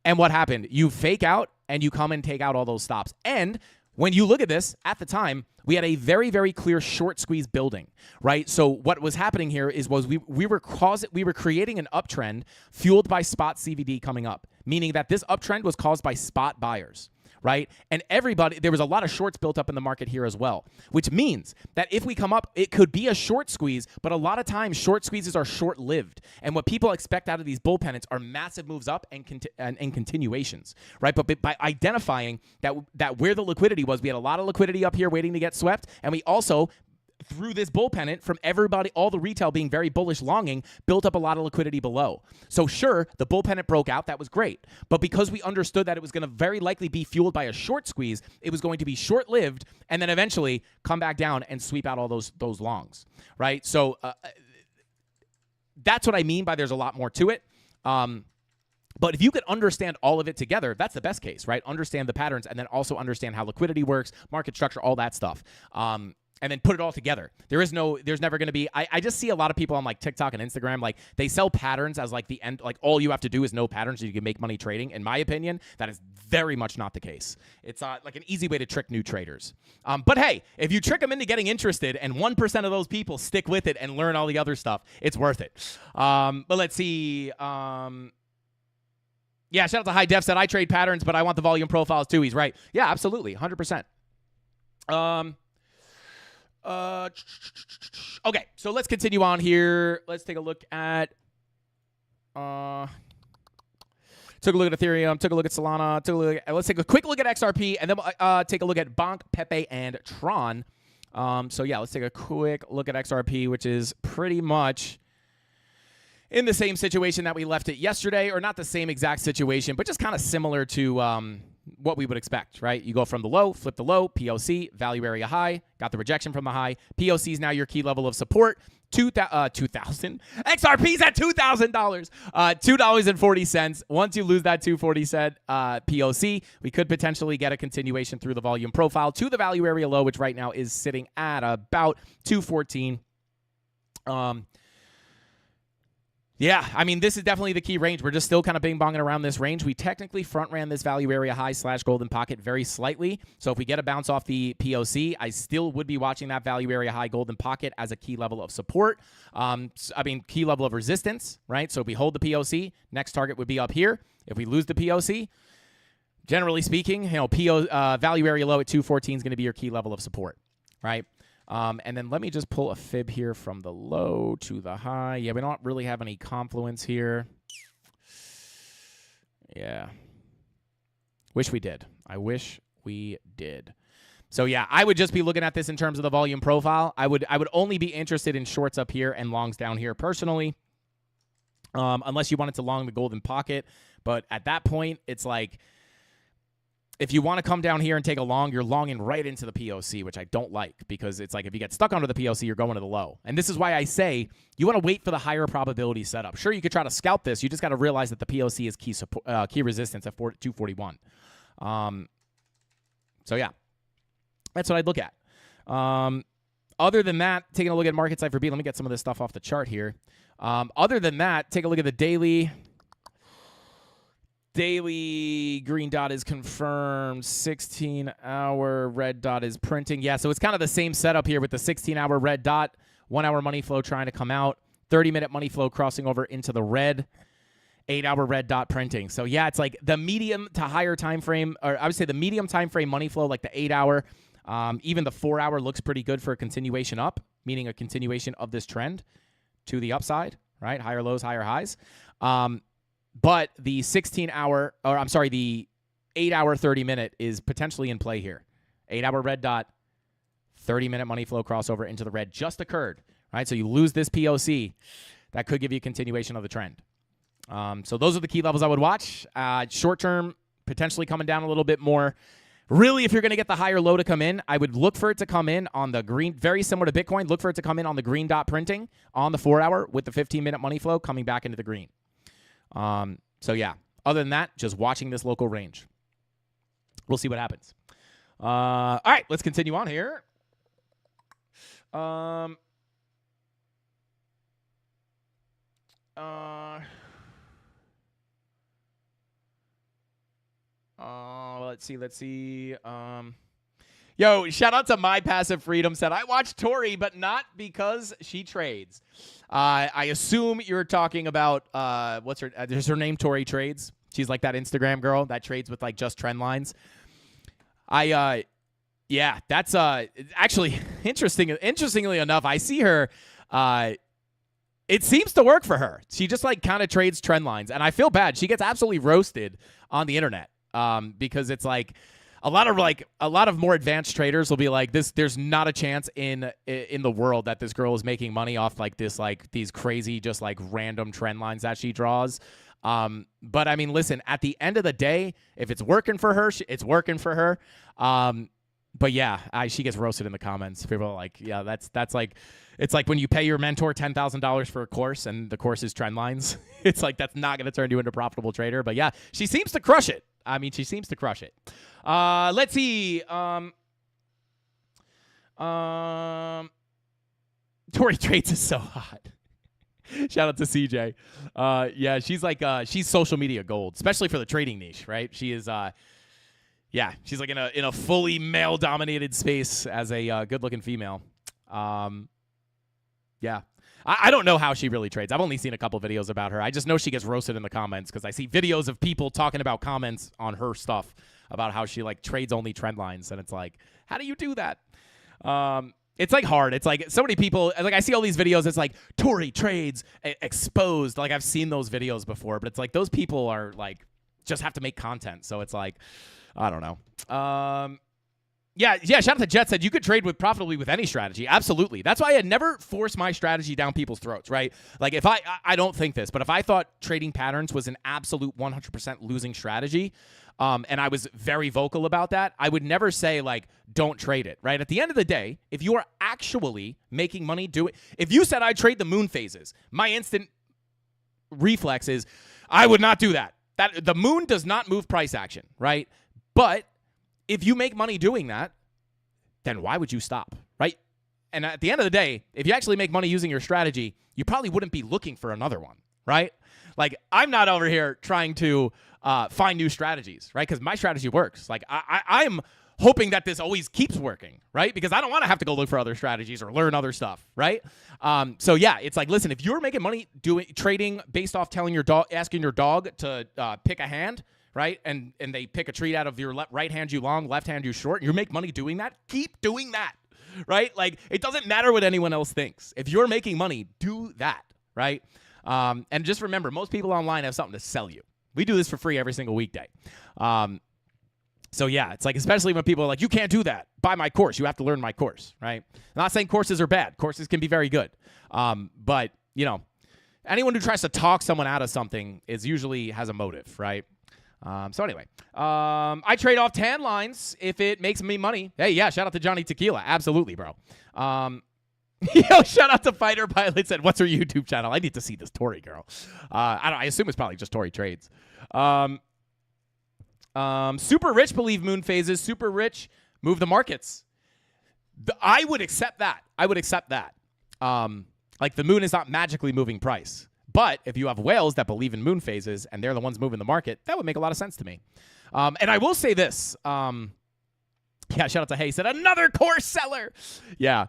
and what happened? You fake out, and you come and take out all those stops. And when you look at this, at the time, we had a very, very clear short squeeze building, right? So what was happening here was we were creating an uptrend fueled by spot CVD coming up, meaning that this uptrend was caused by spot buyers, right? And there was a lot of shorts built up in the market here as well, which means that if we come up, it could be a short squeeze, but a lot of times short squeezes are short-lived. And what people expect out of these bull pennants are massive moves up and continuations, right? But by identifying that where the liquidity was, we had a lot of liquidity up here waiting to get swept, and we also, through this bull pennant, from everybody, all the retail being very bullish longing, built up a lot of liquidity below. So sure, the bull pennant broke out. That was great. But because we understood that it was going to very likely be fueled by a short squeeze, it was going to be short-lived and then eventually come back down and sweep out all those longs, right? So that's what I mean by there's a lot more to it. But if you could understand all of it together, that's the best case, right? Understand the patterns and then also understand how liquidity works, market structure, all that stuff. and then put it all together. There's never going to be, I just see a lot of people on like TikTok and Instagram, like they sell patterns as like the end, like all you have to do is know patterns so you can make money trading. In my opinion, that is very much not the case. It's like an easy way to trick new traders. But hey, if you trick them into getting interested and 1% of those people stick with it and learn all the other stuff, it's worth it. But let's see. Yeah, shout out to High Def said, I trade patterns, but I want the volume profiles too. He's right. Yeah, absolutely. 100%. Okay, so let's continue on here. Let's take a look at took a look at Ethereum, took a look at Solana, let's take a quick look at XRP, and then take a look at Bonk, Pepe, and Tron. So yeah, let's take a quick look at XRP, which is pretty much in the same situation that we left it yesterday, or not the same exact situation, but just kind of similar to what we would expect, right? You go from the low, flip the low, POC, value area high, got the rejection from the high. POC is now your key level of support. 2,000. XRP's at $2,000. $2.40. Once you lose that 240 cent POC, we could potentially get a continuation through the volume profile to the value area low, which right now is sitting at about 214. Yeah, I mean, this is definitely the key range. We're just still kind of bing-bonging around this range. We technically front-ran this value area high / golden pocket very slightly. So if we get a bounce off the POC, I still would be watching that value area high golden pocket as a key level of support. Key level of resistance, right? So if we hold the POC, next target would be up here. If we lose the POC, generally speaking, value area low at 214 is going to be your key level of support, right? And then let me just pull a fib here from the low to the high. Yeah, we don't really have any confluence here. Yeah. Wish we did. I wish we did. So yeah, I would just be looking at this in terms of the volume profile. I would only be interested in shorts up here and longs down here personally. Unless you wanted to long the golden pocket. But at that point, it's like, if you want to come down here and take a long, you're longing right into the POC, which I don't like, because it's like if you get stuck under the POC, you're going to the low. And this is why I say you want to wait for the higher probability setup. Sure, you could try to scalp this. You just got to realize that the POC is key resistance at 241. So yeah, that's what I'd look at. Other than that, taking a look at market cipher B, let me get some of this stuff off the chart here. Other than that, take a look at the daily. Daily green dot is confirmed. 16-hour red dot is printing. Yeah, so it's kind of the same setup here with the 16-hour red dot. 1 hour money flow trying to come out. 30-minute money flow crossing over into the red. 8-hour red dot printing. So yeah, it's like the medium to higher time frame, or I would say the medium time frame money flow, like the 8-hour. Even the 4-hour looks pretty good for a continuation up, meaning a continuation of this trend to the upside, right? Higher lows, higher highs. But the 16-hour, or I'm sorry, the 8-hour 30-minute is potentially in play here. 8-hour red dot, 30-minute money flow crossover into the red just occurred, right? So you lose this POC. That could give you a continuation of the trend. So those are the key levels I would watch. Short term, potentially coming down a little bit more. Really, if you're going to get the higher low to come in, I would look for it to come in on the green, very similar to Bitcoin. Look for it to come in on the green dot printing on the 4-hour with the 15-minute money flow coming back into the green. So yeah, other than that, just watching this local range. We'll see what happens. All right, let's continue on here. Let's see. Yo, shout out to My Passive Freedom said, I watch Tori, but not because she trades. I assume you're talking about, what's her, there's her name, Tori Trades. She's like that Instagram girl that trades with like just trend lines. Yeah, that's, actually interestingly enough, I see her, it seems to work for her. She just like kind of trades trend lines, and I feel bad. She gets absolutely roasted on the internet, because it's like, a lot of more advanced traders will be like, there's not a chance in the world that this girl is making money off like this, like these crazy, just like random trend lines that she draws. But I mean, listen, at the end of the day, if it's working for her, it's working for her. But yeah, she gets roasted in the comments. People are like, yeah, that's like, it's like when you pay your mentor $10,000 for a course and the course is trend lines. It's like, that's not going to turn you into a profitable trader. But yeah, she seems to crush it. I mean, she seems to crush it. Let's see. Tori Trades is so hot. Shout out to CJ. Yeah, she's like she's social media gold, especially for the trading niche, right? She is yeah, she's like in a fully male dominated space as a good-looking female. Yeah. I don't know how she really trades. I've only seen a couple videos about her. I just know she gets roasted in the comments because I see videos of people talking about comments on her stuff about how she like trades only trend lines, and it's like, how do you do that? It's like hard. It's like so many people, like I see all these videos, it's like Tori trades exposed. Like I've seen those videos before, but it's like those people are like just have to make content. So it's like, I don't know. Yeah, shout out to Jet said you could trade profitably with any strategy. Absolutely. That's why I never force my strategy down people's throats, right? Like if I don't think this, but if I thought trading patterns was an absolute 100% losing strategy, and I was very vocal about that, I would never say like, don't trade it, right? At the end of the day, if you are actually making money, do it. If you said I trade the moon phases, my instant reflex is I would not do that. That the moon does not move price action, right? But if you make money doing that, then why would you stop, right? And at the end of the day, if you actually make money using your strategy, you probably wouldn't be looking for another one, right? Like, I'm not over here trying to find new strategies, right? Because my strategy works. Like, I'm hoping that this always keeps working, right? Because I don't want to have to go look for other strategies or learn other stuff, right? So yeah, it's like, listen, if you're making money trading based off telling your dog, asking your dog to pick a hand, right? And they pick a trade out of your right hand you long, left hand you short, and you make money doing that, keep doing that, right? Like, it doesn't matter what anyone else thinks. If you're making money, do that, right? And just remember, most people online have something to sell you. We do this for free every single weekday. So yeah, it's like, especially when people are like, you can't do that. Buy my course. You have to learn my course, right? I'm not saying courses are bad. Courses can be very good. But, you know, anyone who tries to talk someone out of something usually has a motive, right? So anyway, I trade off tan lines if it makes me money. Hey, yeah, shout out to Johnny Tequila. Absolutely, bro. Yo, shout out to Fighter Pilot said, what's her YouTube channel? I need to see this Tori girl. I assume it's probably just Tori Trades. Super rich believe moon phases. Super rich move the markets. I would accept that. Like the moon is not magically moving price. But if you have whales that believe in moon phases and they're the ones moving the market, that would make a lot of sense to me. And I will say this. Yeah, shout out to Hay. Said, another course seller. Yeah.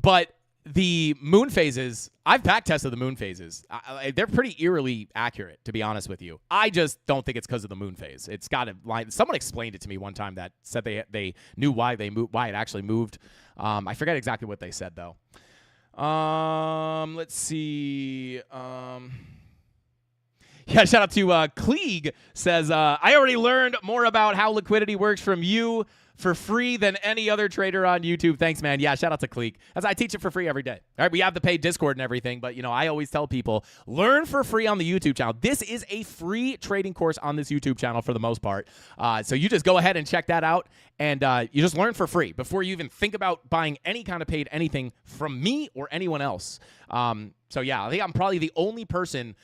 But the moon phases, I've backtested the moon phases. They're pretty eerily accurate, to be honest with you. I just don't think it's because of the moon phase. It's got a line. Someone explained it to me one time that said they knew why it actually moved. I forget exactly what they said, though. Let's see. Yeah, shout out to Klieg says, I already learned more about how liquidity works from you for free than any other trader on YouTube. Thanks, man. Yeah, shout out to Klieg. As I teach it for free every day. All right, we have the paid Discord and everything, but, you know, I always tell people, learn for free on the YouTube channel. This is a free trading course on this YouTube channel for the most part. So you just go ahead and check that out, and you just learn for free before you even think about buying any kind of paid anything from me or anyone else. So, yeah, I think I'm probably the only person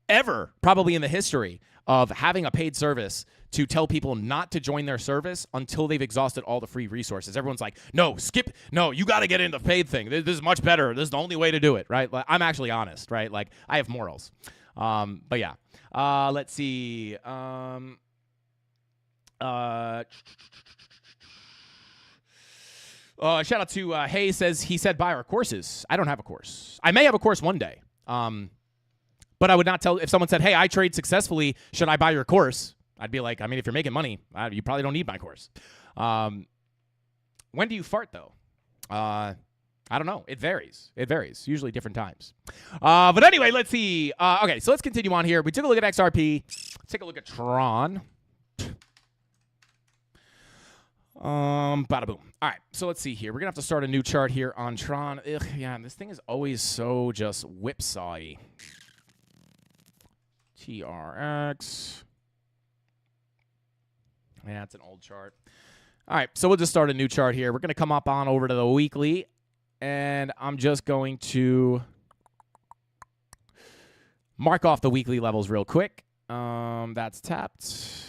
ever, probably in the history of having a paid service to tell people not to join their service until they've exhausted all the free resources. Everyone's like, no, you got to get into the paid thing. This is much better. This is the only way to do it, right? Like, I'm actually honest, right? Like, I have morals. But yeah. Let's see. Shout out to Hay says, he said buy our courses. I don't have a course. I may have a course one day. But I would not tell, if someone said, hey, I trade successfully, should I buy your course? I'd be like, I mean, if you're making money, you probably don't need my course. When do you fart, though? I don't know. It varies. Usually different times. But anyway, let's see. Okay, so let's continue on here. We took a look at XRP. Let's take a look at Tron. Bada boom. All right, so let's see here. We're going to have to start a new chart here on Tron. Ugh, yeah, this thing is always so just whipsawy. TRX. Yeah, it's an old chart. All right, so we'll just start a new chart here. We're going to come up on over to the weekly, and I'm just going to mark off the weekly levels real quick. That's tapped.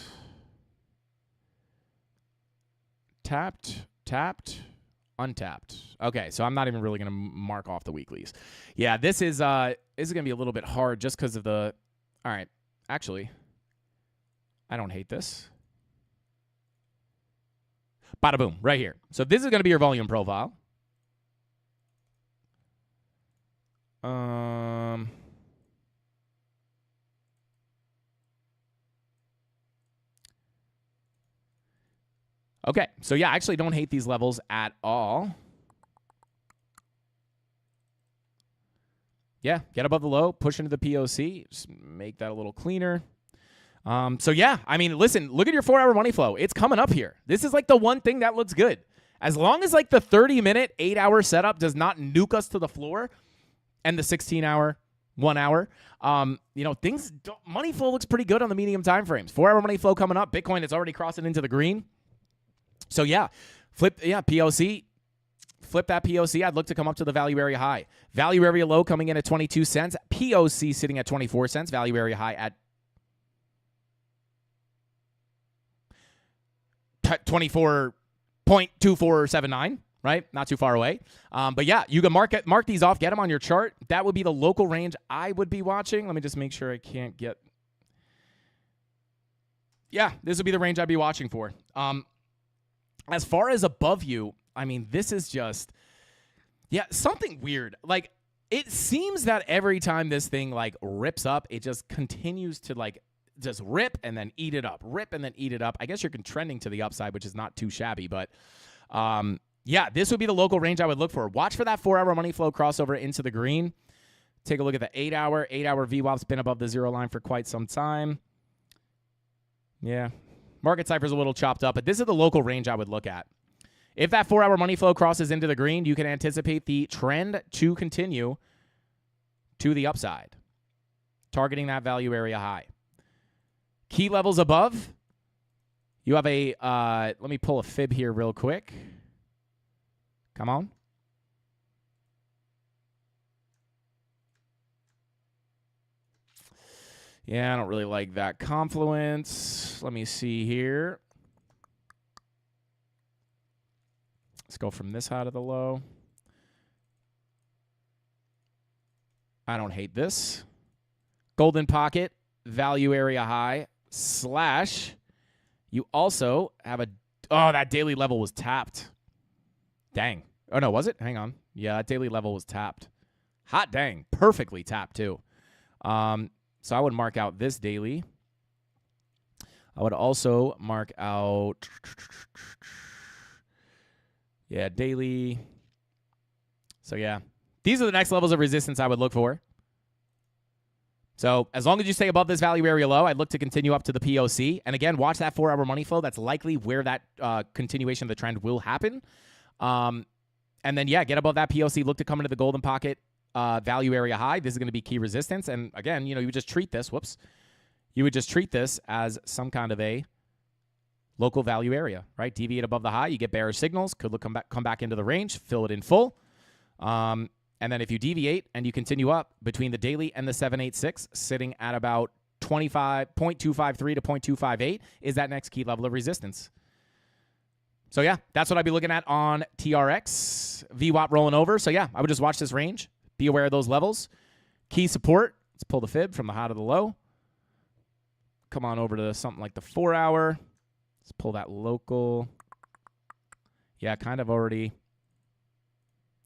Tapped. Untapped. Okay, so I'm not even really going to mark off the weeklies. Yeah, this is going to be a little bit hard just because of the... All right, actually, I don't hate this. Bada boom, right here. So this is going to be your volume profile. Okay, so yeah, I actually don't hate these levels at all. Yeah, get above the low, push into the POC, just make that a little cleaner. So yeah, I mean, listen, look at your 4-hour money flow. It's coming up here. This is like the one thing that looks good. As long as like the 30-minute, 8-hour setup does not nuke us to the floor and the 16-hour, 1 hour, money flow looks pretty good on the medium time frames. 4-hour money flow coming up. Bitcoin is already crossing into the green. So yeah, POC. Flip that POC. I'd look to come up to the value area high. Value area low coming in at 22 cents. POC sitting at 24 cents. Value area high at 24.2479, right? Not too far away. But yeah, you can mark these off, get them on your chart. That would be the local range I would be watching. Let me just make sure I can't get... Yeah, this would be the range I'd be watching for. As far as above you, I mean, this is just, something weird. Like, it seems that every time this thing, like, rips up, it just continues to, like, just rip and then eat it up. Rip and then eat it up. I guess you're trending to the upside, which is not too shabby. But, this would be the local range I would look for. Watch for that 4-hour money flow crossover into the green. Take a look at the 8-hour. 8-hour VWAP's been above the zero line for quite some time. Yeah. Market cipher's a little chopped up, but this is the local range I would look at. If that 4-hour money flow crosses into the green, you can anticipate the trend to continue to the upside, targeting that value area high. Key levels above, you have a, let me pull a fib here real quick. Come on. Yeah, I don't really like that confluence. Let me see here. Let's go from this high to the low. I don't hate this. Golden pocket, value area high, / you also have a... Oh, that daily level was tapped. Dang. Oh, no, was it? Hang on. Yeah, that daily level was tapped. Hot dang. Perfectly tapped, too. So I would mark out this daily. I would also mark out, daily. So, yeah. These are the next levels of resistance I would look for. So as long as you stay above this value area low, I'd look to continue up to the POC. And again, watch that 4-hour money flow. That's likely where that continuation of the trend will happen. And then, get above that POC. Look to come into the golden pocket. Value area high. This is going to be key resistance. And again, you would just treat this. You would just treat this as some kind of a local value area, right? Deviate above the high. You get bearish signals. Could come back into the range. Fill it in full. And then if you deviate and you continue up between the daily and the 786, sitting at about 0.253 to 0.258 is that next key level of resistance. So that's what I'd be looking at on TRX. VWAP rolling over. So I would just watch this range. Be aware of those levels. Key support. Let's pull the fib from the high to the low. Come on over to something like the 4-hour. Let's pull that local. Kind of already.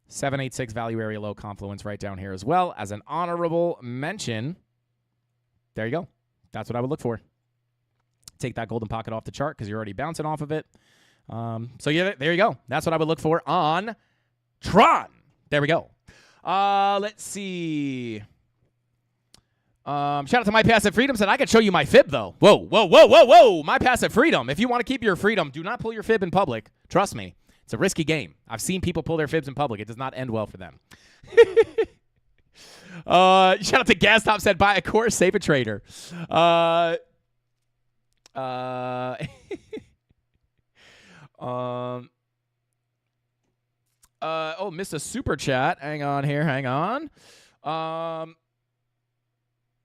786 value area low confluence right down here as well as an honorable mention. There you go. That's what I would look for. Take that golden pocket off the chart because you're already bouncing off of it. There you go. That's what I would look for on Tron. There we go. Let's see. Shout out to My Passive Freedom. Said I could show you my fib, though. Whoa. My Passive Freedom. If you want to keep your freedom, do not pull your fib in public. Trust me. It's a risky game. I've seen people pull their fibs in public. It does not end well for them. Shout out to Gas Top. Said buy a course, save a trader. Missed a super chat. Hang on here.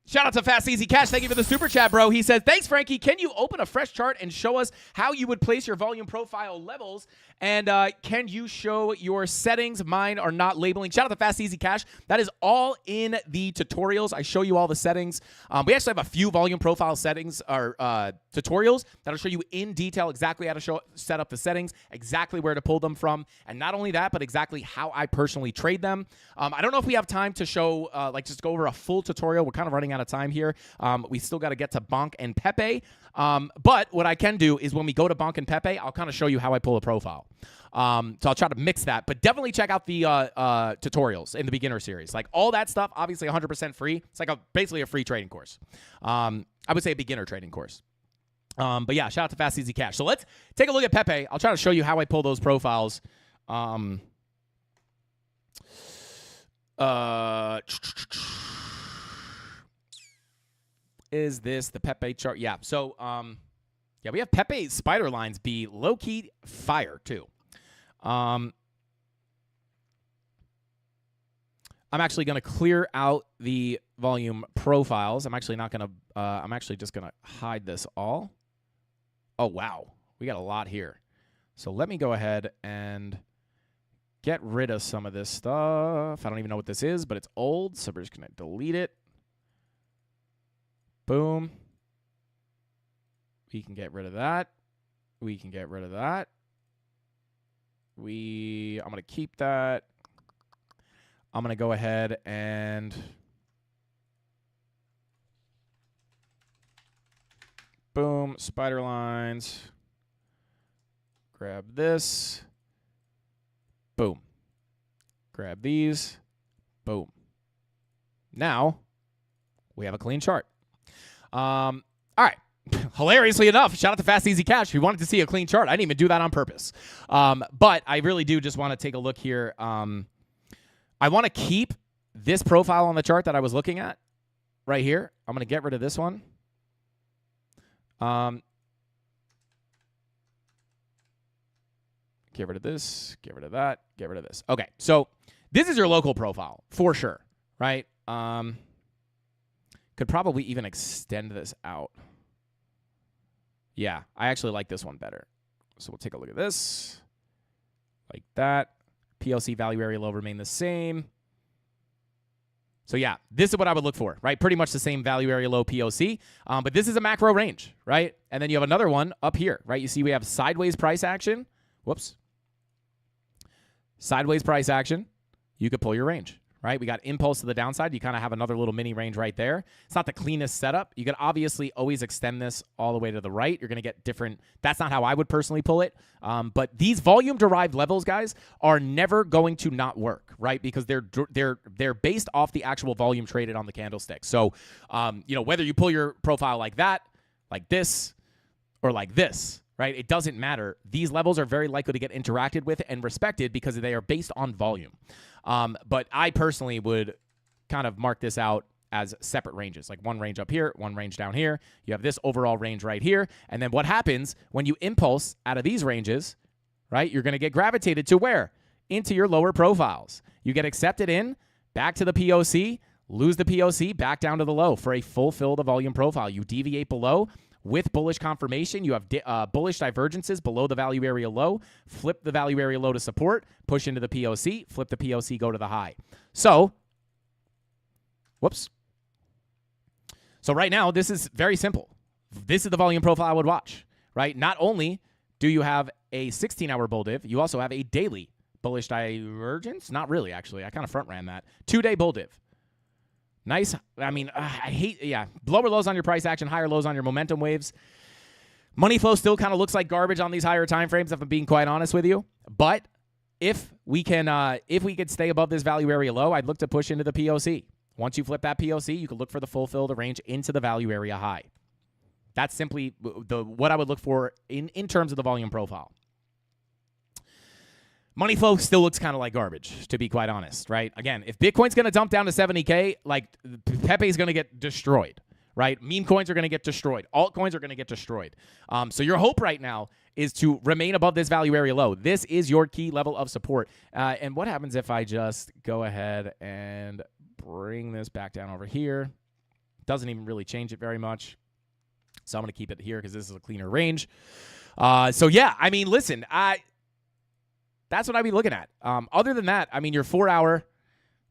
Shout out to Fast Easy Cash. Thank you for the super chat, bro. He says, thanks, Frankie. Can you open a fresh chart and show us how you would place your volume profile levels And can you show your settings? Mine are not labeling. Shout out to Fast Easy Cash. That is all in the tutorials. I show you all the settings. We actually have a few volume profile settings or tutorials that'll show you in detail exactly how to set up the settings, exactly where to pull them from, and not only that, but exactly how I personally trade them. I don't know if we have time to show, just go over a full tutorial. We're kind of running out of time here. We still got to get to Bonk and Pepe. But what I can do is when we go to Bonk and Pepe, I'll kind of show you how I pull a profile. So I'll try to mix that, but definitely check out the tutorials in the beginner series. Like all that stuff, obviously 100% free. It's like basically a free trading course. I would say a beginner trading course. But yeah, shout out to Fast Easy Cash. So let's take a look at Pepe. I'll try to show you how I pull those profiles. Is this the Pepe chart? Yeah. So, yeah, we have Pepe spider lines be low-key fire, too. I'm actually going to clear out the volume profiles. I'm actually not going to, I'm actually just going to hide this all. Oh, wow. We got a lot here. So let me go ahead and get rid of some of this stuff. I don't even know what this is, but it's old, so we're just going to delete it. Boom. We can get rid of that. We can get rid of that. I'm going to keep that. I'm going to go ahead and boom, spider lines. Grab this. Boom. Grab these. Boom. Now we have a clean chart. All right. Hilariously enough, shout out to Fast Easy Cash. We wanted to see a clean chart. I didn't even do that on purpose. But I really do just want to take a look here. I want to keep this profile on the chart that I was looking at right here. I'm going to get rid of this one. Get rid of this. Get rid of that. Get rid of this. Okay, so this is your local profile for sure, right? Could probably even extend this out. Yeah, I actually like this one better. So we'll take a look at this. Like that. PLC value area low remain the same. So yeah, this is what I would look for, right? Pretty much the same value area low POC, but this is a macro range, right? And then you have another one up here, right? You see we have sideways price action. Whoops. Sideways price action. You could pull your range, right? We got impulse to the downside. You kind of have another little mini range right there. It's not the cleanest setup. You could obviously always extend this all the way to the right. You're going to get different. That's not how I would personally pull it. But these volume-derived levels, guys, are never going to not work, right? Because they're based off the actual volume traded on the candlestick. So, whether you pull your profile like that, like this, or like this, right? It doesn't matter. These levels are very likely to get interacted with and respected because they are based on volume. But I personally would kind of mark this out as separate ranges, like one range up here, one range down here. You have this overall range right here. And then what happens when you impulse out of these ranges, right? You're going to get gravitated to where? Into your lower profiles. You get accepted in, back to the POC, lose the POC, back down to the low for a full fill of the volume profile. You deviate below. With bullish confirmation, you have bullish divergences below the value area low, flip the value area low to support, push into the POC, flip the POC, go to the high. So, whoops. So right now, this is very simple. This is the volume profile I would watch, right? Not only do you have a 16-hour bull div, you also have a daily bullish divergence. Not really, actually. I kind of front ran that. 2-day bull div. Nice. I mean, I hate, lower lows on your price action, higher lows on your momentum waves. Money flow still kind of looks like garbage on these higher time frames, if I'm being quite honest with you. But if we could stay above this value area low, I'd look to push into the POC. Once you flip that POC, you could look for the full fill of the range into the value area high. That's simply what I would look for in terms of the volume profile. Money flow still looks kind of like garbage, to be quite honest, right? Again, if Bitcoin's going to dump down to 70K, like Pepe's going to get destroyed, right? Meme coins are going to get destroyed. Altcoins are going to get destroyed. So your hope right now is to remain above this value area low. This is your key level of support. And what happens if I just go ahead and bring this back down over here? Doesn't even really change it very much. So I'm going to keep it here because this is a cleaner range. So yeah, I mean, listen, that's what I'd be looking at. Other than that, I mean, your 4-hour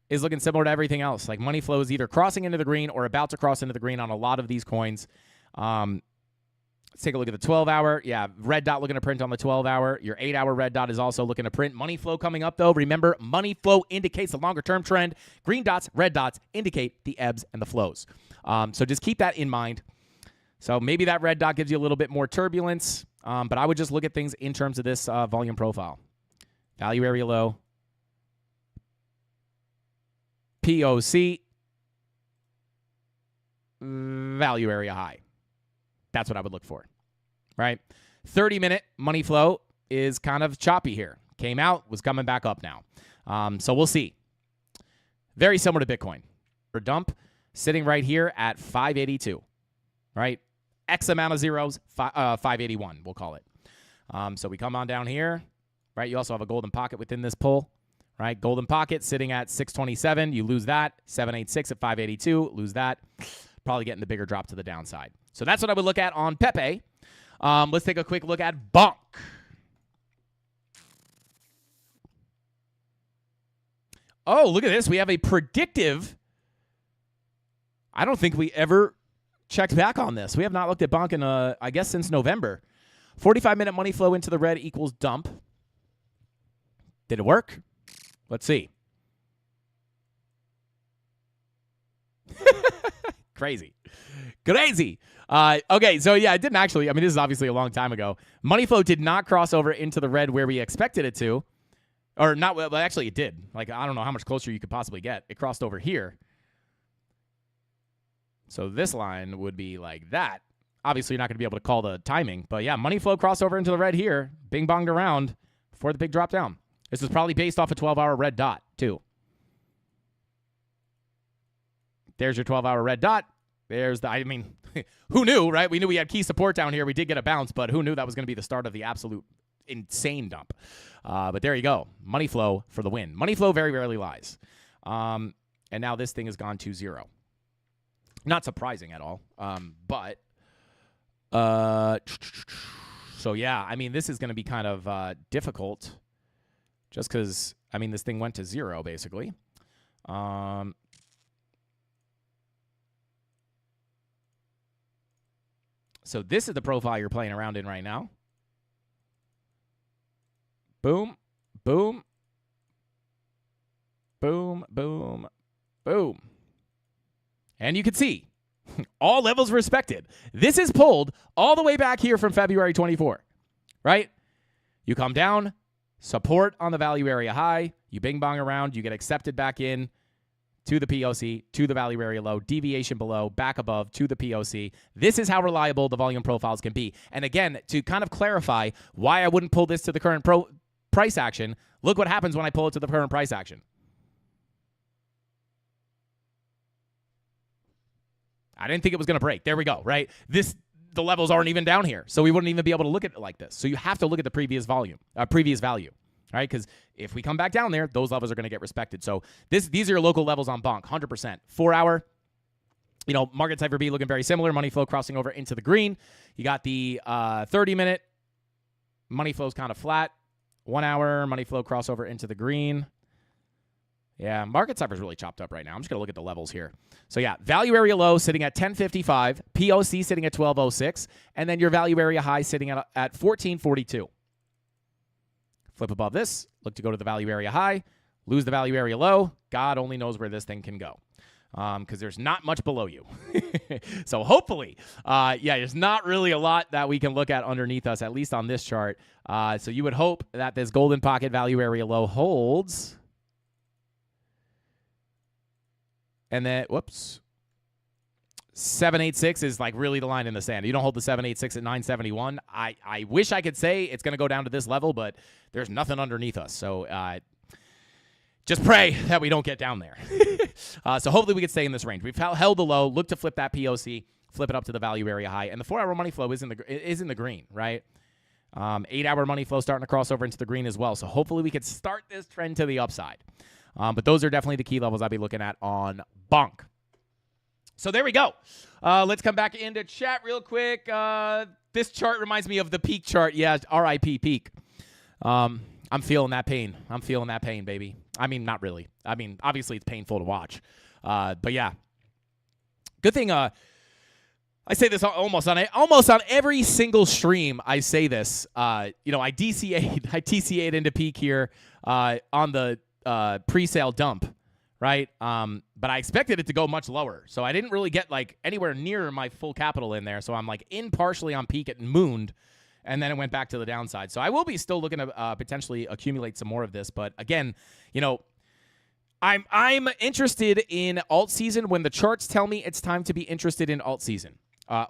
is looking similar to everything else. Like money flow is either crossing into the green or about to cross into the green on a lot of these coins. Let's take a look at the 12-hour. Yeah, red dot looking to print on the 12-hour. Your 8-hour red dot is also looking to print. Money flow coming up, though. Remember, money flow indicates the longer-term trend. Green dots, red dots indicate the ebbs and the flows. So just keep that in mind. So maybe that red dot gives you a little bit more turbulence, but I would just look at things in terms of this volume profile. Value area low. POC. Value area high. That's what I would look for, right? 30-minute money flow is kind of choppy here. Came out, was coming back up now. So we'll see. Very similar to Bitcoin. For dump, sitting right here at 582, right? X amount of zeros, 581, we'll call it. So we come on down here, right? You also have a golden pocket within this pull, right? Golden pocket sitting at 627. You lose that. 786 at 582. Lose that. Probably getting the bigger drop to the downside. So that's what I would look at on Pepe. Let's take a quick look at Bonk. Oh, look at this. We have a predictive. I don't think we ever checked back on this. We have not looked at Bonk in, I guess, since November. 45-minute money flow into the red equals dump. Did it work? Let's see. Crazy. Okay, so yeah, it didn't actually. I mean, this is obviously a long time ago. Money flow did not cross over into the red where we expected it to. Or not, well, actually it did. Like, I don't know how much closer you could possibly get. It crossed over here. So this line would be like that. Obviously, you're not going to be able to call the timing. But yeah, money flow crossed over into the red here. Bing-bonged around before the big drop down. This is probably based off a 12-hour red dot, too. There's your 12-hour red dot. There's the, I mean, who knew, right? We knew we had key support down here. We did get a bounce, but who knew that was going to be the start of the absolute insane dump. But there you go. Money flow for the win. Money flow very rarely lies. And now this thing has gone to zero. Not surprising at all. So yeah, I mean, this is going to be kind of difficult just because, I mean, this thing went to zero basically. So this is the profile you're playing around in right now. Boom, boom, boom, boom, boom. And you can see all levels respected. This is pulled all the way back here from February 24, right? You come down, support on the value area high, you bing bong around, you get accepted back in to the POC, to the value area low, deviation below, back above, to the POC. This is how reliable the volume profiles can be. And again, to kind of clarify why I wouldn't pull this to the current price action, look what happens when I pull it to the current price action. I didn't think it was going to break. There we go, right? The levels aren't even down here, so we wouldn't even be able to look at it like this. So you have to look at the previous value, right? Because if we come back down there, those levels are going to get respected. So these are your local levels on Bonk, 100%. 4-hour, market cipher B looking very similar. Money flow crossing over into the green. You got the 30-minute. Money flow's kind of flat. 1 hour, money flow crossover into the green. Yeah, market cipher's really chopped up right now. I'm just going to look at the levels here. So yeah, value area low sitting at 1055, POC sitting at 1206, and then your value area high sitting at 1442. Flip above this, look to go to the value area high, lose the value area low. God only knows where this thing can go because there's not much below you. So hopefully, there's not really a lot that we can look at underneath us, at least on this chart. So you would hope that this golden pocket value area low holds. And then, 786 is like really the line in the sand. You don't hold the 786 at 971. I wish I could say it's going to go down to this level, but there's nothing underneath us. So just pray that we don't get down there. So hopefully we can stay in this range. We've held the low, look to flip that POC, flip it up to the value area high. And the 4-hour money flow is in the green, right? 8-hour money flow starting to cross over into the green as well. So hopefully we could start this trend to the upside. But those are definitely the key levels I'll be looking at on Bonk. So there we go. Let's come back into chat real quick. This chart reminds me of the peak chart. Yeah, RIP peak. I I'm feeling that pain. I'm feeling that pain, baby. I mean, not really. I mean, obviously it's painful to watch. But yeah. Good thing I say this almost on every single stream. I say this. I DCA'd into peak here on the pre-sale dump, right? But I expected it to go much lower, so I didn't really get like anywhere near my full capital in there. So I'm like in partially on peak at mooned, and then it went back to the downside. So I will be still looking to potentially accumulate some more of this. But again, I'm interested in alt season when the charts tell me it's time to be interested in alt season.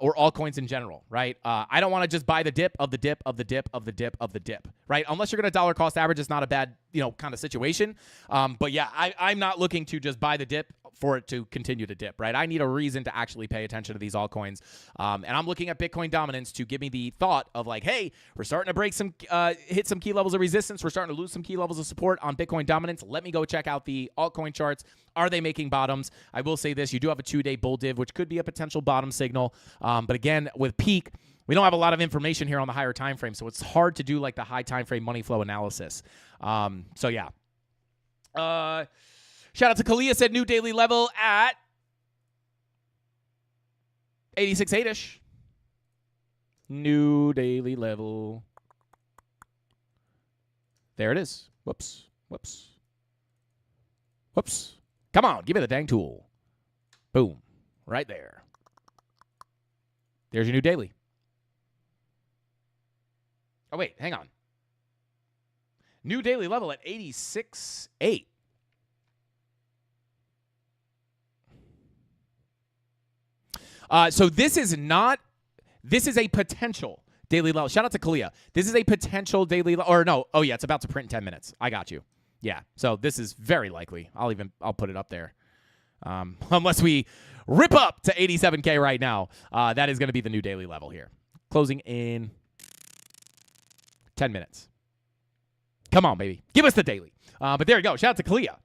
Or altcoins in general, right? I don't want to just buy the dip of the dip of the dip of the dip of the dip, right? Unless you're going to dollar cost average, it's not a bad, kind of situation. But yeah, I'm not looking to just buy the dip for it to continue to dip, right? I need a reason to actually pay attention to these altcoins. And I'm looking at Bitcoin dominance to give me the thought of like, hey, we're starting to break some, hit some key levels of resistance. We're starting to lose some key levels of support on Bitcoin dominance. Let me go check out the altcoin charts. Are they making bottoms? I will say this. You do have a 2-day bull div, which could be a potential bottom signal. But again, with peak, we don't have a lot of information here on the higher time frame, so it's hard to do like the high time frame money flow analysis. So yeah. Shout out to Kalia, said new daily level at 86.8-ish. New daily level. There it is. Whoops. Come on, give me the dang tool. Boom. Right there. There's your new daily. Oh, wait, hang on. New daily level at 86.8. So this is a potential daily level. Shout out to Kalia. This is a potential daily level. Or no, oh yeah, it's about to print in 10 minutes. I got you. Yeah, so this is very likely. I'll put it up there. Unless we rip up to 87K right now. That is going to be the new daily level here. Closing in 10 minutes. Come on, baby. Give us the daily. But there you go. Shout out to Kalia.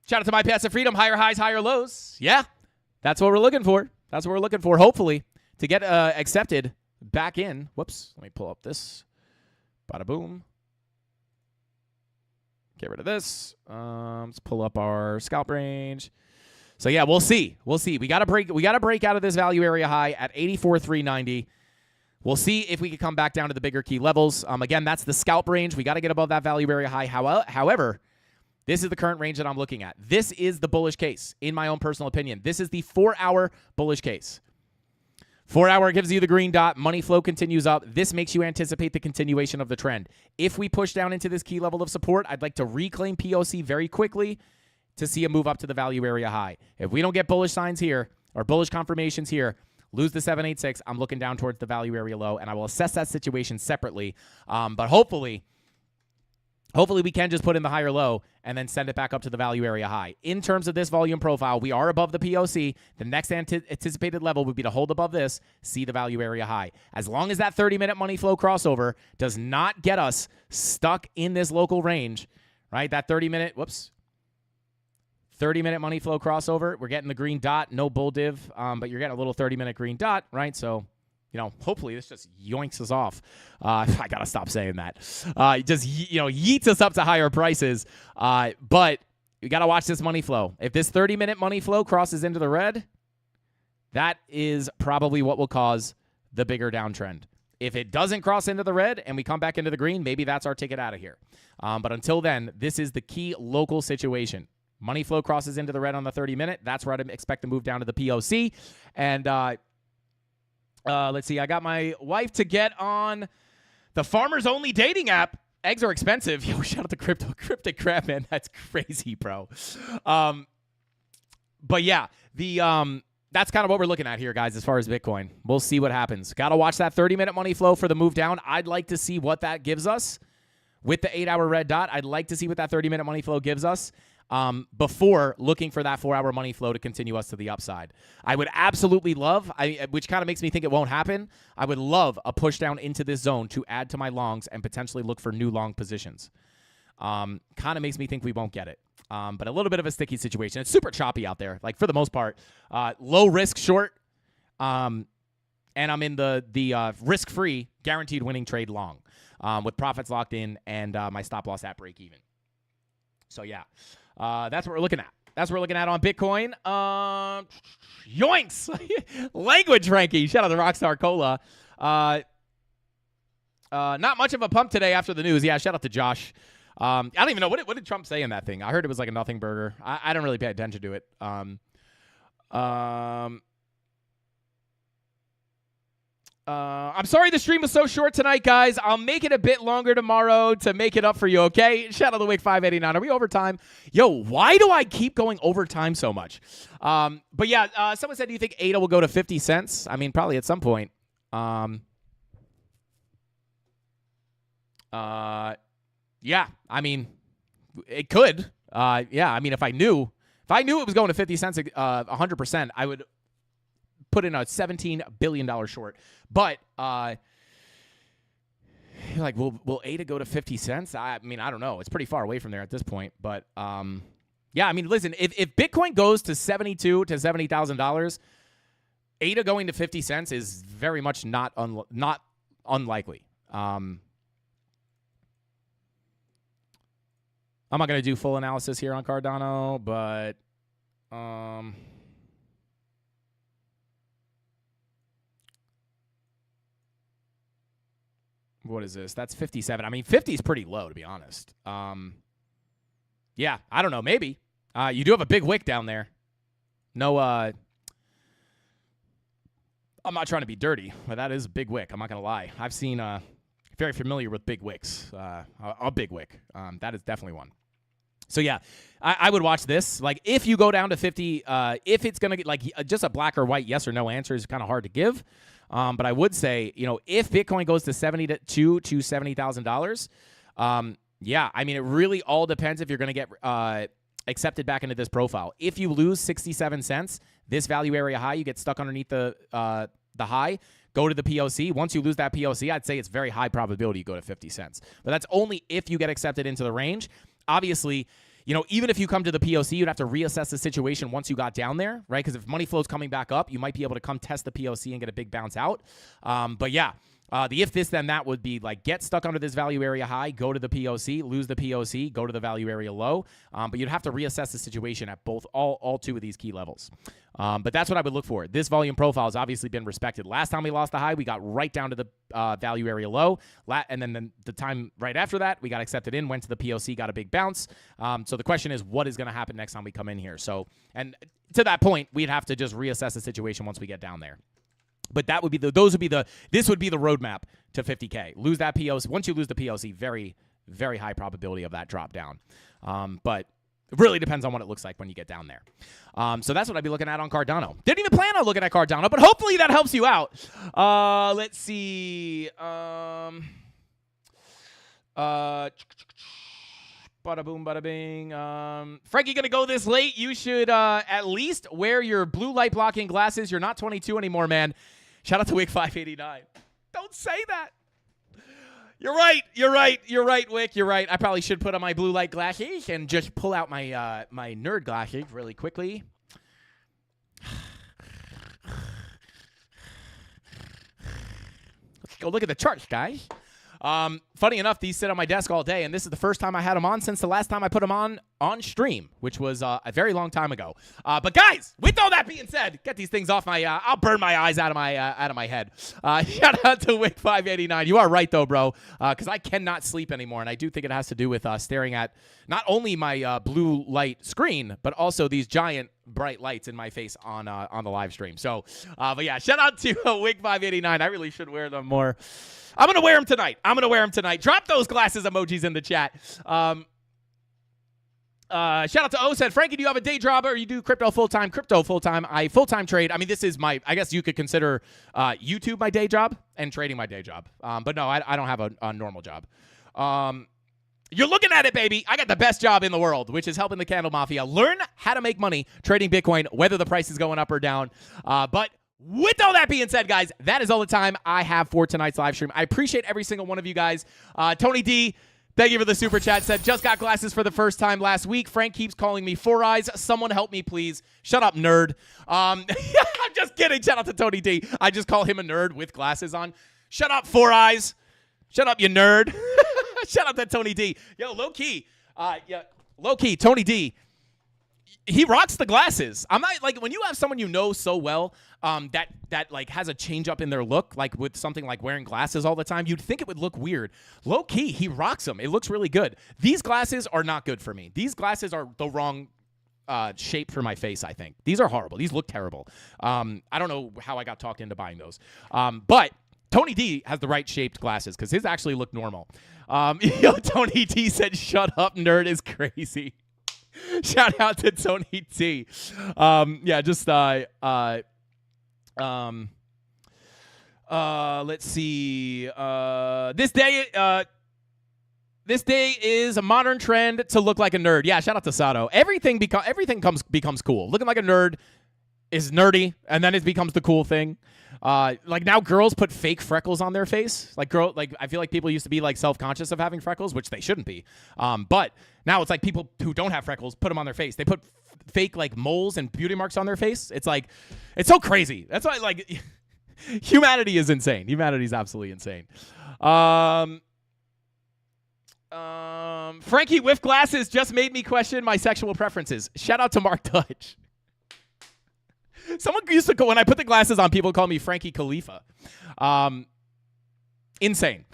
Shout out to My Passive Freedom. Higher highs, higher lows. Yeah, that's what we're looking for. Hopefully, to get accepted back in. Whoops. Let me pull up this. Bada boom. Get rid of this. Let's pull up our scalp range. So yeah, we'll see. We gotta break out of this value area high at 84,390. We'll see if we can come back down to the bigger key levels. Again, that's the scalp range. We got to get above that value area high. However, this is the current range that I'm looking at. This is the bullish case, in my own personal opinion. This is the 4-hour bullish case. 4-hour gives you the green dot. Money flow continues up. This makes you anticipate the continuation of the trend. If we push down into this key level of support, I'd like to reclaim POC very quickly to see a move up to the value area high. If we don't get bullish signs here or bullish confirmations here, lose the 786, I'm looking down towards the value area low, and I will assess that situation separately. But hopefully we can just put in the higher low and then send it back up to the value area high. In terms of this volume profile, we are above the POC. The next anticipated level would be to hold above this, see the value area high. As long as that 30-minute money flow crossover does not get us stuck in this local range, right? That 30-minute money flow crossover. We're getting the green dot, no bull div, but you're getting a little 30-minute green dot, right? So, hopefully this just yoinks us off. I got to stop saying that. Just, yeets us up to higher prices. But you got to watch this money flow. If this 30-minute money flow crosses into the red, that is probably what will cause the bigger downtrend. If it doesn't cross into the red and we come back into the green, maybe that's our ticket out of here. But until then, this is the key local situation. Money flow crosses into the red on the 30-minute. That's where I'd expect to move down to the POC. And let's see. I got my wife to get on the Farmers Only dating app. Eggs are expensive. Yo, shout out to Cryptic Crab, man. That's crazy, bro. But yeah, that's kind of what we're looking at here, guys, as far as Bitcoin. We'll see what happens. Got to watch that 30-minute money flow for the move down. I'd like to see what that gives us with the 8-hour red dot. I'd like to see what that 30-minute money flow gives us. Before looking for that 4-hour money flow to continue us to the upside. I would absolutely love, which kind of makes me think it won't happen, I would love a push down into this zone to add to my longs and potentially look for new long positions. Kind of makes me think we won't get it. But a little bit of a sticky situation. It's super choppy out there, like for the most part. Low risk short. And I'm in the risk-free guaranteed winning trade long with profits locked in and my stop loss at break even. So, yeah, that's what we're looking at. That's what we're looking at on Bitcoin. Yoinks! Language ranking. Shout out to Rockstar Cola. Not much of a pump today after the news. Yeah, shout out to Josh. I don't even know. What did Trump say in that thing? I heard it was like a nothing burger. I don't really pay attention to it. I'm sorry the stream was so short tonight, guys. I'll make it a bit longer tomorrow to make it up for you, okay? Shout out to Wick 589. Are we overtime? Yo, why do I keep going overtime so much? But yeah, someone said, do you think ADA will go to 50 cents? I mean, probably at some point. Yeah, I mean, it could. Yeah, I mean, if I knew it was going to 50 cents 100%, I would put in a $17 billion short. But, like, will ADA go to 50 cents? I mean, I don't know. It's pretty far away from there at this point. But, yeah, I mean, listen, if Bitcoin goes to $72,000 to $70,000, ADA going to 50 cents is very much not unlikely. I'm not going to do full analysis here on Cardano, but what is this? That's 57. I mean, 50 is pretty low, to be honest. Yeah, I don't know. Maybe. You do have a big wick down there. No, I'm not trying to be dirty, but that is a big wick. I'm not going to lie. I've seen, very familiar with big wicks. A big wick. That is definitely one. So, yeah, I would watch this. Like, if you go down to 50, if it's going to get, like, just a black or white yes or no answer is kind of hard to give. But I would say, you know, if Bitcoin goes to $72,000 to $70,000, yeah, I mean, it really all depends if you're going to get accepted back into this profile. If you lose 67 cents, this value area high, you get stuck underneath the high, go to the POC. Once you lose that POC, I'd say it's very high probability you go to 50 cents. But that's only if you get accepted into the range. Obviously, you know, even if you come to the POC, you'd have to reassess the situation once you got down there, right? Because if money flow is coming back up, you might be able to come test the POC and get a big bounce out. But yeah, the if this then that would be like get stuck under this value area high, go to the POC, lose the POC, go to the value area low. But you'd have to reassess the situation at both all two of these key levels. But that's what I would look for. This volume profile has obviously been respected. Last time we lost the high, we got right down to the value area low. And then the time right after that, we got accepted in, went to the POC, got a big bounce. So the question is, what is going to happen next time we come in here? So, and to that point, we'd have to just reassess the situation once we get down there. But that would be this would be the roadmap to 50K. Lose that POC. Once you lose the POC, very, very high probability of that drop down. But it really depends on what it looks like when you get down there. So that's what I'd be looking at on Cardano. Didn't even plan on looking at Cardano, but hopefully that helps you out. Let's see. Bada boom, bada bing. Frankie, gonna go this late. You should at least wear your blue light blocking glasses. You're not 22 anymore, man. Shout out to Wick 589. Don't say that. You're right, Wick. You're right. I probably should put on my blue light glasses and just pull out my my nerd glasses really quickly. Let's go look at the charts, guys. Funny enough, these sit on my desk all day, and this is the first time I had them on since the last time I put them on stream, which was a very long time ago. But guys, with all that being said, get these things off my. I'll burn my eyes out of my head. Shout out to Wick 589. You are right though, bro, because I cannot sleep anymore, and I do think it has to do with staring at not only my blue light screen, but also these giant bright lights in my face on the live stream. So, but yeah, shout out to Wick 589. I really should wear them more. I'm going to wear them tonight. Drop those glasses emojis in the chat. Shout out to O said, Frankie, do you have a day job or you do crypto full-time? Crypto full-time. I full-time trade. I mean, this is I guess you could consider YouTube my day job and trading my day job. But no, I don't have a normal job. You're looking at it, baby. I got the best job in the world, which is helping the CandleMafia learn how to make money trading Bitcoin, whether the price is going up or down. But with all that being said, guys, that is all the time I have for tonight's live stream. I appreciate every single one of you guys. Tony D, Thank you for the super chat. Said, just got glasses for the first time last week. Frank keeps calling me Four Eyes. Someone help me, please. Shut up, nerd. I'm just kidding. Shout out to Tony D. I just call him a nerd with glasses on. Shut up, Four Eyes. Shut up, you nerd. Shout out to Tony D. Yo, low key, Tony D. He rocks the glasses. I'm not like when you have someone you know so well that like has a change up in their look, like with something like wearing glasses all the time, you'd think it would look weird. Low key, he rocks them. It looks really good. These glasses are not good for me. These glasses are the wrong shape for my face, I think. These are horrible. These look terrible. I don't know how I got talked into buying those. But Tony D has the right shaped glasses because his actually look normal. Tony D said, "Shut up, nerd," is crazy. Shout out to Tony T. Let's see. This day is a modern trend to look like a nerd. Yeah, shout out to Sato. Everything becomes cool. Looking like a nerd is nerdy, and then it becomes the cool thing. Like now girls put fake freckles on their face. Like I feel like people used to be like self-conscious of having freckles, which they shouldn't be. But now it's like people who don't have freckles put them on their face. They put fake like moles and beauty marks on their face. It's like, it's so crazy. That's why like humanity is insane. Humanity is absolutely insane. Frankie with glasses just made me question my sexual preferences. Shout out to Mark Dutch. Someone used to go, when I put the glasses on, people call me Frankie Khalifa. Insane.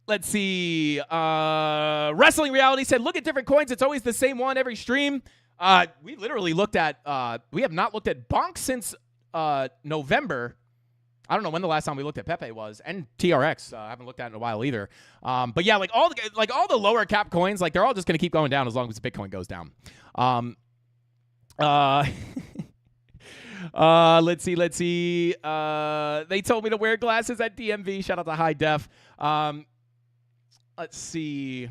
Let's see. Wrestling Reality said, look at different coins. It's always the same one every stream. We literally looked at, we have not looked at Bonk since November. I don't know when the last time we looked at Pepe was, and TRX. I haven't looked at it in a while either. But yeah, like all the lower cap coins, like they're all just going to keep going down as long as Bitcoin goes down. Let's see. They told me to wear glasses at DMV. Shout out to High Def. Let's see.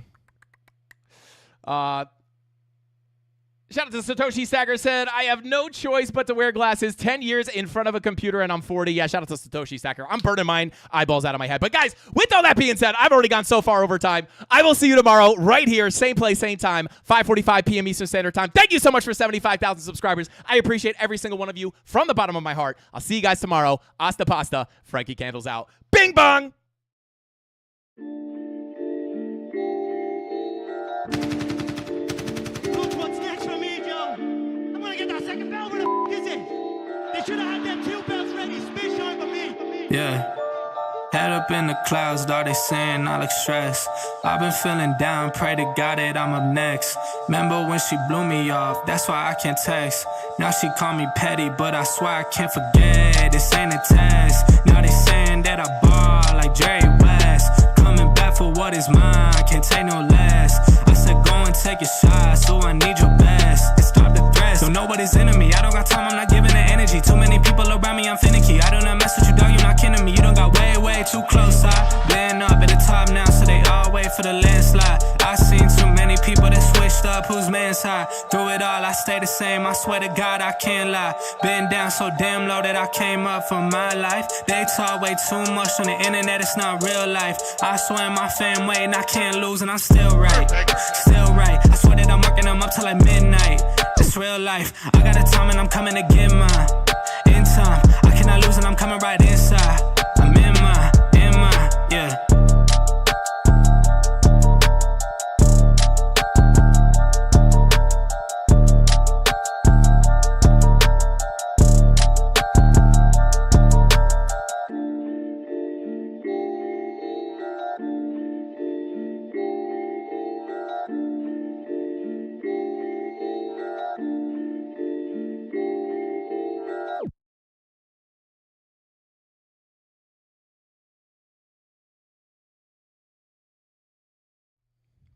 Shout out to Satoshi Stagger said, I have no choice but to wear glasses. 10 years in front of a computer and I'm 40. Yeah, shout out to Satoshi Stagger. I'm burning mine eyeballs out of my head. But guys, with all that being said, I've already gone so far over time. I will see you tomorrow right here, same place, same time, 5:45 p.m. Eastern Standard Time. Thank you so much for 75,000 subscribers. I appreciate every single one of you from the bottom of my heart. I'll see you guys tomorrow. Hasta pasta. Frankie Candles out. Bing bong! Yeah. Head up in the clouds, thought they saying I look stressed. I've been feeling down, pray to God that I'm up next. Remember when she blew me off, that's why I can't text. Now she call me petty, but I swear I can't forget. This ain't a test. Now they saying that I ball like Jerry West. Coming back for what is mine, can't take no less. I said go and take a shot, so I need your best. And stop the threats, don't know what is in me. I don't got time, I'm not giving the energy. Too many people around me, I'm finicky. I do not mess with you, dog, you're not kidding me. You don't got way too close. I been up at the top now, so they all wait for the landslide. I seen too many people that switched up, whose man's high. Through it all, I stay the same, I swear to God, I can't lie. Been down so damn low that I came up for my life. They talk way too much on the internet, it's not real life. I swear my fam waiting, I can't lose, and I'm still right. Still right, I swear that I'm working them up till like midnight. It's real life, I got a time and I'm coming to get mine. In time, I cannot lose and I'm coming right inside. I'm in my, yeah.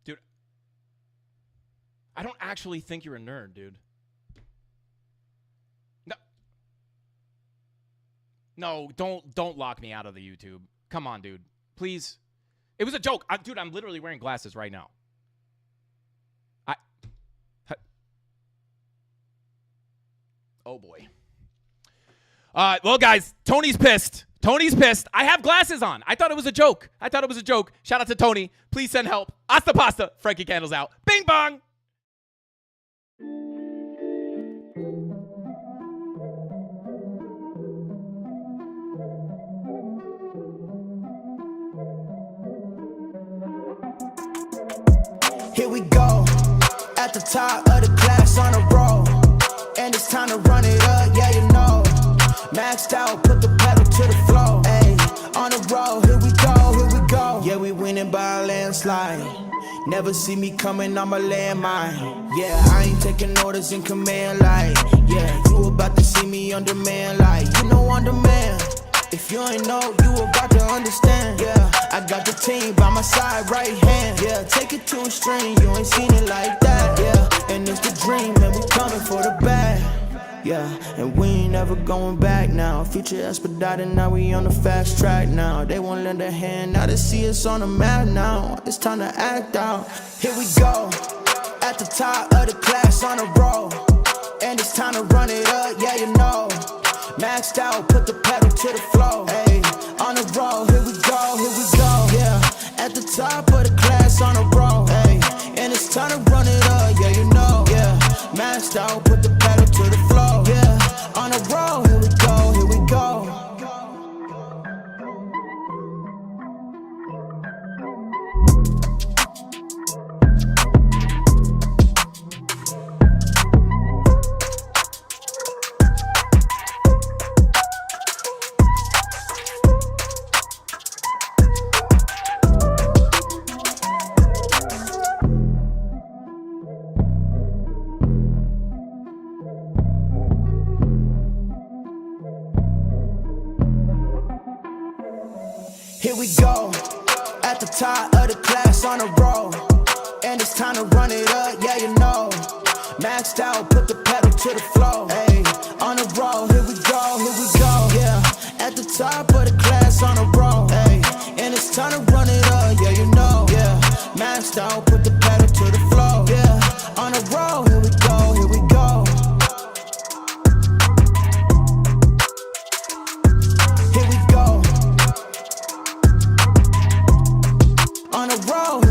Dude, I don't actually think you're a nerd, dude. No, don't lock me out of the YouTube. Come on, dude. Please. It was a joke. Dude, I'm literally wearing glasses right now. Oh, boy. Well, guys, Tony's pissed. Tony's pissed. I have glasses on. I thought it was a joke. Shout out to Tony. Please send help. Hasta pasta. Frankie Candles out. Bing bong. Here we go, at the top of the class on a roll, and it's time to run it up, yeah you know. Maxed out, put the pedal to the floor, ayy, on the road, here we go. Yeah, we winning by a landslide. Never see me coming, I'm a landmine. Yeah, I ain't taking orders in command, like, yeah, you about to see me on demand, like, you know on demand. If you ain't know, you about to understand. Yeah, I got the team by my side, right hand. Yeah, take it to a string, you ain't seen it like that. Yeah, and it's the dream, and we coming for the bag. Yeah, and we ain't ever going back now. Future expedited, now we on the fast track now. They won't lend a hand, now they see us on the map now. It's time to act out. Here we go, at the top of the class on a roll, and it's time to run it up, yeah you know. Maxed out, put the pedal to the floor, ayy, on the road, here we go, yeah, at the top of the class on a roll, ayy, and it's time to run it up, yeah, you know, yeah, maxed out, put the pedal to the floor, yeah, on the road, here we go, here we go. Here we go, at the top of the class on a roll, and it's time to run it up, yeah you know. Maxed out, put the pedal to the floor, ayy, on the roll, here we go, yeah, at the top of the class on a roll, ayy, and it's time to run it up, yeah you know, yeah, maxed out, put the pedal to the floor, yeah, on the roll, here we go, here we go. Here we go. On the road.